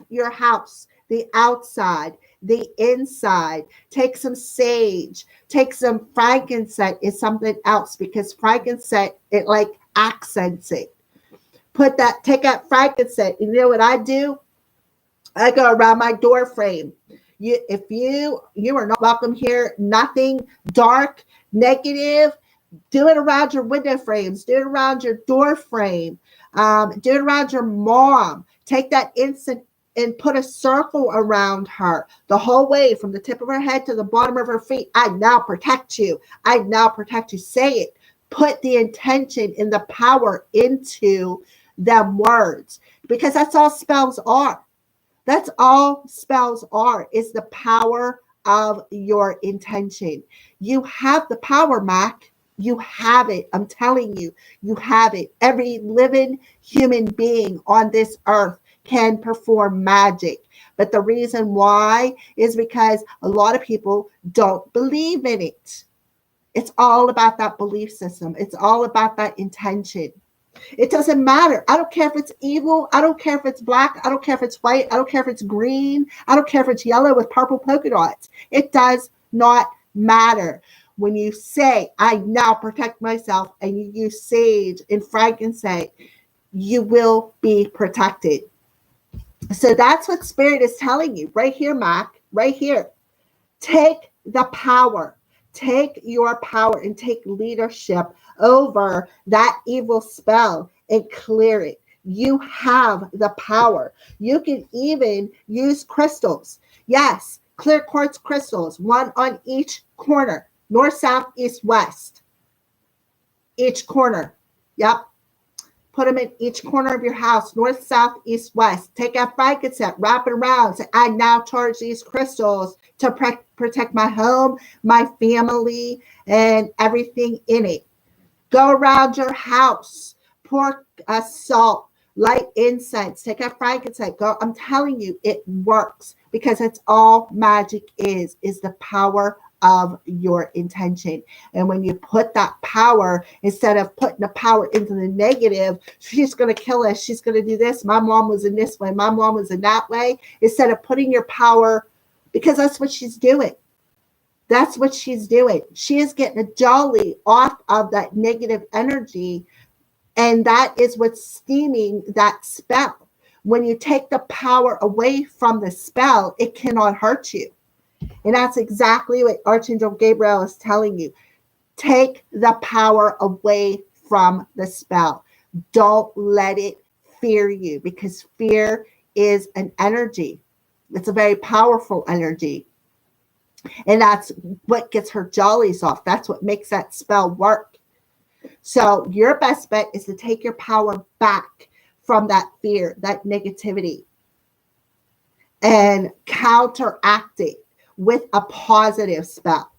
[SPEAKER 1] your house, the outside, the inside. Take some sage, take some frankincense, is something else, because frankincense, it like accents it. Take that frankincense. You know what I do? I go around my door frame. If you are not welcome here, nothing dark, negative, do it around your window frames, do it around your door frame, do it around your mom. Take that incense and put a circle around her the whole way from the tip of her head to the bottom of her feet. I now protect you. I now protect you. Say it. Put the intention and the power into them words, because that's all spells are. That's all spells are, is the power of your intention. You have the power, Mac. You have it. I'm telling you, you have it. Every living human being on this earth can perform magic. But the reason why is because a lot of people don't believe in it. It's all about that belief system. It's all about that intention. It doesn't matter. I don't care if it's evil. I don't care if it's black. I don't care if it's white. I don't care if it's green. I don't care if it's yellow with purple polka dots. It does not matter. When you say, I now protect myself, and you use sage and frankincense, you will be protected. So that's what Spirit is telling you right here, Mac, right here. Take the power. Take your power and take leadership over that evil spell and clear it. You have the power. You can even use crystals. Yes, clear quartz crystals, one on each corner. North, south, east, west. Each corner. Yep. Put them in each corner of your house, north, south, east, west. Take a frankincense, wrap it around. Say, I now charge these crystals to protect my home, my family, and everything in it. Go around your house, pour salt, light incense, take a frankincense. Go. I'm telling you, it works because it's all magic is the power of your intention. And when you put that power, instead of putting the power into the negative, she's going to kill us, she's going to do this, my mom was in this way, my mom was in that way, instead of putting your power, because that's what she's doing. That's what she's doing. She is getting a jolly off of that negative energy. And that is what's steaming that spell. When you take the power away from the spell, it cannot hurt you. And that's exactly what Archangel Gabriel is telling you. Take the power away from the spell. Don't let it fear you, because fear is an energy. It's a very powerful energy. And that's what gets her jollies off. That's what makes that spell work. So your best bet is to take your power back from that fear, that negativity, and counteract it with a positive spell.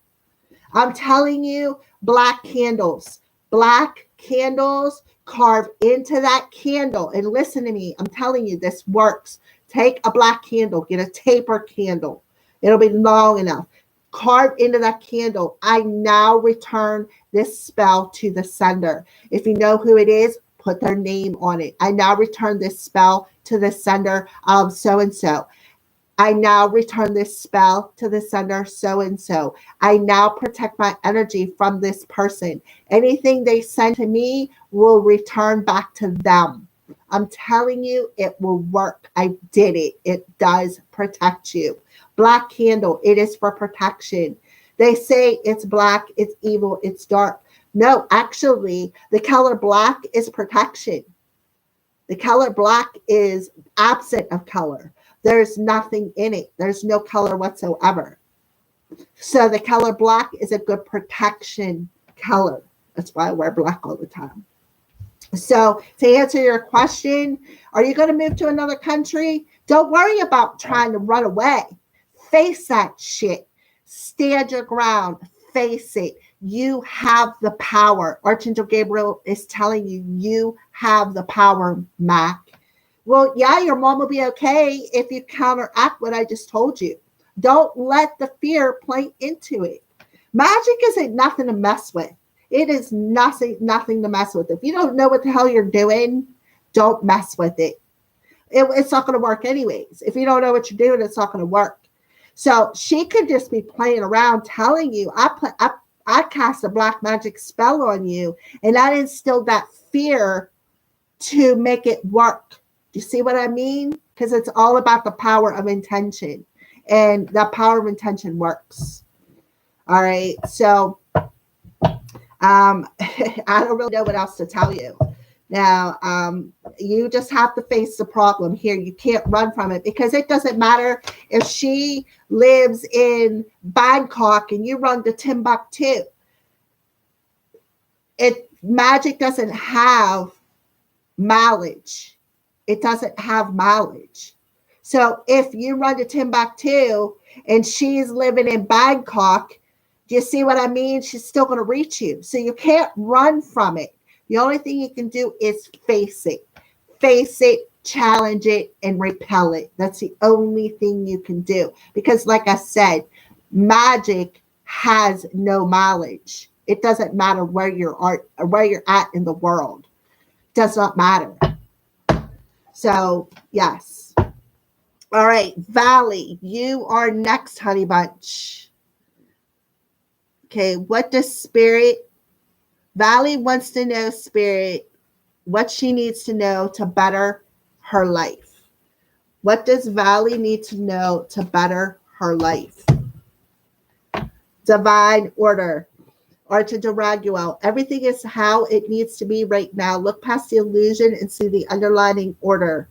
[SPEAKER 1] I'm telling you, black candles, carve into that candle. And listen to me, I'm telling you, this works. Take a black candle, get a taper candle. It'll be long enough. Carve into that candle. I now return this spell to the sender. If you know who it is, put their name on it. I now return this spell to the sender of so-and-so. I now return this spell to the sender so-and-so. I now protect my energy from this person. Anything they send to me will return back to them. I'm telling you, it will work. I did it. It does protect you. Black candle, it is for protection. They say it's black, it's evil, it's dark. No, actually, the color black is protection. The color black is absent of color. There's nothing in it. There's no color whatsoever. So the color black is a good protection color. That's why I wear black all the time. So to answer your question, are you going to move to another country? Don't worry about trying to run away. Face that shit. Stand your ground. Face it. You have the power. Archangel Gabriel is telling you, you have the power, Mac. Well, yeah, your mom will be okay if you counteract what I just told you. Don't let the fear play into it. Magic isn't nothing to mess with. It is nothing to mess with. If you don't know what the hell you're doing, don't mess with it. It's not going to work anyways. If you don't know what you're doing, it's not going to work. So she could just be playing around telling you, I cast a black magic spell on you, and that instilled that fear to make it work. Do you see what I mean? Because it's all about the power of intention, and that power of intention works. All right. So I don't really know what else to tell you. Now, you just have to face the problem here. You can't run from it, because it doesn't matter if she lives in Bangkok and you run to Timbuktu. Magic doesn't have mileage. It doesn't have mileage. So if you run to Timbuktu and she's living in Bangkok, do you see what I mean? She's still going to reach you. So you can't run from it. The only thing you can do is face it. Face it, challenge it, and repel it. That's the only thing you can do. Because like I said, magic has no mileage. It doesn't matter where you're at in the world. It does not matter. So, yes. All right, Valley, you are next, honey bunch. Okay, what does Spirit... Valley wants to know, Spirit, what she needs to know to better her life. What does Valley need to know to better her life? Divine order. Archangel Raguel. Everything is how it needs to be right now. Look past the illusion and see the underlying order.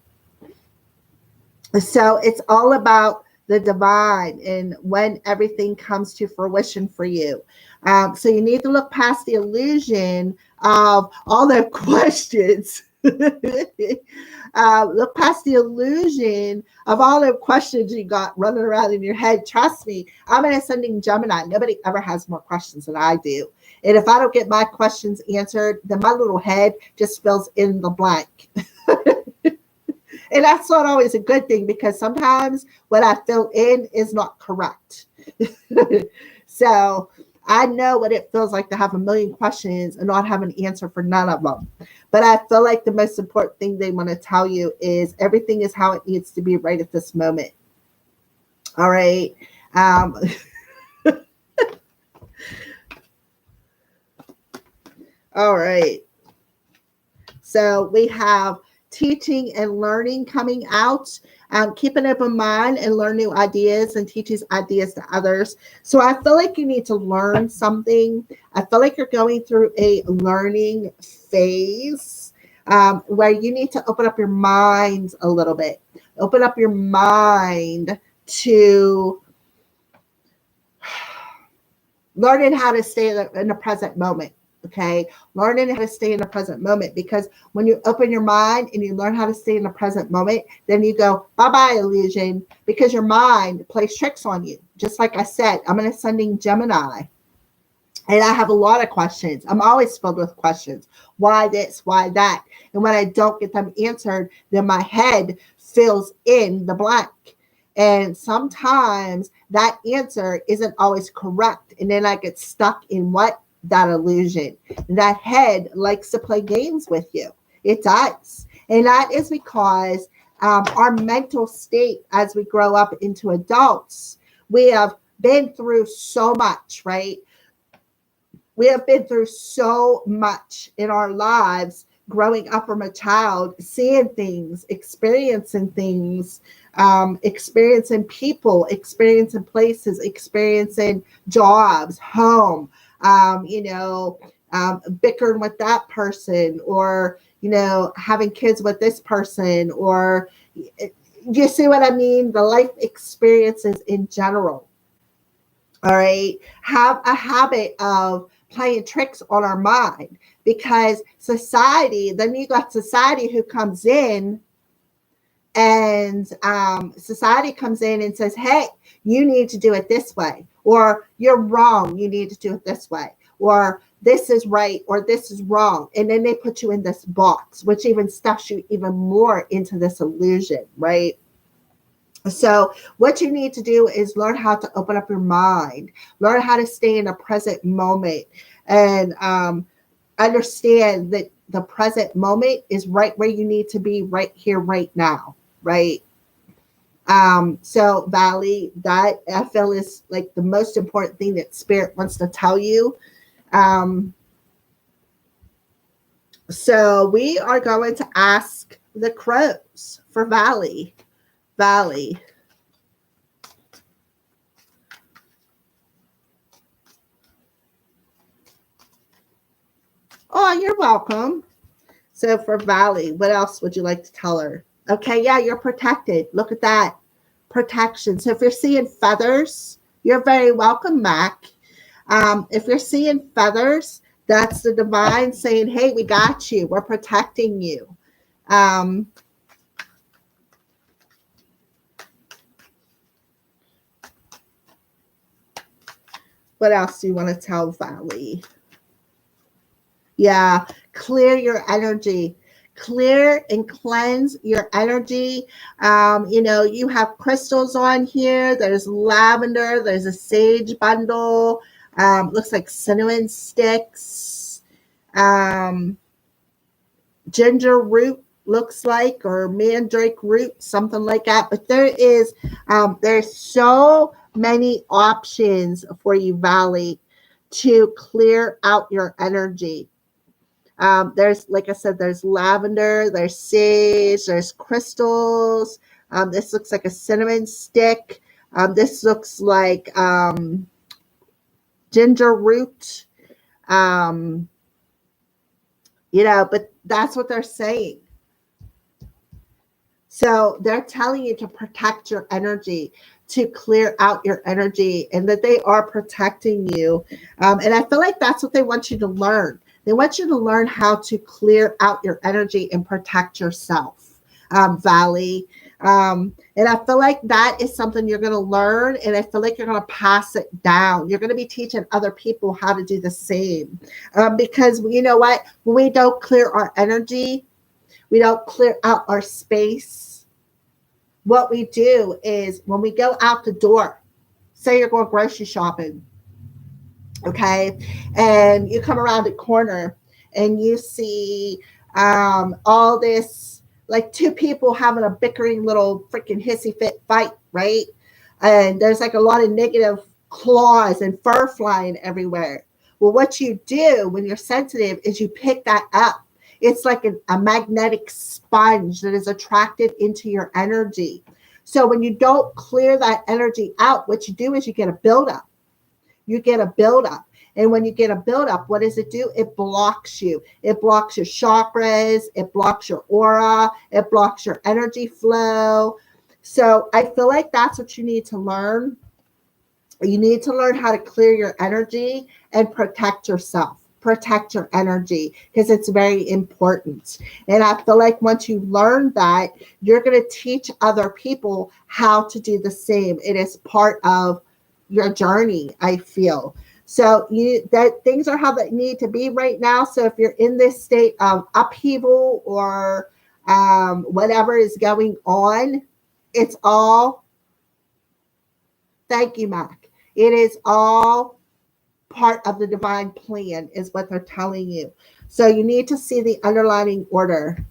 [SPEAKER 1] So it's all about the divine and when everything comes to fruition for you. So you need to look past the illusion of all the questions Look past the illusion of all the questions you got running around in your head. Trust me, I'm an ascending Gemini. Nobody ever has more questions than I do. And if I don't get my questions answered, then my little head just fills in the blank. And that's not always a good thing, because sometimes what I fill in is not correct. So I know what it feels like to have a million questions and not have an answer for none of them. But I feel like the most important thing they want to tell you is everything is how it needs to be right at this moment. All right. All right. So we have teaching and learning coming out. Keep an open mind and learn new ideas and teach these ideas to others. So I feel like you need to learn something. I feel like you're going through a learning phase where you need to open up your mind a little bit. Open up your mind to learning how to stay in the present moment. Okay, learning how to stay in the present moment, because when you open your mind and you learn how to stay in the present moment, then you go bye-bye illusion, because your mind plays tricks on you. Just like I said, I'm an ascending Gemini, and I have a lot of questions. I'm always filled with questions. Why this? Why that? And when I don't get them answered, then my head fills in the blank. And sometimes that answer isn't always correct, and then I get stuck in what? That illusion. That head likes to play games with you. It does. And that is because our mental state as we grow up into adults, we have been through so much, right? We have been through so much in our lives growing up from a child, seeing things, experiencing things, experiencing people, experiencing places, experiencing jobs, home, bickering with that person, or, having kids with this person, or you see what I mean? The life experiences in general. All right. Have a habit of playing tricks on our mind, because then you got society who comes in, and society comes in and says, hey, you need to do it this way, or you're wrong, you need to do it this way, or this is right, or this is wrong. And then they put you in this box, which even stuffs you even more into this illusion, right? So what you need to do is learn how to open up your mind, learn how to stay in the present moment, and understand that the present moment is right where you need to be, right here, right now, right? So Valley, that I feel is like the most important thing that Spirit wants to tell you. So we are going to ask the crows for Valley. Valley. Oh, you're welcome. So for Valley, what else would you like to tell her? Okay, yeah, you're protected. Look at that. Protection. So if you're seeing feathers, you're very welcome, Mac. If you're seeing feathers, that's the divine saying, hey, we got you. We're protecting you. What else do you want to tell Valley? Yeah, clear your energy. Clear and cleanse your energy. You have crystals on here. There's lavender. There's a sage bundle. Looks like cinnamon sticks. Ginger root looks like, or mandrake root, something like that. But there's so many options for you, Valley, to clear out your energy. There's, like I said, there's lavender, there's sage, there's crystals. This looks like a cinnamon stick. This looks like ginger root. But that's what they're saying. So they're telling you to protect your energy, to clear out your energy, and that they are protecting you. And I feel like that's what they want you to learn. They want you to learn how to clear out your energy and protect yourself, Valley. And I feel like that is something you're going to learn. And I feel like you're going to pass it down. You're going to be teaching other people how to do the same. Because you know what? When we don't clear our energy, we don't clear out our space. What we do is when we go out the door, say you're going grocery shopping, okay, and you come around the corner and you see all this, like two people having a bickering little freaking hissy fit fight, right? And there's like a lot of negative claws and fur flying everywhere. Well, what you do when you're sensitive is you pick that up. It's like a magnetic sponge that is attracted into your energy. So when you don't clear that energy out, what you do is you get a buildup. You get a buildup. And when you get a buildup, what does it do? It blocks you. It blocks your chakras. It blocks your aura. It blocks your energy flow. So I feel like that's what you need to learn. You need to learn how to clear your energy and protect yourself. Protect your energy because it's very important. And I feel like once you learn that, you're going to teach other people how to do the same. It is part of your journey, I feel. So that things are how they need to be right now. So if you're in this state of upheaval or whatever is going on, it's all, thank you, Mac. It is all part of the divine plan is what they're telling you. So you need to see the underlying order.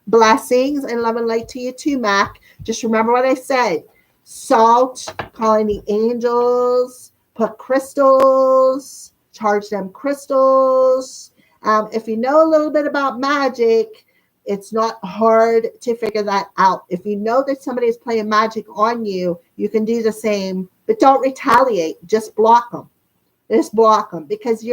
[SPEAKER 1] Blessings and love and light to you too, Mac. Just remember what I said. Salt, calling the angels, put crystals, charge them crystals. If you know a little bit about magic, it's not hard to figure that out. If you know that somebody is playing magic on you, you can do the same, but don't retaliate. Just block them. Just block them, because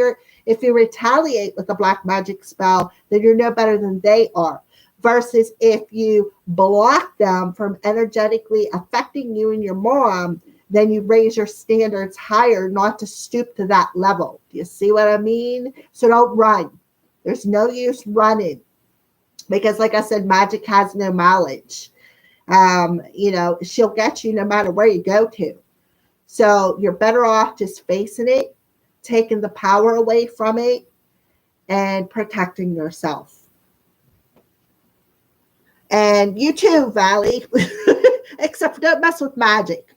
[SPEAKER 1] if you retaliate with a black magic spell, then you're no better than they are. Versus if you block them from energetically affecting you and your mom, then you raise your standards higher, not to stoop to that level. Do you see what I mean? So don't run. There's no use running, because like I said, magic has no mileage. She'll get you no matter where you go to. So you're better off just facing it, taking the power away from it, and protecting yourself. And you too, Valley, except don't mess with magic.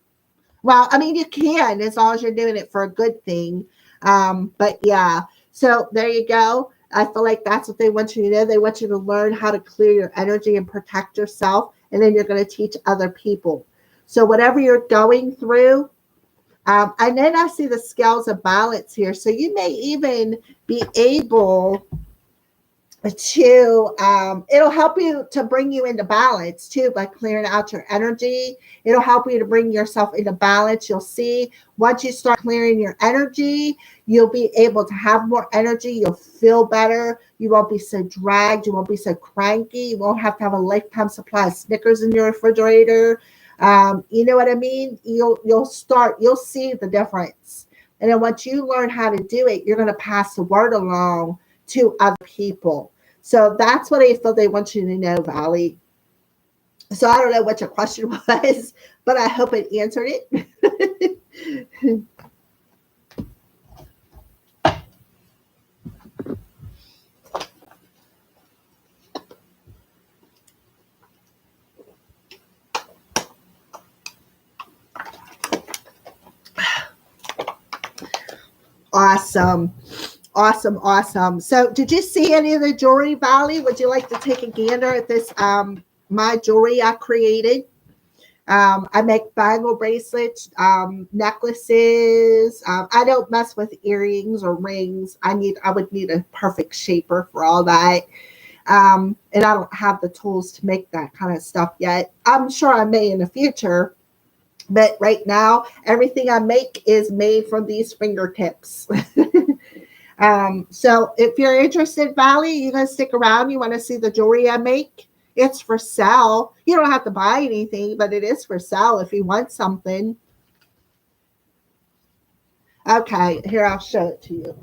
[SPEAKER 1] Well, I mean, you can as long as you're doing it for a good thing. But yeah, so there you go. I feel like that's what they want you to know. They want you to learn how to clear your energy and protect yourself. And then you're going to teach other people. So whatever you're going through, and then I see the scales of balance here. So you may even be able to, it'll help you to bring you into balance too by clearing out your energy. It'll help you to bring yourself into balance. You'll see once you start clearing your energy, you'll be able to have more energy. You'll feel better. You won't be so dragged. You won't be so cranky. You won't have to have a lifetime supply of Snickers in your refrigerator. You know what I mean? You'll see the difference. And then once you learn how to do it, you're going to pass the word along to other people. So that's what I feel they want you to know, Valley. So I don't know what your question was, but I hope it answered it. Awesome. So did you see any of the jewelry, Valley? Would you like to take a gander at this, my jewelry I created? I make bangle bracelets, necklaces. I don't mess with earrings or rings. I would need a perfect shaper for all that. And I don't have the tools to make that kind of stuff yet. I'm sure I may in the future. But right now, everything I make is made from these fingertips. So if you're interested, Valley, you're going to stick around. You want to see the jewelry I make? It's for sale. You don't have to buy anything, but it is for sale if you want something. Okay, here, I'll show it to you.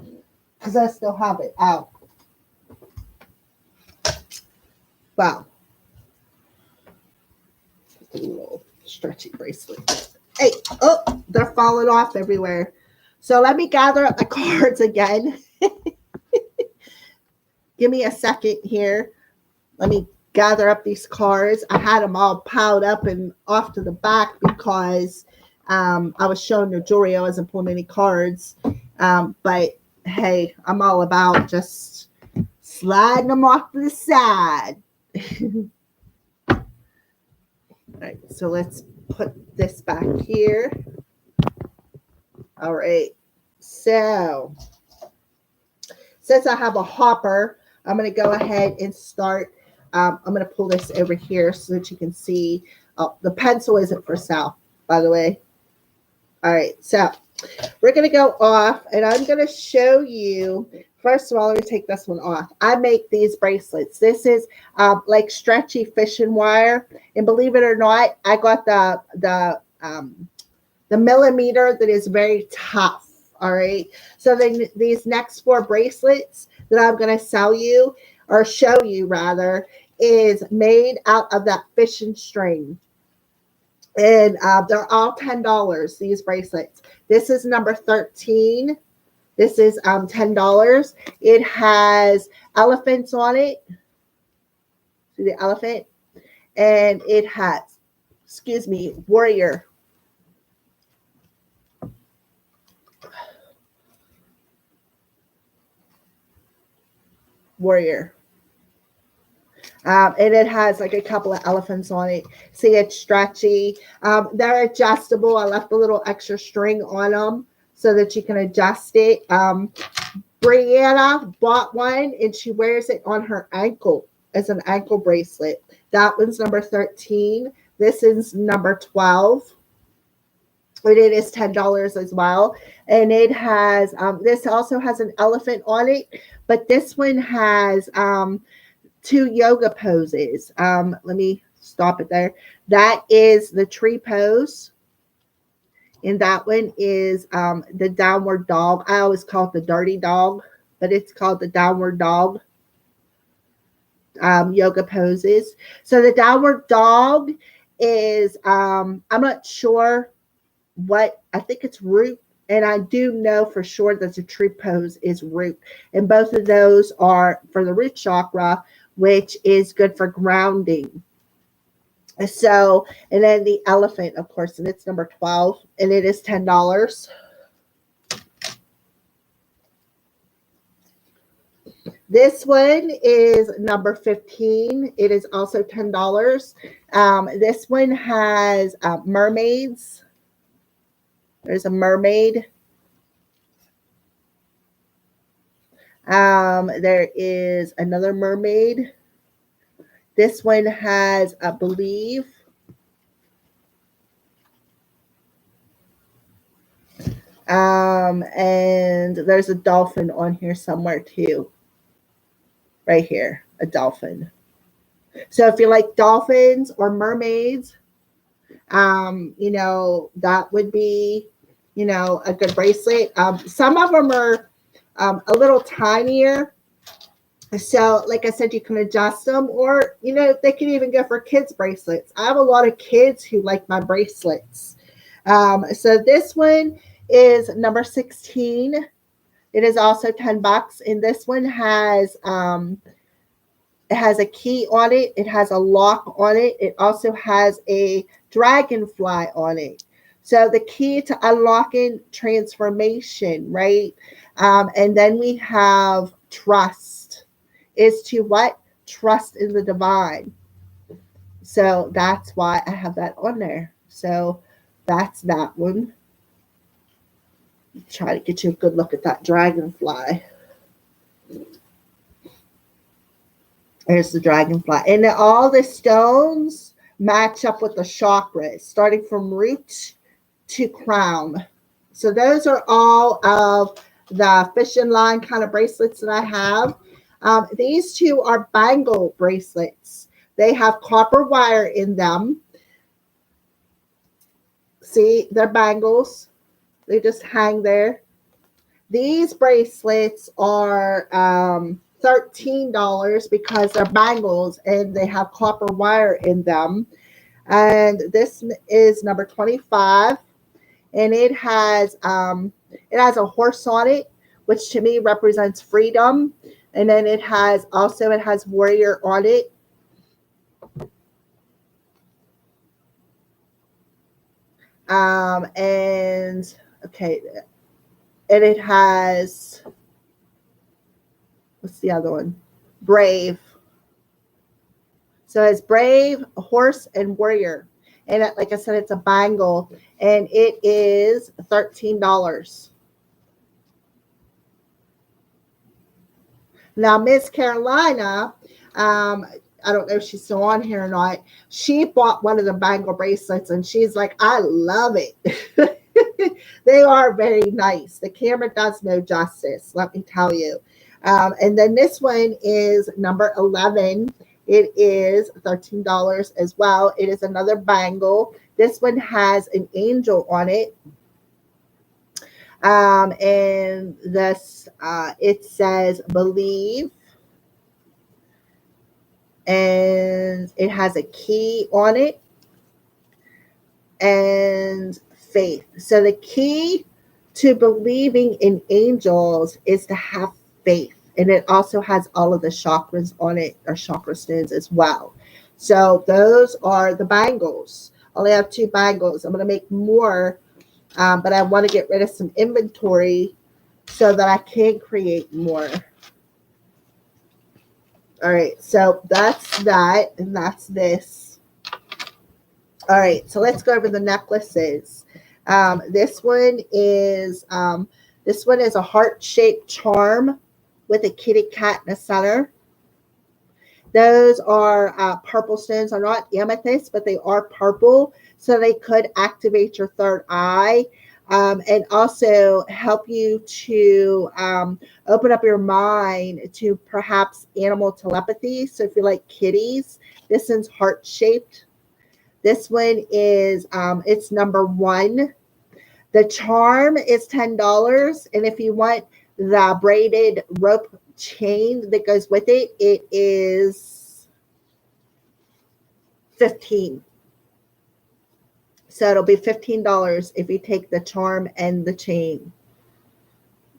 [SPEAKER 1] because I still have it out. Wow. A little stretchy bracelet. Hey, oh, they're falling off everywhere. So let me gather up the cards again. Give me a second here. Let me gather up these cards. I had them all piled up and off to the back because I was showing the jewelry. I wasn't pulling any cards. But hey, I'm all about just sliding them off to the side. All right, so let's put this back here. All right, so since I have a hopper, I'm going to go ahead and start. I'm going to pull this over here so that you can see. Oh, the pencil isn't for sale, by the way. All right, so we're going to go off, and I'm going to show you. First of all, let me take this one off. I make these bracelets. This is like stretchy fishing wire, and believe it or not, I got the millimeter that is very tough. All right. So then these next 4 bracelets that I'm going to sell you or show you rather is made out of that fishing string. And they're all $10, these bracelets. This is number 13. This is $10. It has elephants on it. See the elephant? And it has, excuse me, warrior. Warrior. And it has like a couple of elephants on it. See, it's stretchy. They're adjustable. I left a little extra string on them so that you can adjust it. Brianna bought one and she wears it on her ankle as an ankle bracelet. That one's number 13. This is number 12. And it is $10 as well. And it has, this also has an elephant on it, but this one has 2 yoga poses. Let me stop it there. That is the tree pose. And that one is the downward dog. I always call it the dirty dog, but it's called the downward dog yoga poses. So the downward dog is, I'm not sure what, I think it's root. And I do know for sure that the tree pose is root. And both of those are for the root chakra, which is good for grounding. So, and then the elephant, of course, and it's number 12, and it is $10. This one is number 15. It is also $10. This one has mermaids. There's a mermaid. There is another mermaid. This one has, I believe, and there's a dolphin on here somewhere too. Right here, a dolphin. So if you like dolphins or mermaids, you know, that would be, you know, a good bracelet. Some of them are a little tinier. So, like I said, you can adjust them, or, you know, they can even go for kids' bracelets. I have a lot of kids who like my bracelets. So this one is number 16. It is also $10, and this one has it has a key on it. It has a lock on it. It also has a dragonfly on it. So the key to unlocking transformation, right? And then we have trust. Is to what? Trust in the divine. So that's why I have that on there. So that's that one. Try to get you a good look at that dragonfly. There's the dragonfly. And all the stones match up with the chakras, starting from root to crown. So those are all of the fishing line kind of bracelets that I have. These 2 are bangle bracelets. They have copper wire in them. See, they're bangles. They just hang there. These bracelets are $13 because they're bangles and they have copper wire in them. And this is number 25, and it has a horse on it, which to me represents freedom. And then it has warrior on it. And okay, and it has, what's the other one? Brave. So it's brave, horse, and warrior. And like I said, it's a bangle, and it is $13. Now, Miss Carolina, I don't know if she's still on here or not. She bought one of the bangle bracelets, and she's like, I love it. They are very nice. The camera does no justice, let me tell you. And then this one is number 11. It is $13 as well. It is another bangle. This one has an angel on it. And this, it says believe. And it has a key on it. And faith. So the key to believing in angels is to have faith. And it also has all of the chakras on it, or chakra stones as well. So those are the bangles. I only have 2 bangles. I'm going to make more, but I want to get rid of some inventory so that I can create more. All right, so that's that, and that's this. All right, so let's go over the necklaces. This one is a heart-shaped charm with a kitty cat in the center. Those are purple stones. Are not amethyst, but they are purple, so they could activate your third eye, and also help you to open up your mind to perhaps animal telepathy. So if you like kitties, this one's heart-shaped. This one is it's number 1. The charm is $10, and if you want the braided rope chain that goes with it, it is $15. So it'll be $15 if you take the charm and the chain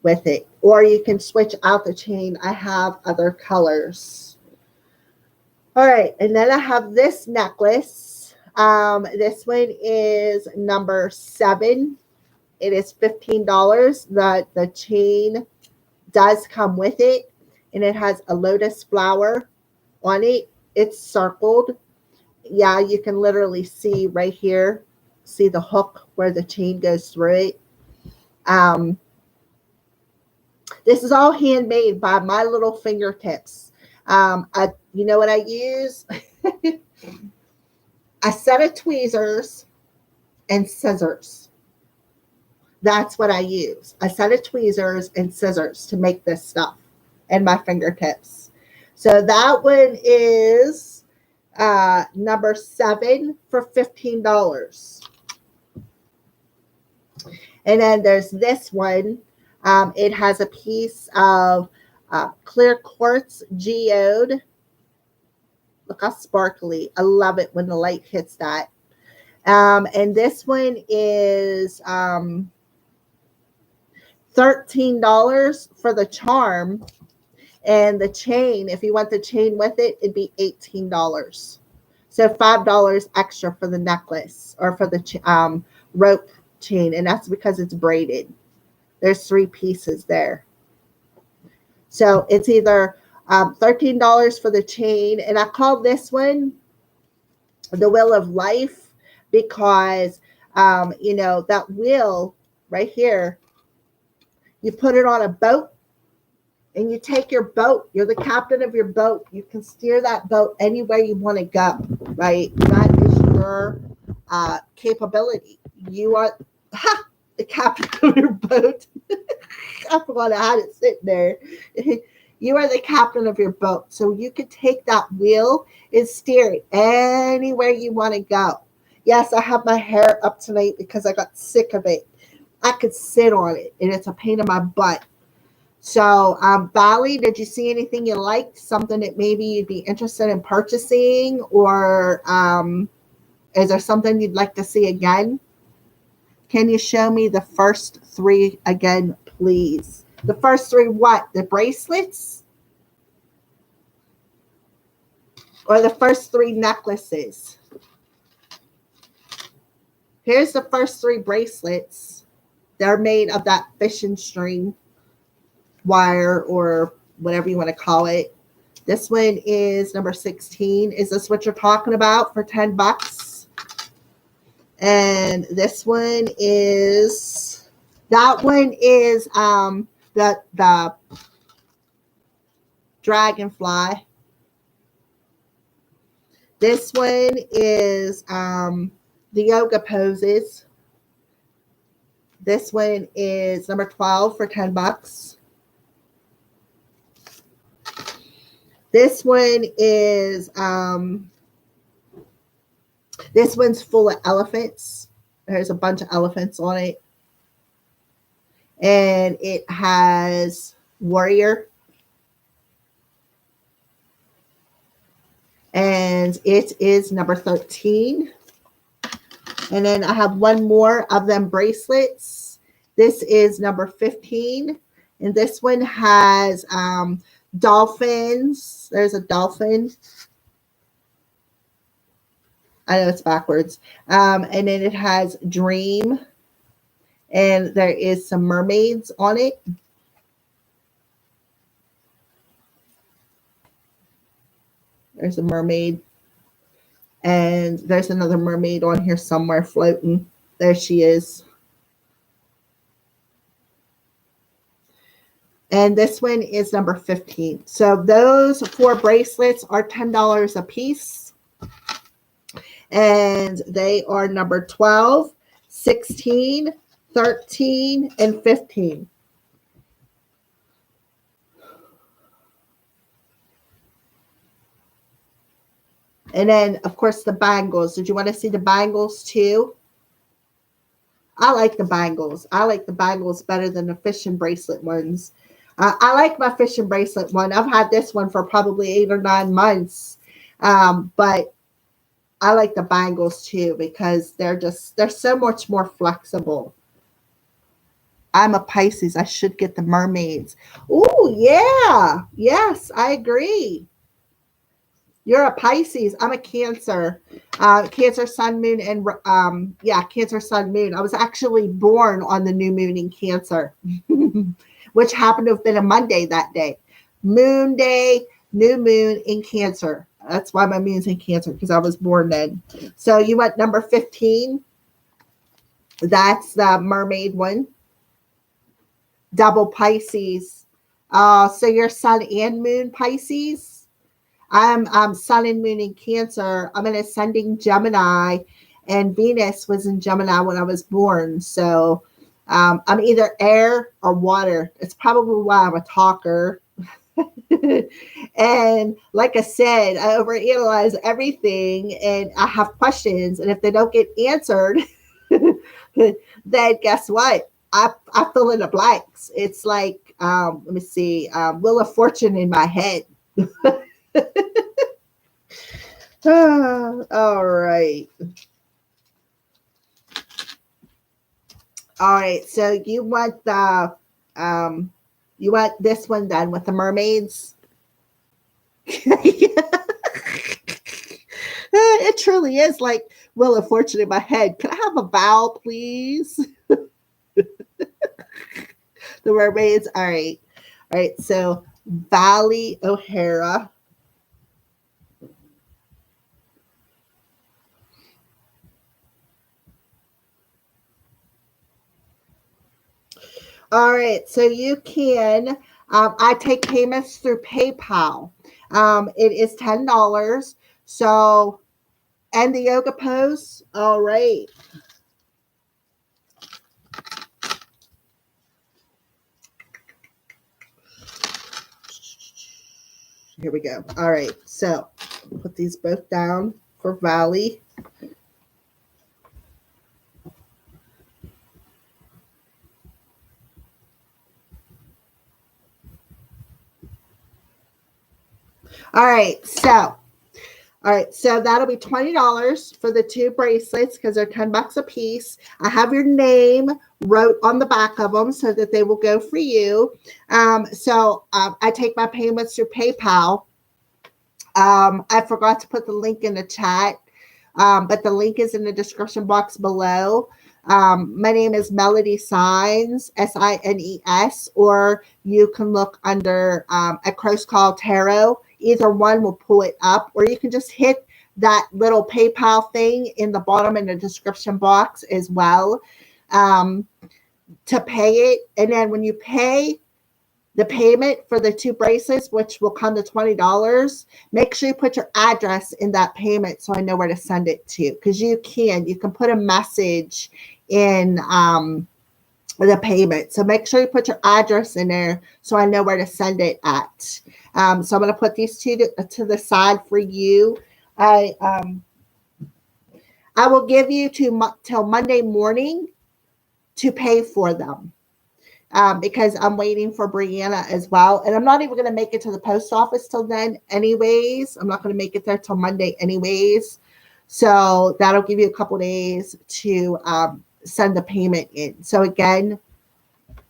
[SPEAKER 1] with it. Or you can switch out the chain. I have other colors. All right, and then I have this necklace. This one is number 7. It is $15. The chain does come with it, and it has a lotus flower on it. It's circled. Yeah, you can literally see right here, see the hook where the chain goes through it. This is all handmade by my little fingertips. You know what I use? A set of tweezers and scissors. That's what I use. A set of tweezers and scissors to make this stuff, and my fingertips. So that one is number 7 for $15. And then there's this one. It has a piece of clear quartz geode. Look how sparkly. I love it when the light hits that. And this one is $13 for the charm, and the chain, if you want the chain with it, it'd be $18. So $5 extra for the necklace, or for the rope chain, and that's because it's braided. There's 3 pieces there. So it's either $13 for the chain, and I call this one the Wheel of Life because, that wheel right here, you put it on a boat, and you take your boat. You're the captain of your boat. You can steer that boat anywhere you want to go, right? That is your capability. You are the captain of your boat. I forgot I had it sitting there. You are the captain of your boat. So you could take that wheel and steer it anywhere you want to go. Yes, I have my hair up tonight because I got sick of it. I could sit on it, and it's a pain in my butt. So, Valley, did you see anything you liked? Something that maybe you'd be interested in purchasing, or is there something you'd like to see again? Can you show me the first three again, please? The first three what? The bracelets? Or the first three necklaces? Here's the first three bracelets. They're made of that fishing string wire or whatever you want to call it. This one is number 16. Is this what you're talking about for $10? And this one is, that one is the dragonfly. This one is the yoga poses. This one is number 12 for $10. This one is this one's full of elephants. There's a bunch of elephants on it. And it has warrior. And it is number 13. And then I have one more of them bracelets. This is number 15. And this one has dolphins. There's a dolphin. I know it's backwards. And then it has dream. And there is some mermaids on it. There's a mermaid. And there's another mermaid on here somewhere floating. There she is. And this one is number 15. So those 4 bracelets are $10 a piece. And they are number 12, 16, 13, and 15. And then, of course, the bangles. Did you want to see the bangles too? I like the bangles. I like the bangles better than the fishing bracelet ones. I like my fishing bracelet one. I've had this one for probably 8 or 9 months. But I like the bangles too because they're so much more flexible. I'm a Pisces. I should get the mermaids. Oh, yeah. Yes, I agree. You're a Pisces. I'm a Cancer. Cancer, sun, moon, and Cancer, sun, moon. I was actually born on the new moon in Cancer, which happened to have been a Monday that day. Moon day, new moon in Cancer. That's why my moon's in Cancer, because I was born then. So you went number 15. That's the mermaid one. Double Pisces. So you're sun and moon Pisces. I'm sun and moon in Cancer. I'm an ascending Gemini, and Venus was in Gemini when I was born. So I'm either air or water. It's probably why I'm a talker. And like I said, I overanalyze everything, and I have questions. And if they don't get answered, then guess what? I fill in the blanks. It's like, let me see, Wheel of Fortune in my head. All right. All right. So you want the you want this one done with the mermaids? It truly is like Wheel of Fortune in my head. Can I have a vowel, please? The mermaids. All right. All right. So Valley O'Hara. All right, so you can, I take payments through PayPal. It is $10. So, and the yoga pose. All right. Here we go. All right, so put these both down for Valley. All right. So that'll be $20 for the 2 bracelets because they're $10 a piece. I have your name wrote on the back of them so that they will go for you. I take my payments through PayPal. I forgot to put the link in the chat, but the link is in the description box below. My name is Melody Signs, Sines, or you can look under a Crows Call Tarot. Either one will pull it up, or you can just hit that little PayPal thing in the bottom in the description box as well to pay it. And then when you pay the payment for the 2 bracelets, which will come to $20, make sure you put your address in that payment so I know where to send it to. Because you can put a message in the payment. So make sure you put your address in there so I know where to send it at. So I'm going to put these 2 to the side for you. I will give you till Monday morning to pay for them. Because I'm waiting for Brianna as well. And I'm not even going to make it to the post office till then anyways. I'm not going to make it there till Monday anyways. So that'll give you a couple days to send the payment in. So again,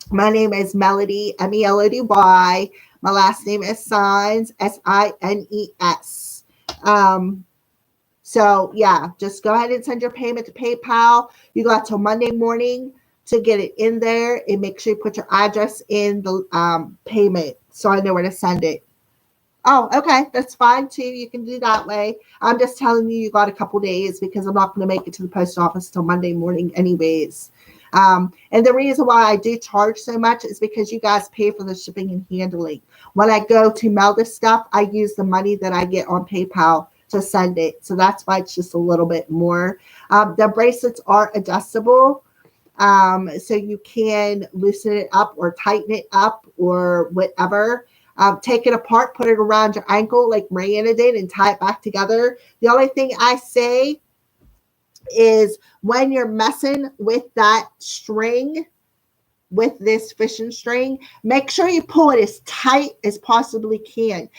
[SPEAKER 1] my name is Melody, Melody. My last name is Signs, Sines. So yeah, just go ahead and send your payment to PayPal. You got till Monday morning to get it in there, and make sure you put your address in the payment so I know where to send it. Oh, okay. That's fine too. You can do that way. I'm just telling you got a couple days because I'm not going to make it to the post office till Monday morning anyways. And the reason why I do charge so much is because you guys pay for the shipping and handling. When I go to mail this stuff, I use the money that I get on PayPal to send it. So that's why it's just a little bit more. The bracelets are adjustable. So you can loosen it up or tighten it up or whatever. Take it apart, put it around your ankle like Mariana did and tie it back together. The only thing I say is when you're messing with that string, with this fishing string, make sure you pull it as tight as possibly can.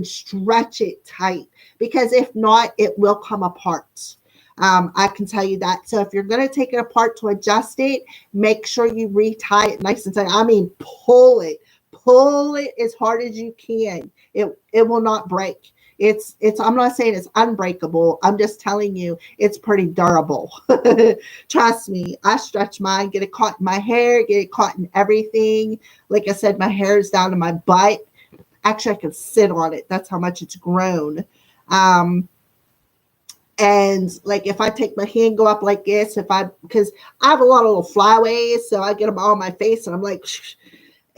[SPEAKER 1] Stretch it tight, because if not, it will come apart. I can tell you that. So if you're going to take it apart to adjust it, make sure you retie it nice and tight. Pull it as hard as you can. It will not break. I'm not saying it's unbreakable. I'm just telling you it's pretty durable. Trust me. I stretch mine, get it caught in my hair, get it caught in everything. Like I said, my hair is down to my butt. Actually, I can sit on it. That's how much it's grown. And if I take my hand, go up like this, because I have a lot of little flyaways, so I get them all on my face, and I'm like, shh.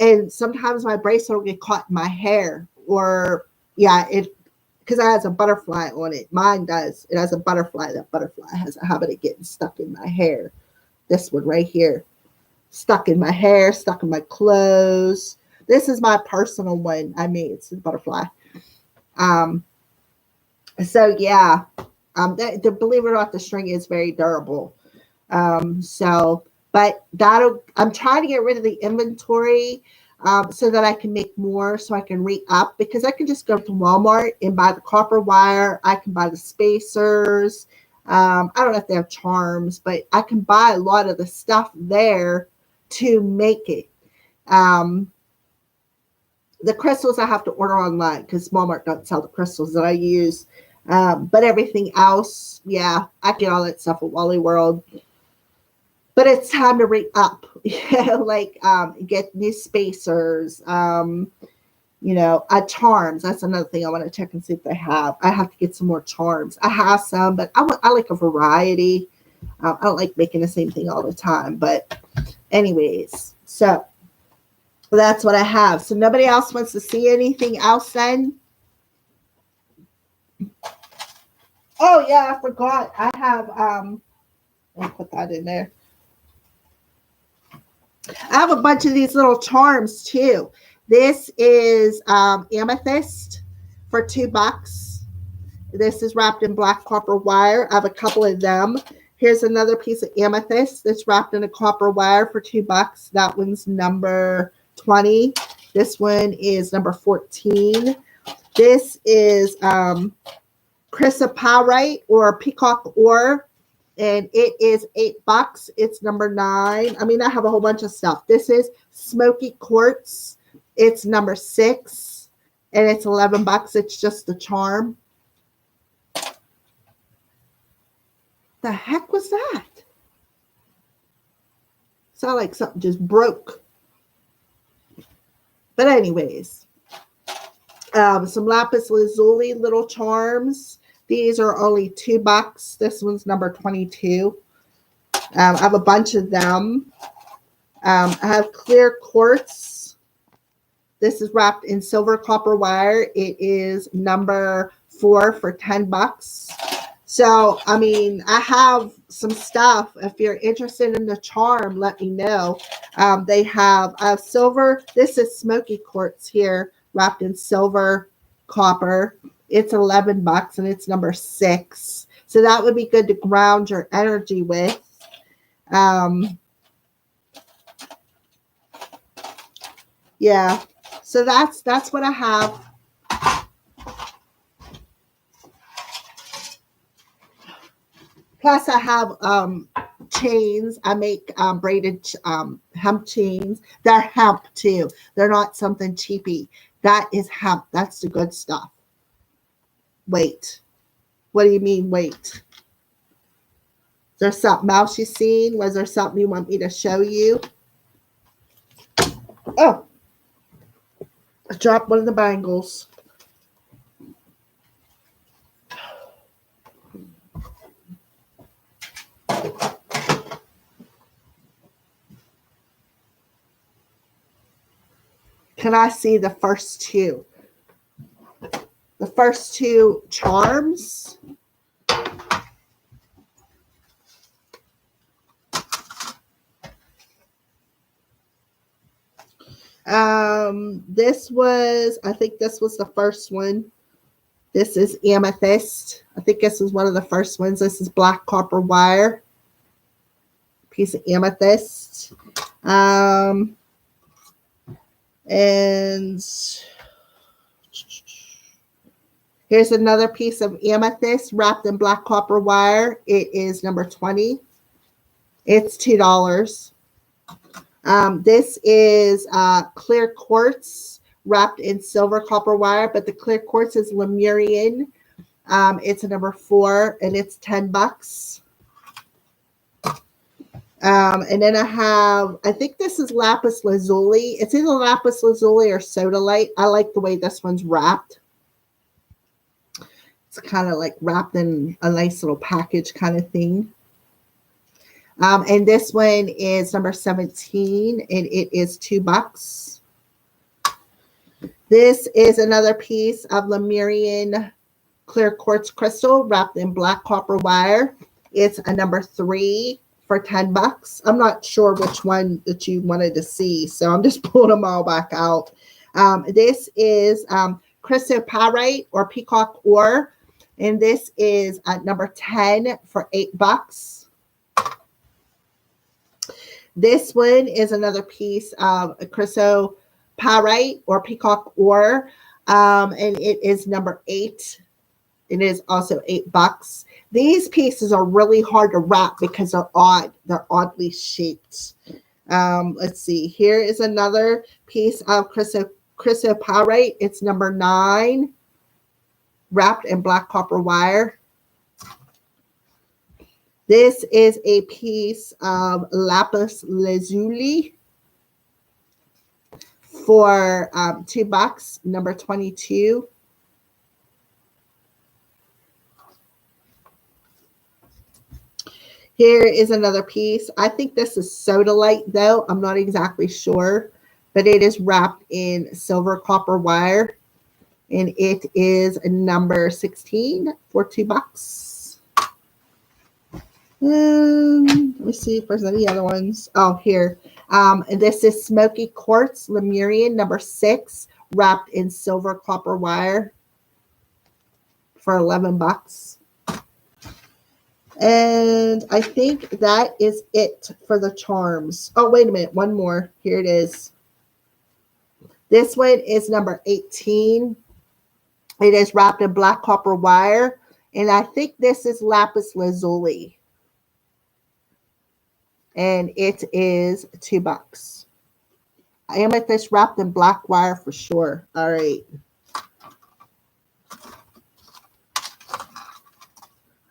[SPEAKER 1] And sometimes my bracelet will get caught in my hair, because it has a butterfly on it. Mine does. It has a butterfly. That butterfly has a habit of getting stuck in my hair. This one right here, stuck in my hair, stuck in my clothes. This is my personal one I made. It's a butterfly. So yeah. Believe it or not, the string is very durable. But I'm trying to get rid of the inventory so that I can make more, so I can re-up, because I can just go to Walmart and buy the copper wire. I can buy the spacers. I don't know if they have charms, but I can buy a lot of the stuff there to make it. The crystals I have to order online because Walmart doesn't sell the crystals that I use. But everything else, yeah, I get all that stuff at Wally World. But it's time to re-up, get new spacers, charms. That's another thing I want to check and see if they have. I have to get some more charms. I have some, but I like a variety. I don't like making the same thing all the time. But anyways, so that's what I have. So nobody else wants to see anything else then? Oh yeah, I forgot. I have I'll put that in there. I have a bunch of these little charms too. This is amethyst for $2. This is wrapped in black copper wire. I have a couple of them. Here's another piece of amethyst that's wrapped in a copper wire for $2. That one's number 20. This one is number 14. This is chrysoprase or peacock ore, and it is $8. It's number 9. I mean, I have a whole bunch of stuff. This is smoky quartz. It's number 6, and it's $11. It's just the charm. The heck was that? Sound like something just broke. But anyways, some lapis lazuli little charms. These are only $2. This one's number 22. I have a bunch of them. I have clear quartz. This is wrapped in silver copper wire. It is number 4 for $10. So, I mean, I have some stuff. If you're interested in the charm, let me know. They have silver. This is smoky quartz here, wrapped in silver copper. It's $11 and it's number 6. So that would be good to ground your energy with. Yeah. So that's what I have. Plus, I have chains. I make braided hemp chains. They're hemp too. They're not something cheapy. That is hemp. That's the good stuff. Wait. What do you mean, wait? Is there something else you've seen? Was there something you want me to show you? Oh. I dropped one of the bangles. Can I see the first two? The first two charms. I think this was the first one. This is amethyst. I think this was one of the first ones. This is black copper wire. Piece of amethyst. And here's another piece of amethyst wrapped in black copper wire. It is number 20. It's $2. This is clear quartz wrapped in silver copper wire, but the clear quartz is Lemurian. It's a number 4, and it's $10. And then I think this is lapis lazuli. It's either lapis lazuli or sodalite. I like the way this one's wrapped. It's kind of like wrapped in a nice little package kind of thing. And this one is number 17, and it is $2. This is another piece of Lemurian clear quartz crystal wrapped in black copper wire. It's a number 3 for $10. I'm not sure which one that you wanted to see, so I'm just pulling them all back out. This is chrysoprase or peacock ore, and this is number 10 for $8. This one is another piece of chrysoprase or peacock ore, and it is number 8. It is also $8. These pieces are really hard to wrap because they're odd. They're oddly shaped. Let's see. Here is another piece of chrysoprase. It's number 9, wrapped in black copper wire. This is a piece of lapis lazuli for $2, number 22. Here is another piece. I think this is sodalite, though. I'm not exactly sure, but it is wrapped in silver copper wire, and it is number 16 for $2. Let me see if there's any other ones. Oh, here. This is smoky quartz Lemurian, number 6, wrapped in silver copper wire for $11. And I think that is it for the charms. Oh, wait a minute. One more. Here it is. This one is number 18. It is wrapped in black copper wire. And I think this is lapis lazuli. And it is $2. Amethyst wrapped in black wire for sure. All right.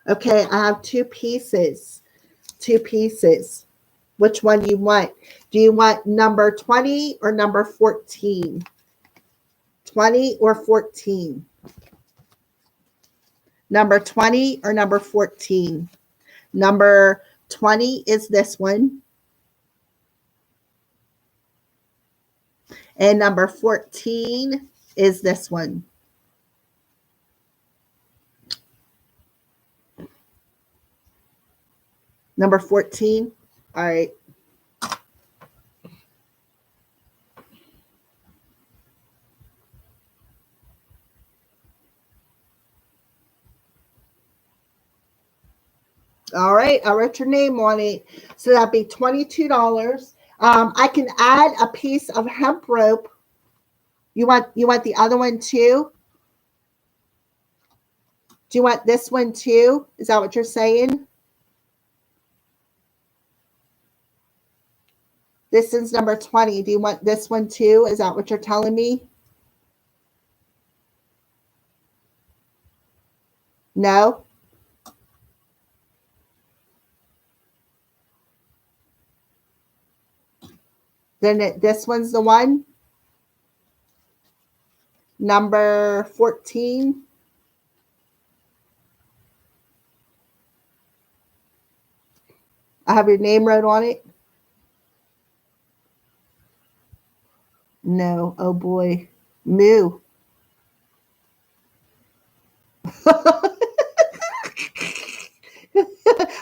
[SPEAKER 1] Okay, I have two pieces. Two pieces. Which one do you want? Do you want number 20 or number 14? 20 or 14? Number 20 or number 14? Number 20 is this one. And number 14 is this one. Number 14. All right. All right. I wrote your name on it. So that'd be $22. I can add a piece of hemp rope. You want the other one too? Do you want this one too? Is that what you're saying? This is number 20. Do you want this one too? Is that what you're telling me? No? Then this one's the one. Number 14. I have your name wrote on it. No. Oh boy. Moo.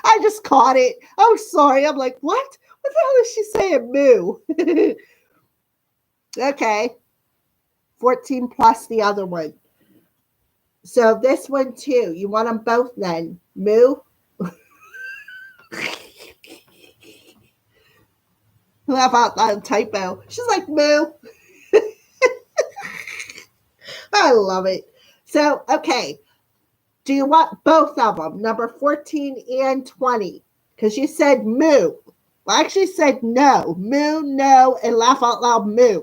[SPEAKER 1] I just caught it. I'm sorry. I'm like, what? What the hell is she saying? Moo. Okay. 14 plus the other one. So this one too. You want them both then? Moo? How about that typo? She's like, moo. I love it. So, okay. Do you want both of them? Number 14 and 20? Because you said moo. Well, I actually said no. Moo, no, and laugh out loud, moo.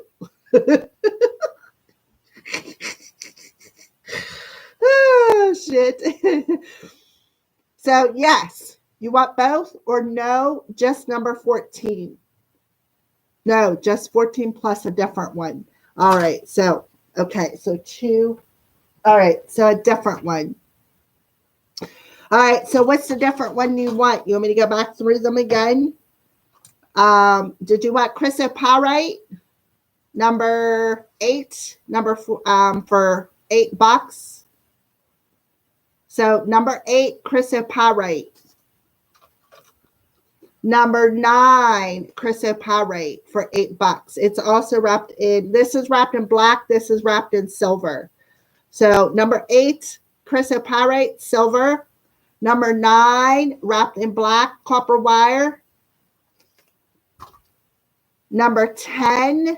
[SPEAKER 1] Oh, shit. So, yes. You want both or no? Just number 14? No, just 14 plus a different one. All right. So, okay. So, two. All right. So, a different one. All right. So, what's the different one you want? You want me to go back through them again? Did you want chrysoprase? Number 8. Number for $8. So, number 8, chrysoprase. Number 9, chrysoprase for $8. It's also wrapped in, this is wrapped in black, this is wrapped in silver. So number 8, chrysoprase, silver. Number 9, wrapped in black, copper wire. Number 10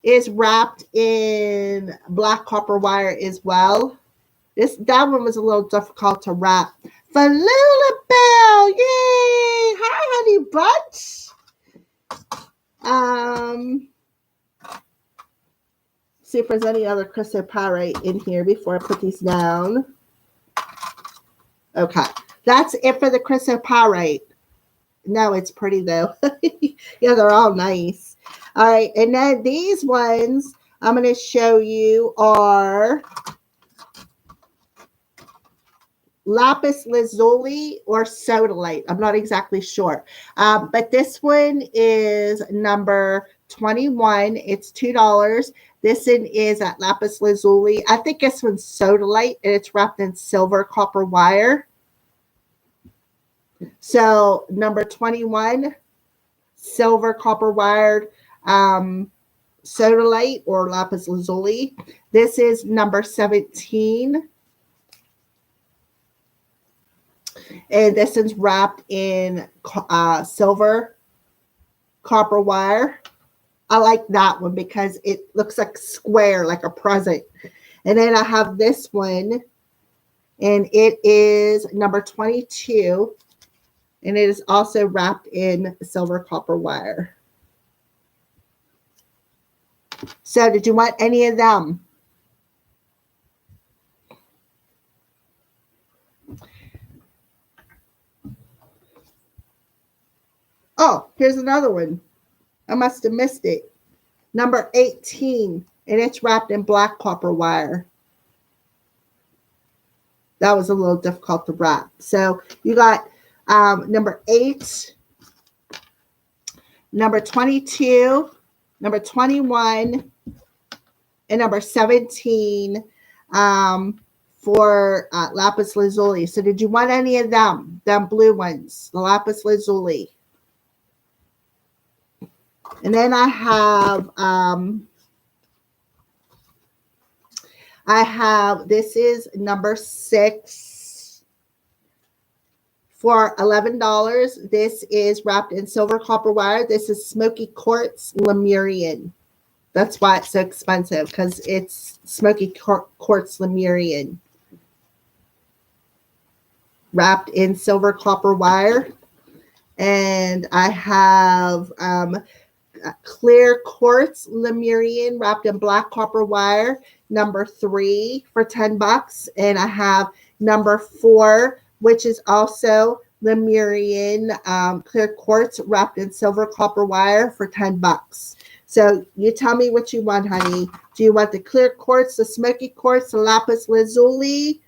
[SPEAKER 1] is wrapped in black copper wire as well. That one was a little difficult to wrap. Falula Bell, yay! Hi, honey bunch. See if there's any other chrysoprase in here before I put these down. Okay, that's it for the chrysoprase. No, it's pretty though. Yeah, they're all nice. All right, and then these ones I'm going to show you are lapis lazuli or sodalite. I'm not exactly sure. But this one is number 21. It's $2. This one is at lapis lazuli. I think this one's sodalite, and it's wrapped in silver copper wire. So number 21, silver copper wired sodalite or lapis lazuli. This is number 17. And this is wrapped in silver copper wire. I like that one because it looks like square, like a present. And then I have this one, and it is number 22, and it is also wrapped in silver copper wire. So did you want any of them? Oh, here's another one. I must have missed it. Number 18, and it's wrapped in black copper wire. That was a little difficult to wrap. So you got number 8, number 22, number 21, and number 17 for lapis lazuli. So did you want any of them blue ones, the lapis lazuli? And then I have this is number 6 for $11. This is wrapped in silver copper wire. This is smoky quartz Lemurian. That's why it's so expensive, because it's smoky quartz Lemurian wrapped in silver copper wire. And I have clear quartz Lemurian wrapped in black copper wire, number 3 for $10. And I have number 4, which is also Lemurian clear quartz wrapped in silver copper wire for $10. So you tell me what you want, honey. Do you want the clear quartz, the smoky quartz, the lapis lazuli?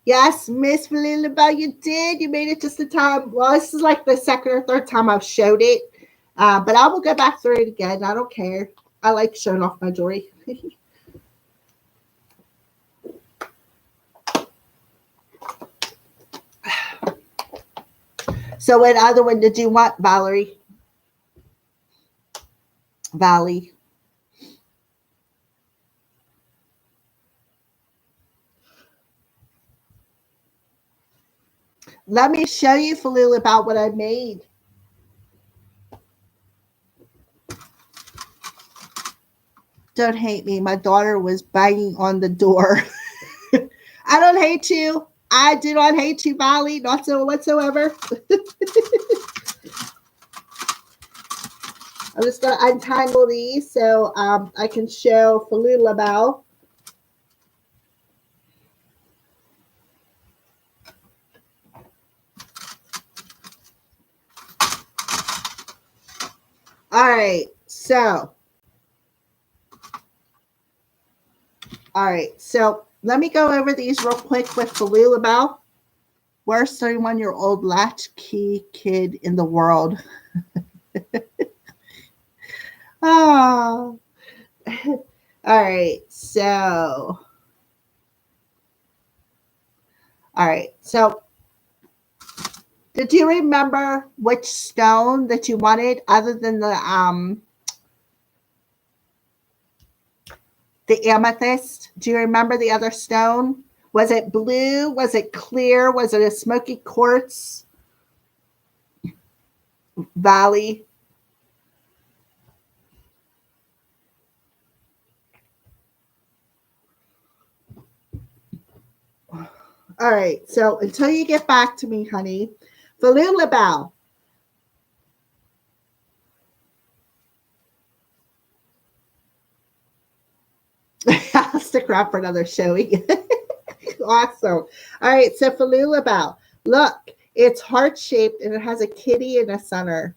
[SPEAKER 1] Yes, Miss Lilibel, you did. You made it just in time. Well, this is like the second or third time I've showed it. But I will go back through it again. I don't care. I like showing off my jewelry. So what other one did you want, Valerie? Valley. Let me show you, Falil, about what I made. Don't hate me. My daughter was banging on the door. I don't hate you. I do not hate you, Molly. Not so whatsoever. I'm just going to untangle these so I can show Falil about. All right, so let me go over these real quick with Falil about. Worst 31-year-old latchkey kid in the world. Oh. All right, so did you remember which stone that you wanted other than the amethyst? Do you remember the other stone? Was it blue? Was it clear? Was it a smoky quartz? Valley? All right, so until you get back to me, honey, Falil Labal. I'll stick around for another showing. Awesome. All right, so Falil Labal. Look, it's heart-shaped and it has a kitty in the center.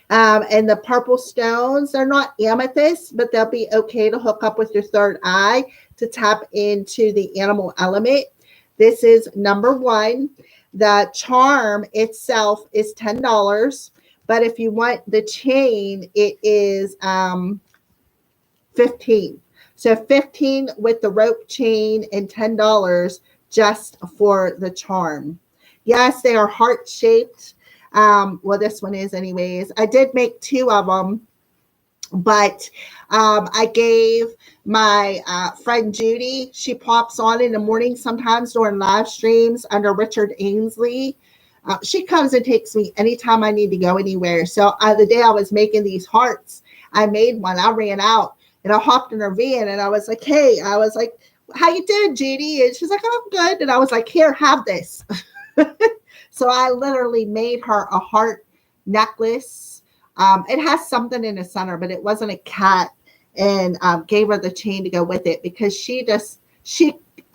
[SPEAKER 1] And the purple stones, they're not amethyst, but they'll be okay to hook up with your third eye to tap into the animal element. This is number 1. The charm itself is $10, but if you want the chain, it is $15. So $15 with the rope chain and $10 just for the charm. Yes, they are heart-shaped. Well, this one is anyways. I did make 2 of them, but I gave my friend Judy, she pops on in the morning sometimes during live streams under Richard Ainsley. She comes and takes me anytime I need to go anywhere. So the day I was making these hearts, I made one. I ran out and I hopped in her van and I was like, hey, I was like, how you doing, Judy? And she's like, oh, I'm good. And I was like, here, have this. So I literally made her a heart necklace. It has something in the center, but it wasn't a cat, and gave her the chain to go with it because she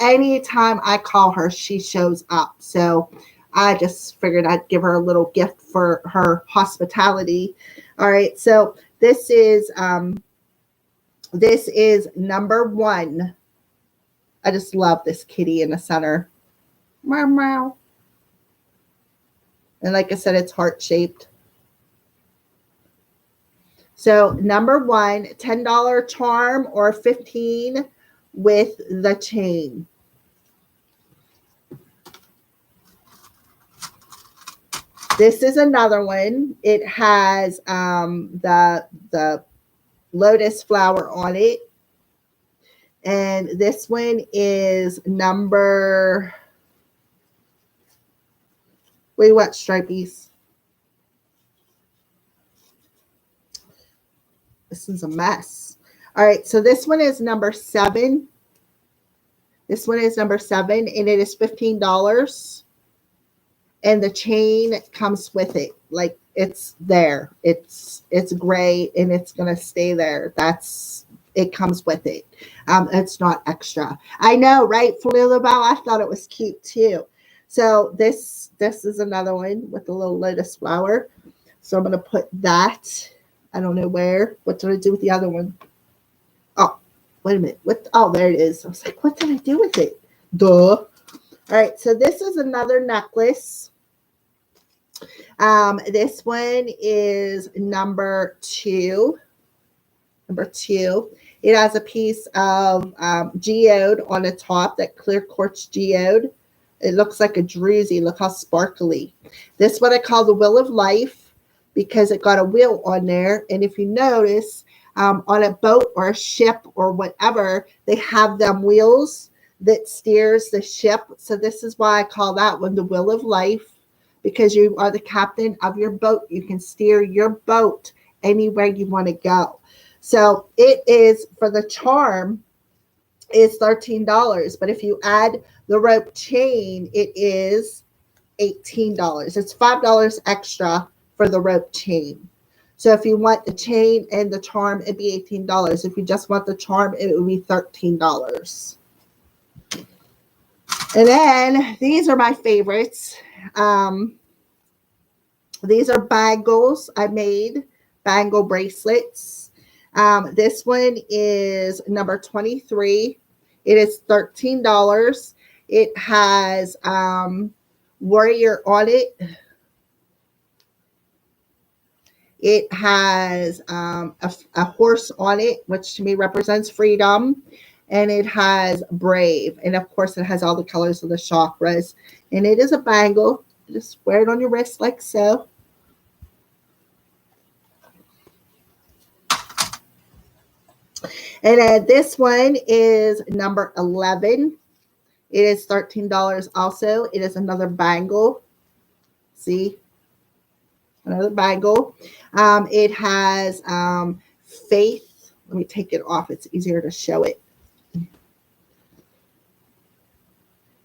[SPEAKER 1] anytime I call her, she shows up. So I just figured I'd give her a little gift for her hospitality. All right. So this is number 1. I just love this kitty in the center. Meow, meow. And like I said, it's heart shaped. So number 1, $10 charm or $15 with the chain. This is another one. It has the lotus flower on it. And this one is number, what do you want, Stripies? This is a mess. All right, so this one is number 7. This one is number 7, and it is $15. And the chain comes with it. Like, it's there. It's gray, and it's going to stay there. It comes with it. It's not extra. I know, right? Flulabelle, I thought it was cute too. So this is another one with a little lotus flower. So I'm going to put that. I don't know where. What did I do with the other one? Oh, wait a minute. What? Oh, there it is. I was like, what did I do with it? Duh. All right. So this is another necklace. This one is number 2. Number 2. It has a piece of geode on the top, that clear quartz geode. It looks like a druzy. Look how sparkly. This one I call the Wheel of Life because it got a wheel on there. And if you notice, on a boat or a ship or whatever, they have them wheels that steers the ship. So this is why I call that one the Wheel of Life, because you are the captain of your boat. You can steer your boat anywhere you want to go. So it is, for the charm, is $13. But if you add the rope chain, it is $18. It's $5 extra for the rope chain. So if you want the chain and the charm, it'd be $18. If you just want the charm, it would be $13. And then these are my favorites. These are bangles I made, bangle bracelets. This one is number 23. It is $13. It has warrior on it. It has a horse on it, which to me represents freedom. And it has brave. And of course, it has all the colors of the chakras. And it is a bangle. Just wear it on your wrist like so. And then this one is number 11. It is $13 also. It is another bangle. See? Another bangle. It has faith. Let me take it off. It's easier to show it.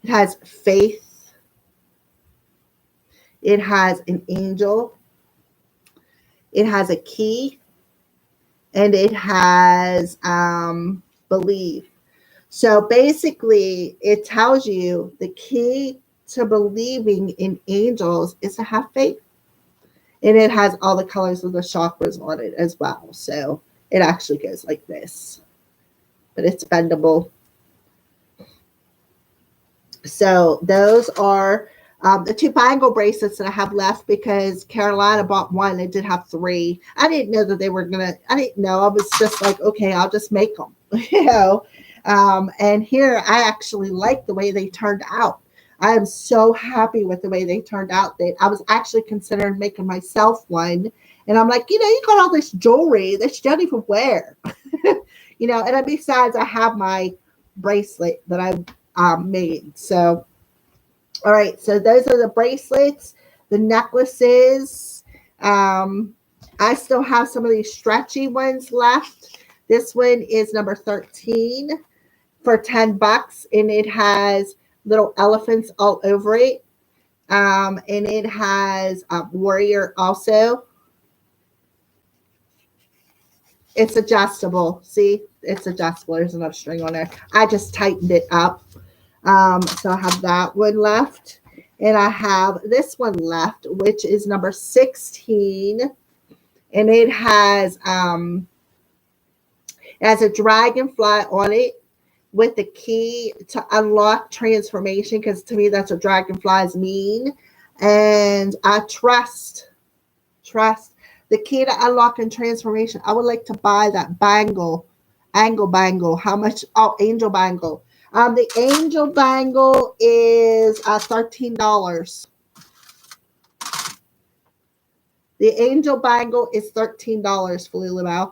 [SPEAKER 1] It has faith. It has an angel. It has a key. And it has believe. So basically, it tells you the key to believing in angels is to have faith. And it has all the colors of the chakras on it as well. So it actually goes like this. But it's bendable. So those are the 2 bangle bracelets that I have left, because Carolina bought one and did have 3. I didn't know that they were I didn't know. I was just like, okay, I'll just make them, and here I actually like the way they turned out. I am so happy with the way they turned out. I was actually considering making myself one. And I'm like, you got all this jewelry that you don't even wear, and besides, I have my bracelet that I made. So, all right. So those are the bracelets. The necklaces, I still have some of these stretchy ones left. This one is number 13 for $10, and it has little elephants all over it. And it has a warrior also. It's adjustable. See, it's adjustable. There's enough string on there. I just tightened it up. So I have that one left. And I have this one left, which is number 16. And it has a dragonfly on it with the key to unlock transformation, because to me that's what dragonflies mean. And I trust the key to unlocking transformation. I would like to buy that bangle. How much? Oh, angel bangle. The angel bangle is $13. The angel bangle is $13, Falula.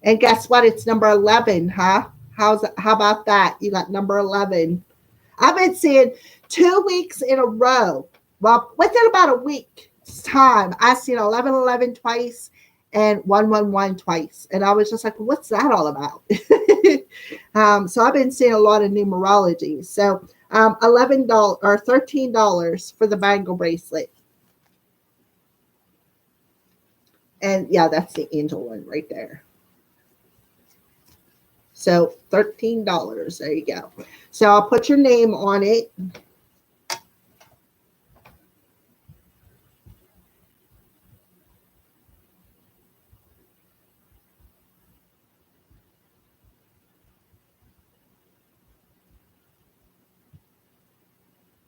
[SPEAKER 1] And guess what? It's number 11, huh? How about that? You got number 11. I've been seeing 2 weeks in a row. Well, within about a week's time, I've seen 1111 twice and 111 twice. And I was just like, what's that all about? So I've been seeing a lot of numerology. So $11 or $13 for the bangle bracelet. And yeah, that's the angel one right there. So $13. There you go. So I'll put your name on it.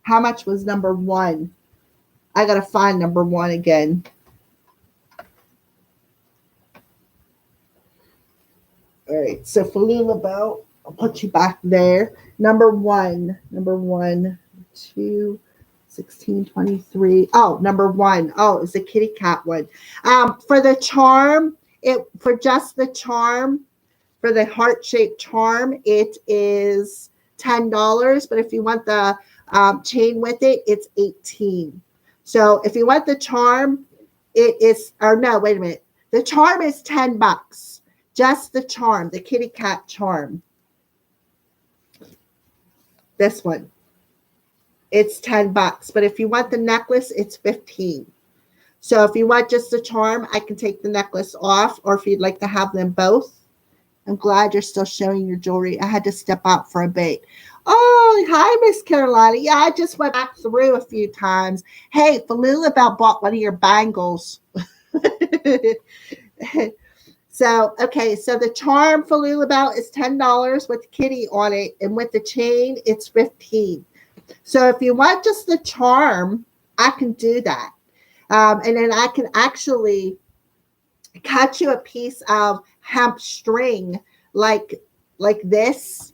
[SPEAKER 1] How much was number 1? I got to find number 1 again. All right, so Falula Bell, I'll put you back there. Number 1, 2, 16, 23. Oh, number 1. Oh, it's the kitty cat one. For the charm, for just the charm, for the heart-shaped charm, it is $10. But if you want the chain with it, it's $18. So if you want the charm, it is, or no, wait a minute. The charm is $10. Just the charm, the kitty cat charm. This one. It's $10. But if you want the necklace, it's $15. So if you want just the charm, I can take the necklace off, or if you'd like to have them both. I'm glad you're still showing your jewelry. I had to step out for a bit. Oh, hi, Miss Carolina. Yeah, I just went back through a few times. Hey, Falula Bell bought one of your bangles. So, okay, so the charm Falula Bell is $10 with kitty on it, and with the chain, it's $15. So if you want just the charm, I can do that. And then I can actually cut you a piece of hemp string like this.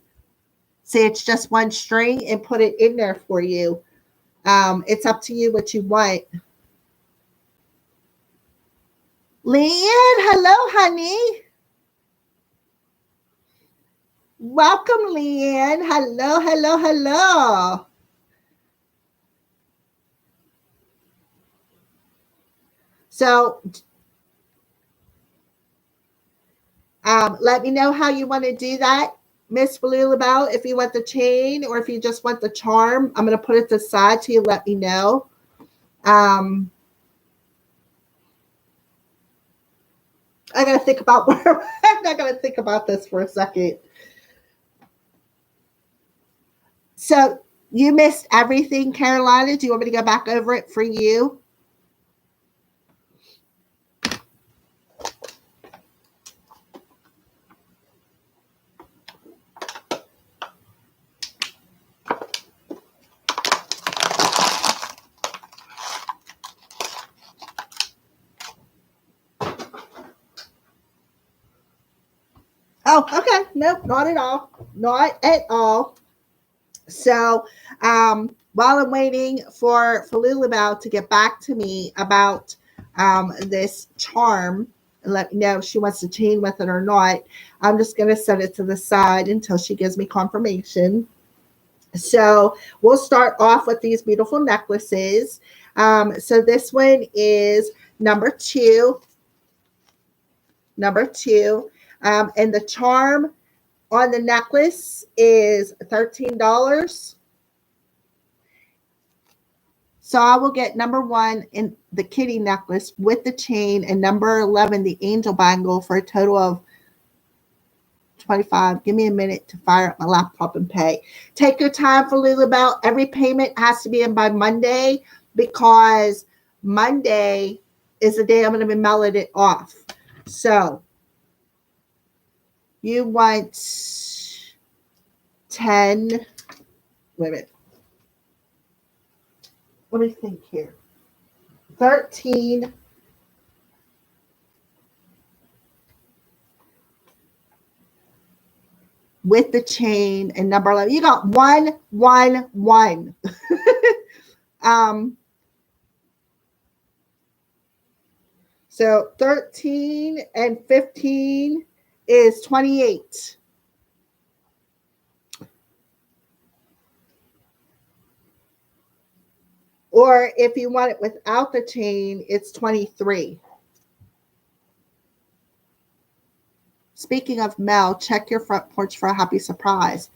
[SPEAKER 1] Say it's just one string, and put it in there for you. It's up to you what you want. Leanne, hello, honey. Welcome, Leanne. Hello. So let me know how you want to do that, Miss Falula Bell, if you want the chain or if you just want the charm. I'm going to put it to the side till you let me know. I got to think about where I'm not going to think about this for a second. So you missed everything, Carolina. Do you want me to go back over it for you? Oh, okay. Nope, not at all. Not at all. So while I'm waiting for Falula Bell to get back to me about this charm and let me know if she wants to chain with it or not, I'm just going to set it to the side until she gives me confirmation. So we'll start off with these beautiful necklaces. So this one is number two. Number two. And the charm on the necklace is $13. So I will get number one in the kitty necklace with the chain and number 11, the angel bangle, for a total of 25. Give me a minute to fire up my laptop and pay. Take your time for Lulabelle. Every payment has to be in by Monday because Monday is the day I'm going to be mailing it off. So you want 10. Wait a minute. Let me think here. 13. With the chain and number 11. You got 111. So 13 and 15 is 28. Or if you want it without the chain, it's 23. Speaking of mail, check your front porch for a happy surprise.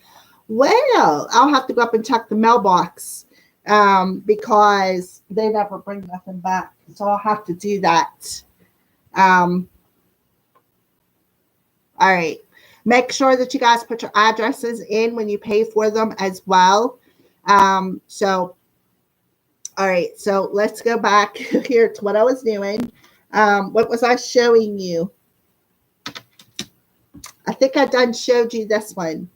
[SPEAKER 1] Well, I'll have to go up and check the mailbox because they never bring nothing back. So I'll have to do that. All right. Make sure that you guys put your addresses in when you pay for them as well. All right, so let's go back here to what I was doing. What was I showing you? I think I done showed you this one.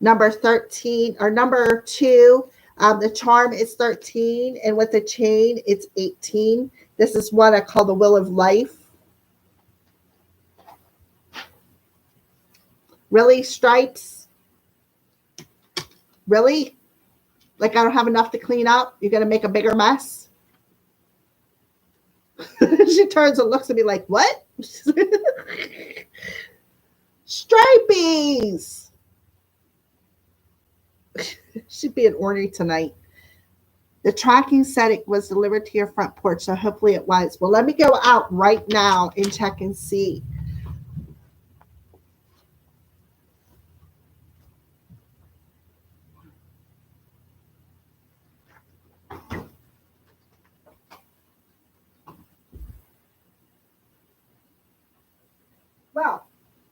[SPEAKER 1] Number 13 or number 2. The charm is 13, and with the chain, it's 18. This is what I call the Wheel of Life. Really, Stripes? Really? Like I don't have enough to clean up? You're going to make a bigger mess? She turns and looks at me like, what? Stripies! She's being ornery tonight. The tracking setting was delivered to your front porch, so hopefully it was. Well, let me go out right now and check and see. Well,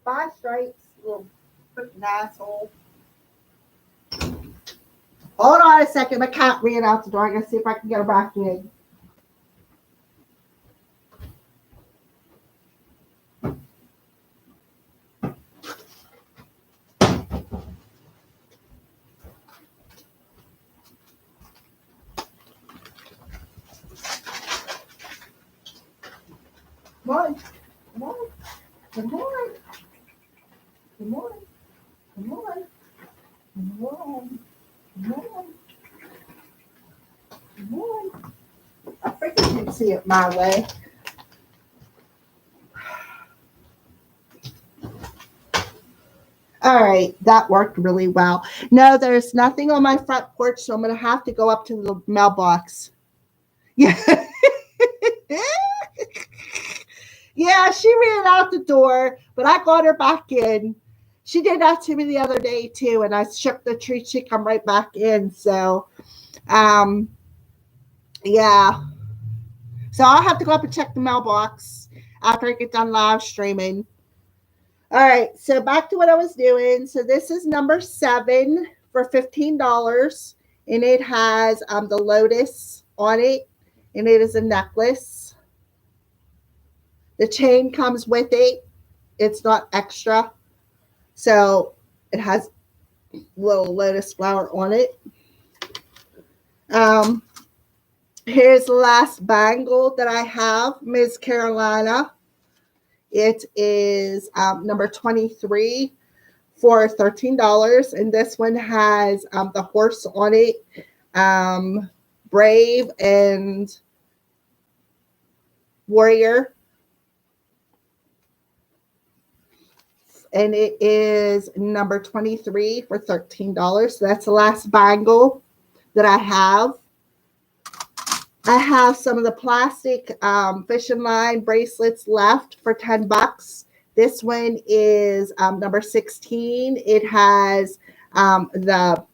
[SPEAKER 1] bye, Stripes, little freaking asshole. Hold on a second. My cat ran out the door. I gotta see if I can get her back in. Come on. Come on. Come on. Come on. Come on. Come on. Come on. Come on. I figured you'd see it my way. All right, that worked really well. No, there's nothing on my front porch, so I'm going to have to go up to the mailbox. Yeah. Yeah, she ran out the door, but I got her back in. She did that to me the other day too, and I shook the tree. She come right back in. So, yeah. So I'll have to go up and check the mailbox after I get done live streaming. All right, so back to what I was doing. So this is number 7 for $15, and it has the lotus on it, and it is a necklace. The chain comes with it. It's not extra. So it has little lotus flower on it. Here's the last bangle that I have, Miss Carolina. It is number 23 for $13. And this one has the horse on it, brave and warrior. and it is number 23 for $13. So that's the last bangle that I have. I have some of the plastic fishing line bracelets left for $10. This one is number 16. It has the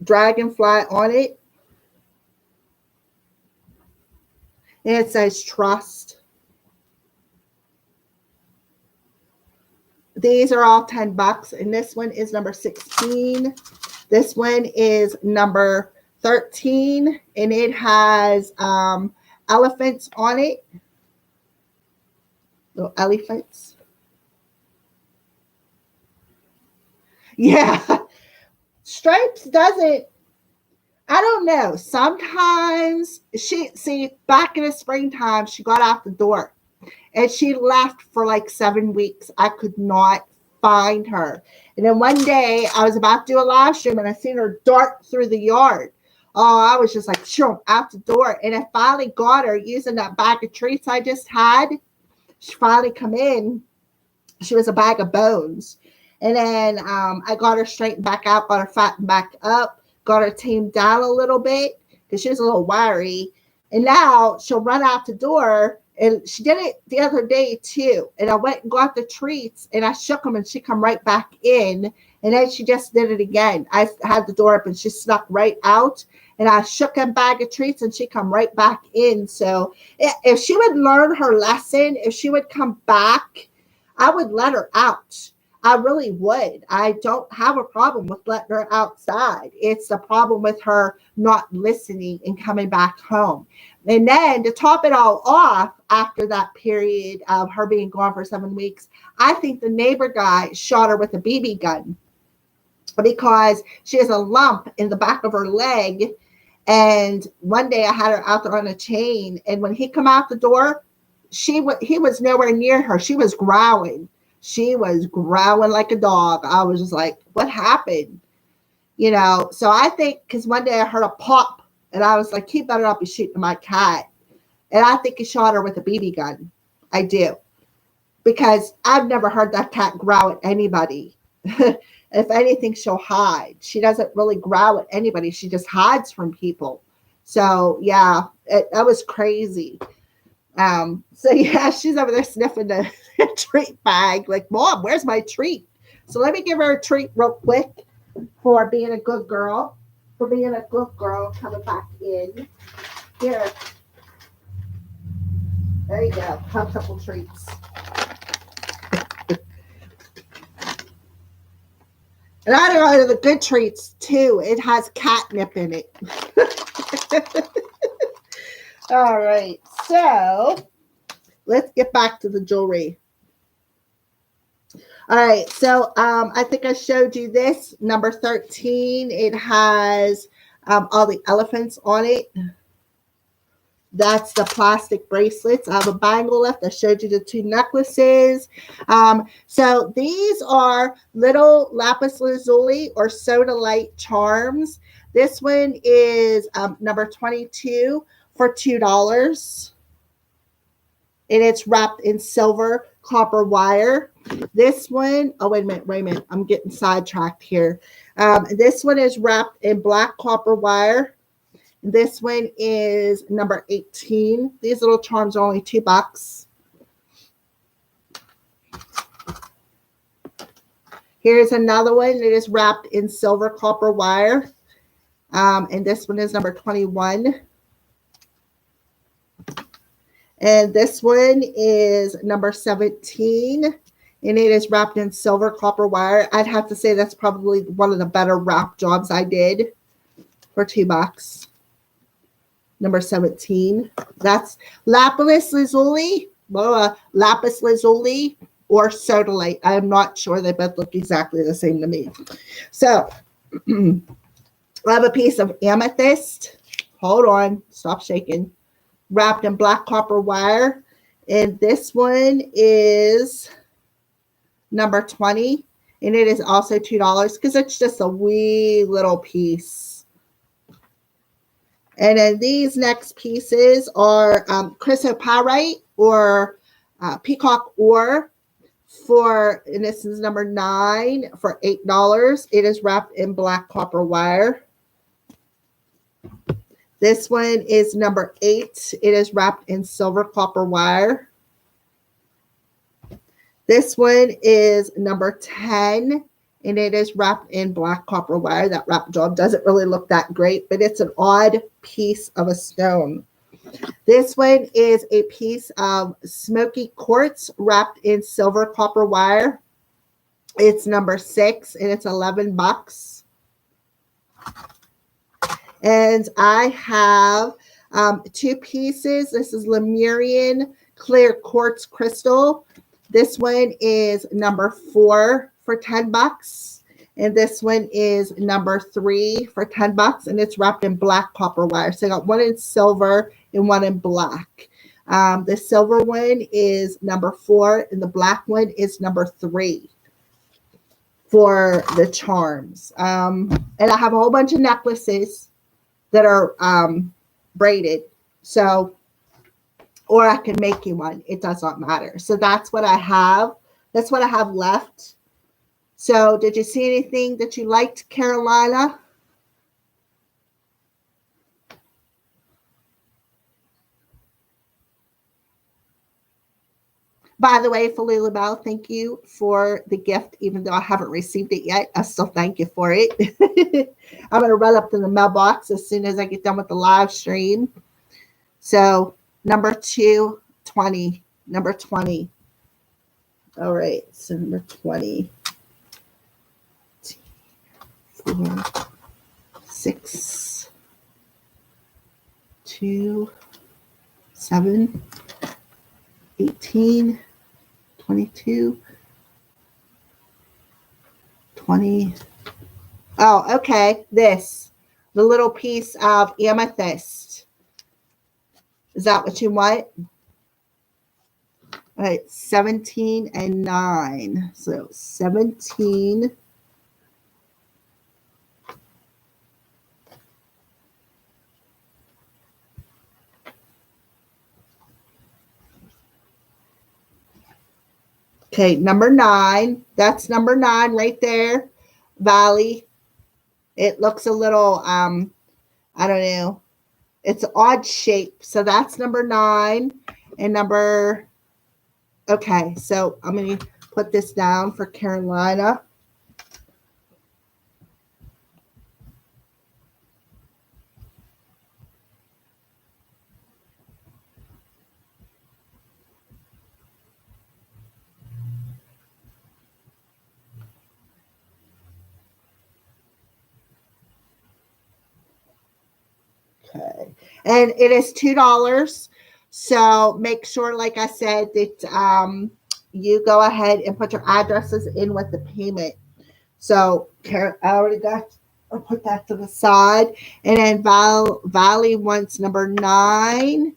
[SPEAKER 1] dragonfly on it. And it says trust. These are all $10. And this one is number 16. This one is number 13. And it has elephants on it. Little elephants. Yeah. Stripes doesn't, I don't know. Sometimes back in the springtime, she got out the door and she left for like 7 weeks. I could not find her. And then one day I was about to do a live stream and I seen her dart through the yard. Oh, I was just like, sure, out the door. And I finally got her using that bag of treats I just had. She finally come in. She was a bag of bones. And then I got her straightened back out, got her fattened back up, got her tamed down a little bit because she was a little wiry. And now she'll run out the door. And she did it the other day too. And I went and got the treats and I shook them and she come right back in. And then she just did it again. I had the door up and she snuck right out. And I shook a bag of treats and she come right back in. So if she would learn her lesson, if she would come back, I would let her out. I really would. I don't have a problem with letting her outside. It's the problem with her not listening and coming back home. And then to top it all off, after that period of her being gone for 7 weeks, I think the neighbor guy shot her with a BB gun because she has a lump in the back of her leg. And one day I had her out there on a chain. And when he come out the door, he was nowhere near her. She was growling. She was growling like a dog. I was just like, what happened? You know, so I think because one day I heard a pop and I was like, he better not be shooting my cat. And I think he shot her with a BB gun. I do. Because I've never heard that cat growl at anybody. If anything, she'll hide. She doesn't really growl at anybody. She just hides from people. So, yeah, that was crazy. So yeah, she's over there sniffing the treat bag like, Mom, where's my treat? So let me give her a treat real quick for being a good girl, coming back in. Here. There you go. Have a couple treats. And I don't know, the good treats too. It has catnip in it. All right, so let's get back to the jewelry. All right, so I think I showed you this, number 13. It has all the elephants on it. That's the plastic bracelets. I have a bangle left. I showed you the 2 necklaces. So these are little lapis lazuli or sodalite charms. This one is number 22 for $2. And it's wrapped in silver copper wire. This one, oh, wait a minute. I'm getting sidetracked here. This one is wrapped in black copper wire. This one is number 18. These little charms are only $2. Here's another one that is wrapped in silver copper wire. And this one is number 21. And this one is number 17. And it is wrapped in silver copper wire. I'd have to say that's probably one of the better wrap jobs I did for $2. Number 17. That's lapis lazuli or sodalite. I'm not sure. They both look exactly the same to me. So I have a piece of amethyst. Hold on. Stop shaking. Wrapped in black copper wire. And this one is number 20. And it is also $2 because it's just a wee little piece. And then these next pieces are chrysoprase or peacock ore and this is number 9 for $8. It is wrapped in black copper wire. This one is number 8. It is wrapped in silver copper wire. This one is number 10, and it is wrapped in black copper wire. That wrap job doesn't really look that great, but it's an odd piece of a stone. This one is a piece of smoky quartz wrapped in silver copper wire. It's number 6, and it's $11. And I have 2 pieces. This is Lemurian clear quartz crystal. This one is number 4 for $10. And this one is number 3 for $10. And it's wrapped in black copper wire. So I got one in silver and one in black. The silver one is number 4, and the black one is number 3 for the charms. And I have a whole bunch of necklaces that are braided. So, or I can make you one. It does not matter. So that's what I have. That's what I have left. So did you see anything that you liked, Carolina? By the way, Falila Bell, thank you for the gift, even though I haven't received it yet. I still thank you for it. I'm going to run up to the mailbox as soon as I get done with the live stream. So number 220, number 20. All right, so number 20. 4, 6, 2, 7, 18, 22, 20. Oh, okay. The little piece of amethyst. Is that what you want? All right, 17 and 9. So 17. Okay, number 9. That's number 9 right there. Valley. It looks a little, I don't know. It's an odd shape. So that's number 9. And okay, so I'm going to put this down for Carolina. Okay. And it is $2. So make sure, like I said, that you go ahead and put your addresses in with the payment. So I already I'll put that to the side. And then Valley wants number 9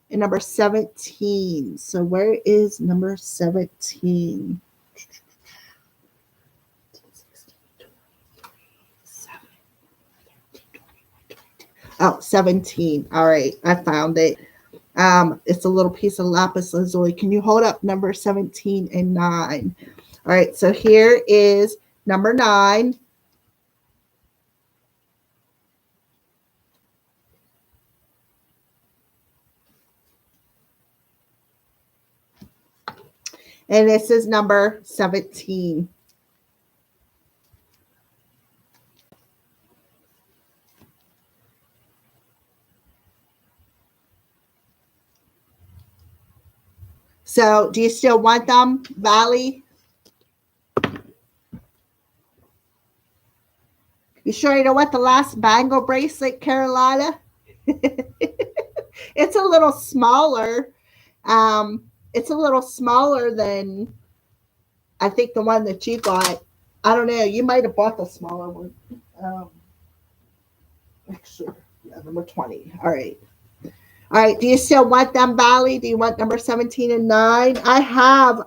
[SPEAKER 1] and number 17. So where is number 17? Oh, 17. All right, I found it. It's a little piece of lapis lazuli. Can you hold up number 17 and 9? All right, so here is number 9. And this is number 17. So do you still want them, Valley? You sure you don't want the last bangle bracelet, Carolina? It's a little smaller. It's a little smaller than, I think, the one that you got. I don't know. You might have bought the smaller one. Sure. Yeah, number 20. All right. All right. Do you still want them, Valley? Do you want number 17 and 9? I have,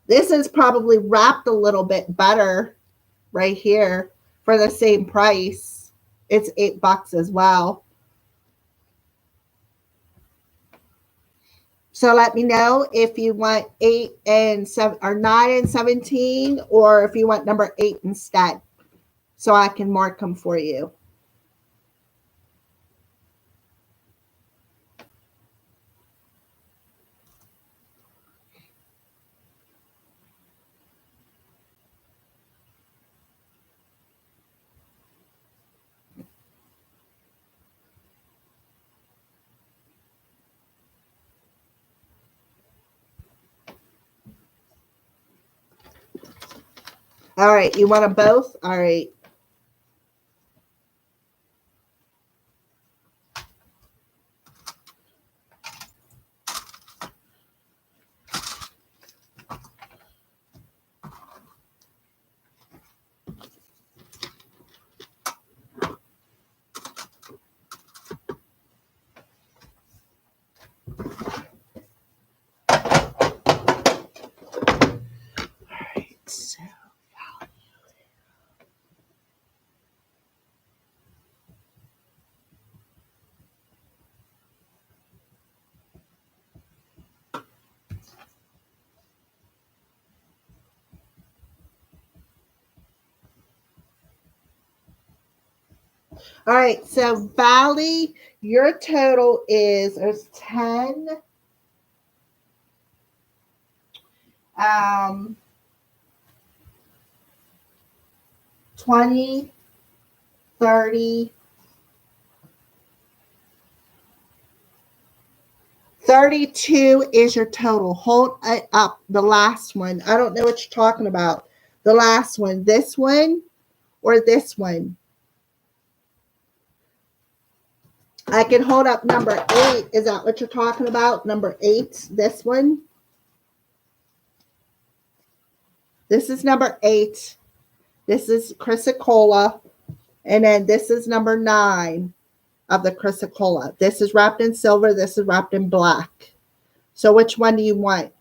[SPEAKER 1] this is probably wrapped a little bit better right here for the same price. It's $8 as well. So let me know if you want 8 and 7 or 9 and 17, or if you want number 8 instead, so I can mark them for you. All right, you want them both? All right. So, all right, so Valley, your total is there's 10, 20, 30, 32 is your total. Hold it up. The last one. I don't know what you're talking about. The last one. This one or this one? I can hold up number 8. Is that what you're talking about? Number 8. This one. This is number 8. This is Chrysocolla. And then this is number 9 of the Chrysocolla. This is wrapped in silver. This is wrapped in black. So which one do you want?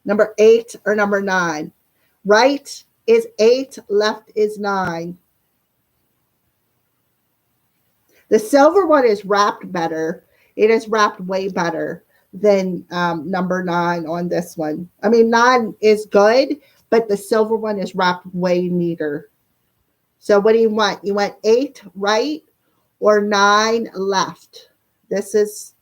[SPEAKER 1] Number 8 or number 9? Right is 8, left is 9. The silver one is wrapped better. It is wrapped way better than number 9 on this one. I mean, 9 is good, but the silver one is wrapped way neater. So what do you want? You want 8 right or 9 left? This is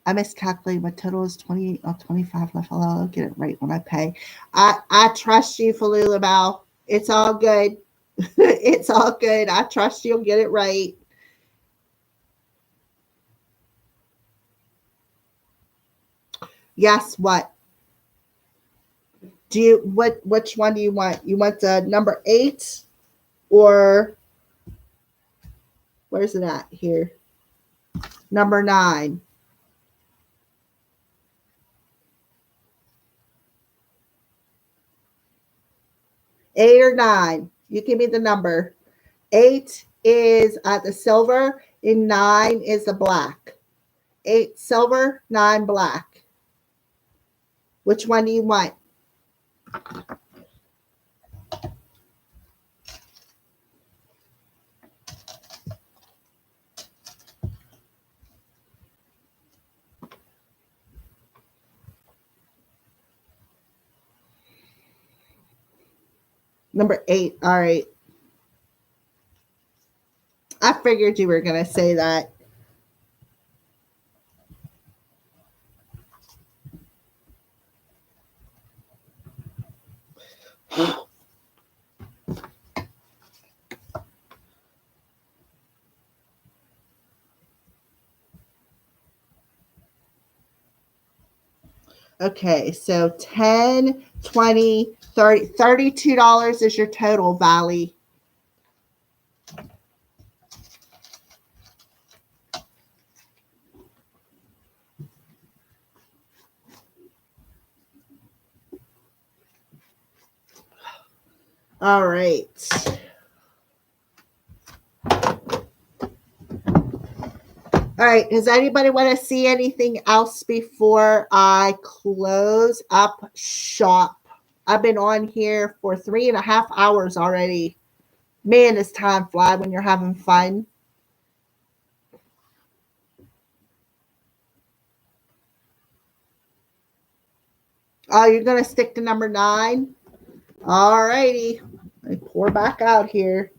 [SPEAKER 1] I miscalculated. My total is 28 or 25 left. I'll get it right when I pay. I trust you, Falula Bow. It's all good. It's all good. I trust you'll get it right. Yes, what? Do you which one do you want? You want the number 8 or where's it at here? Number 9. 8 or 9. You give me the number. 8 is the silver and 9 is the black. 8 silver, 9 black. Which one do you want? Number 8. All right. I figured you were going to say that. Okay, so 10, 20, 30, $32 is your total, Valley. All right. All right. Does anybody want to see anything else before I close up shop? I've been on here for 3.5 hours already. Man, does time fly when you're having fun. Oh, you're going to stick to number 9? All righty. Let me pour back out here.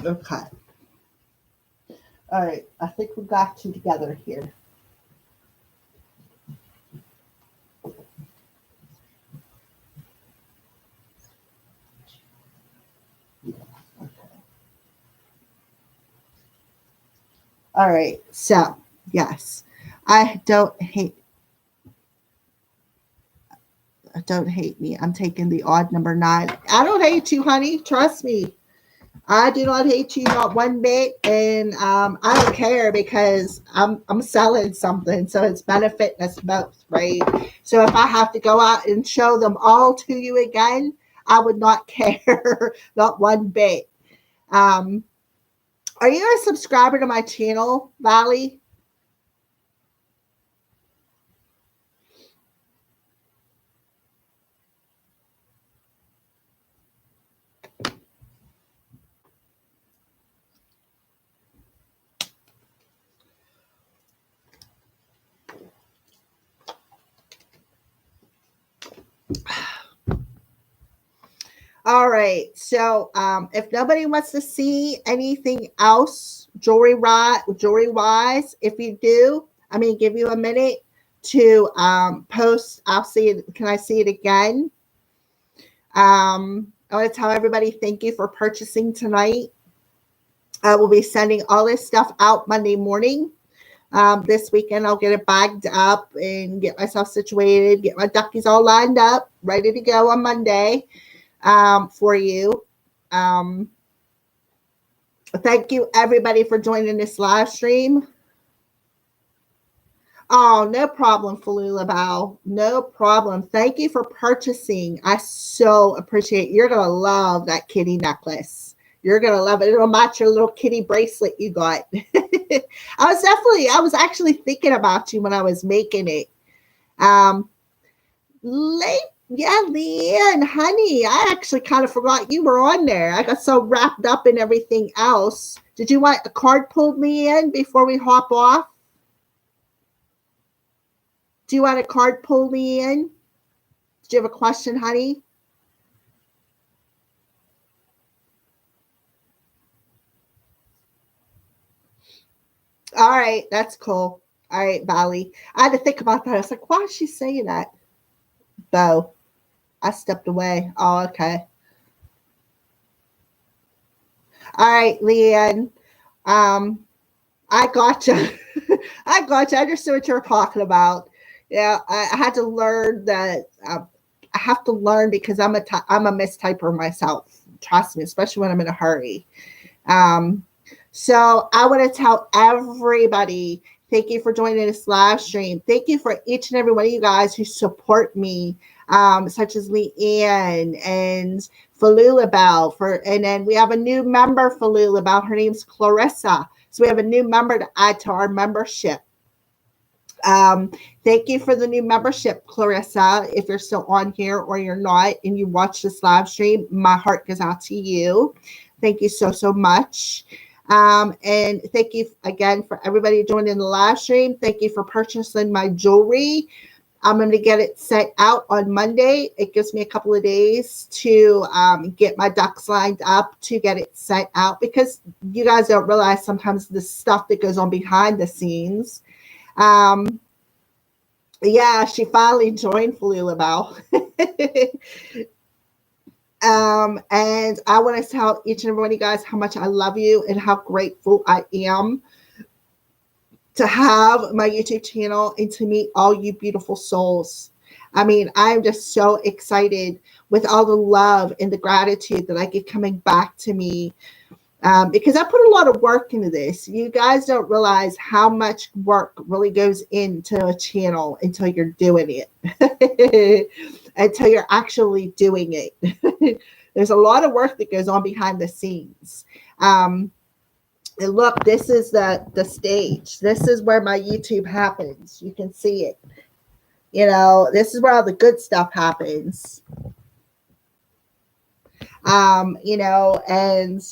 [SPEAKER 1] Okay. All right. I think we got you together here. All right. So, yes. I don't hate me. I'm taking the odd number 9. I don't hate you, honey. Trust me. I do not hate you, not one bit, and I don't care because I'm selling something, so it's benefiting us both, right? So if I have to go out and show them all to you again, I would not care, not one bit. Um, are you a subscriber to my channel, Valley? All right. So if nobody wants to see anything else jewelry wise, if you do, I'm gonna give you a minute to post. I'll see it. Can I see it again? I want to tell everybody thank you for purchasing tonight. I will be sending all this stuff out Monday morning. This weekend, I'll get it bagged up and get myself situated, get my duckies all lined up, ready to go on Monday for you. Thank you, everybody, for joining this live stream. Oh, no problem, Falula Bao. No problem. Thank you for purchasing. I so appreciate it. You're going to love that kitty necklace. You're going to love it. It'll match your little kitty bracelet you got. I was actually thinking about you when I was making it. Yeah, Leanne, honey, I actually kind of forgot you were on there. I got so wrapped up in everything else. Did you want a card pulled, Leanne, before we hop off? Do you want a card pull, Leanne? Did you have a question, honey? All right, that's cool. All right, Valley. I had to think about that. I was like, why is she saying that? Bo. I stepped away. Oh, okay. All right, Leanne. I gotcha. I gotcha. I understood what you were talking about. Yeah, I had to learn that. I have to learn because I'm a mistyper myself. Trust me, especially when I'm in a hurry. So I want to tell everybody, thank you for joining this live stream. Thank you for each and every one of you guys who support me, such as Leanne and Falula Bell. And then we have a new member, Falula Bell. Her name's Clarissa. So we have a new member to add to our membership. Thank you for the new membership, Clarissa. If you're still on here or you're not and you watch this live stream, my heart goes out to you. Thank you so, so much. And thank you again for everybody joining the live stream. Thank you for purchasing my jewelry. I'm going to get it set out on Monday. It gives me a couple of days to get my ducks lined up to get it set out because you guys don't realize sometimes the stuff that goes on behind the scenes. Yeah, she finally joined Falula. And I want to tell each and every one of you guys how much I love you and how grateful I am to have my YouTube channel and to meet all you beautiful souls. I mean, I'm just so excited with all the love and the gratitude that I get coming back to me, because I put a lot of work into this. You guys don't realize how much work really goes into a channel until you're doing it, until you're actually doing it. There's a lot of work that goes on behind the scenes. And look, this is the stage. This is where my YouTube happens. You can see it. You know, this is where all the good stuff happens. You know, and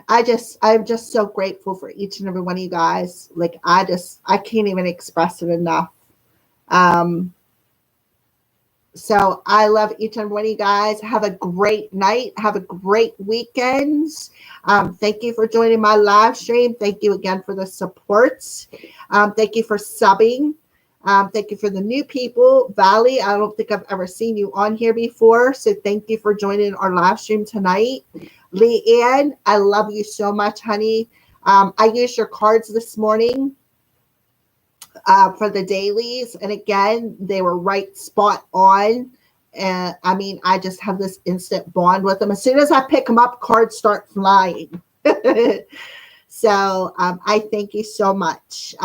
[SPEAKER 1] I'm just so grateful for each and every one of you guys. Like, I can't even express it enough. So I love each and every one of you guys. Have a great night. Have a great weekend. Thank you for joining my live stream. Thank you again for the supports. Thank you for subbing. Thank you for the new people. Valley, I don't think I've ever seen you on here before. So thank you for joining our live stream tonight. Leanne, I love you so much, honey. I used your cards this morning for the dailies, and again, they were right spot on. And I mean, I just have this instant bond with them. As soon as I pick them up, cards start flying. So I thank you so much.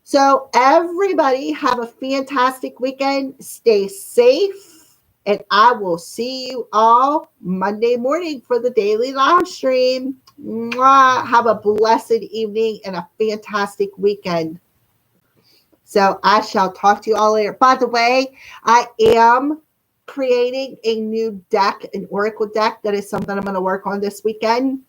[SPEAKER 1] So everybody have a fantastic weekend. Stay safe, and I will see you all Monday morning for the daily live stream. Mwah. Have a blessed evening and a fantastic weekend. So I shall talk to you all later. By the way, I am creating a new deck, an Oracle deck. That is something I'm going to work on this weekend.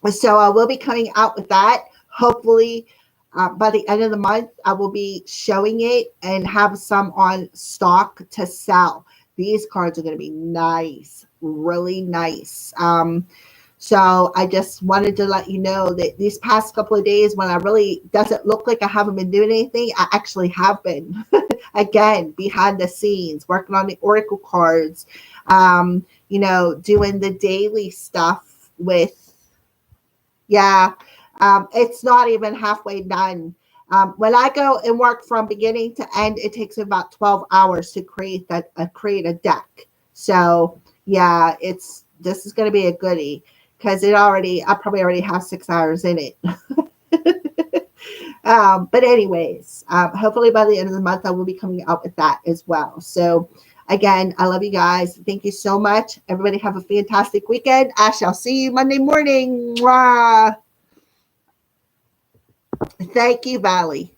[SPEAKER 1] So I will be coming out with that. Hopefully by the end of the month, I will be showing it and have some on stock to sell. These cards are going to be nice, really nice. So I just wanted to let you know that these past couple of days, when I really doesn't look like I haven't been doing anything, I actually have been. Again, behind the scenes, working on the Oracle cards, you know, doing the daily stuff with, yeah, it's not even halfway done. When I go and work from beginning to end, it takes about 12 hours to create a deck. So yeah, this is going to be a goodie. Because I probably already have 6 hours in it. But anyways, hopefully by the end of the month, I will be coming out with that as well. So again, I love you guys. Thank you so much. Everybody have a fantastic weekend. I shall see you Monday morning. Mwah. Thank you, Valley.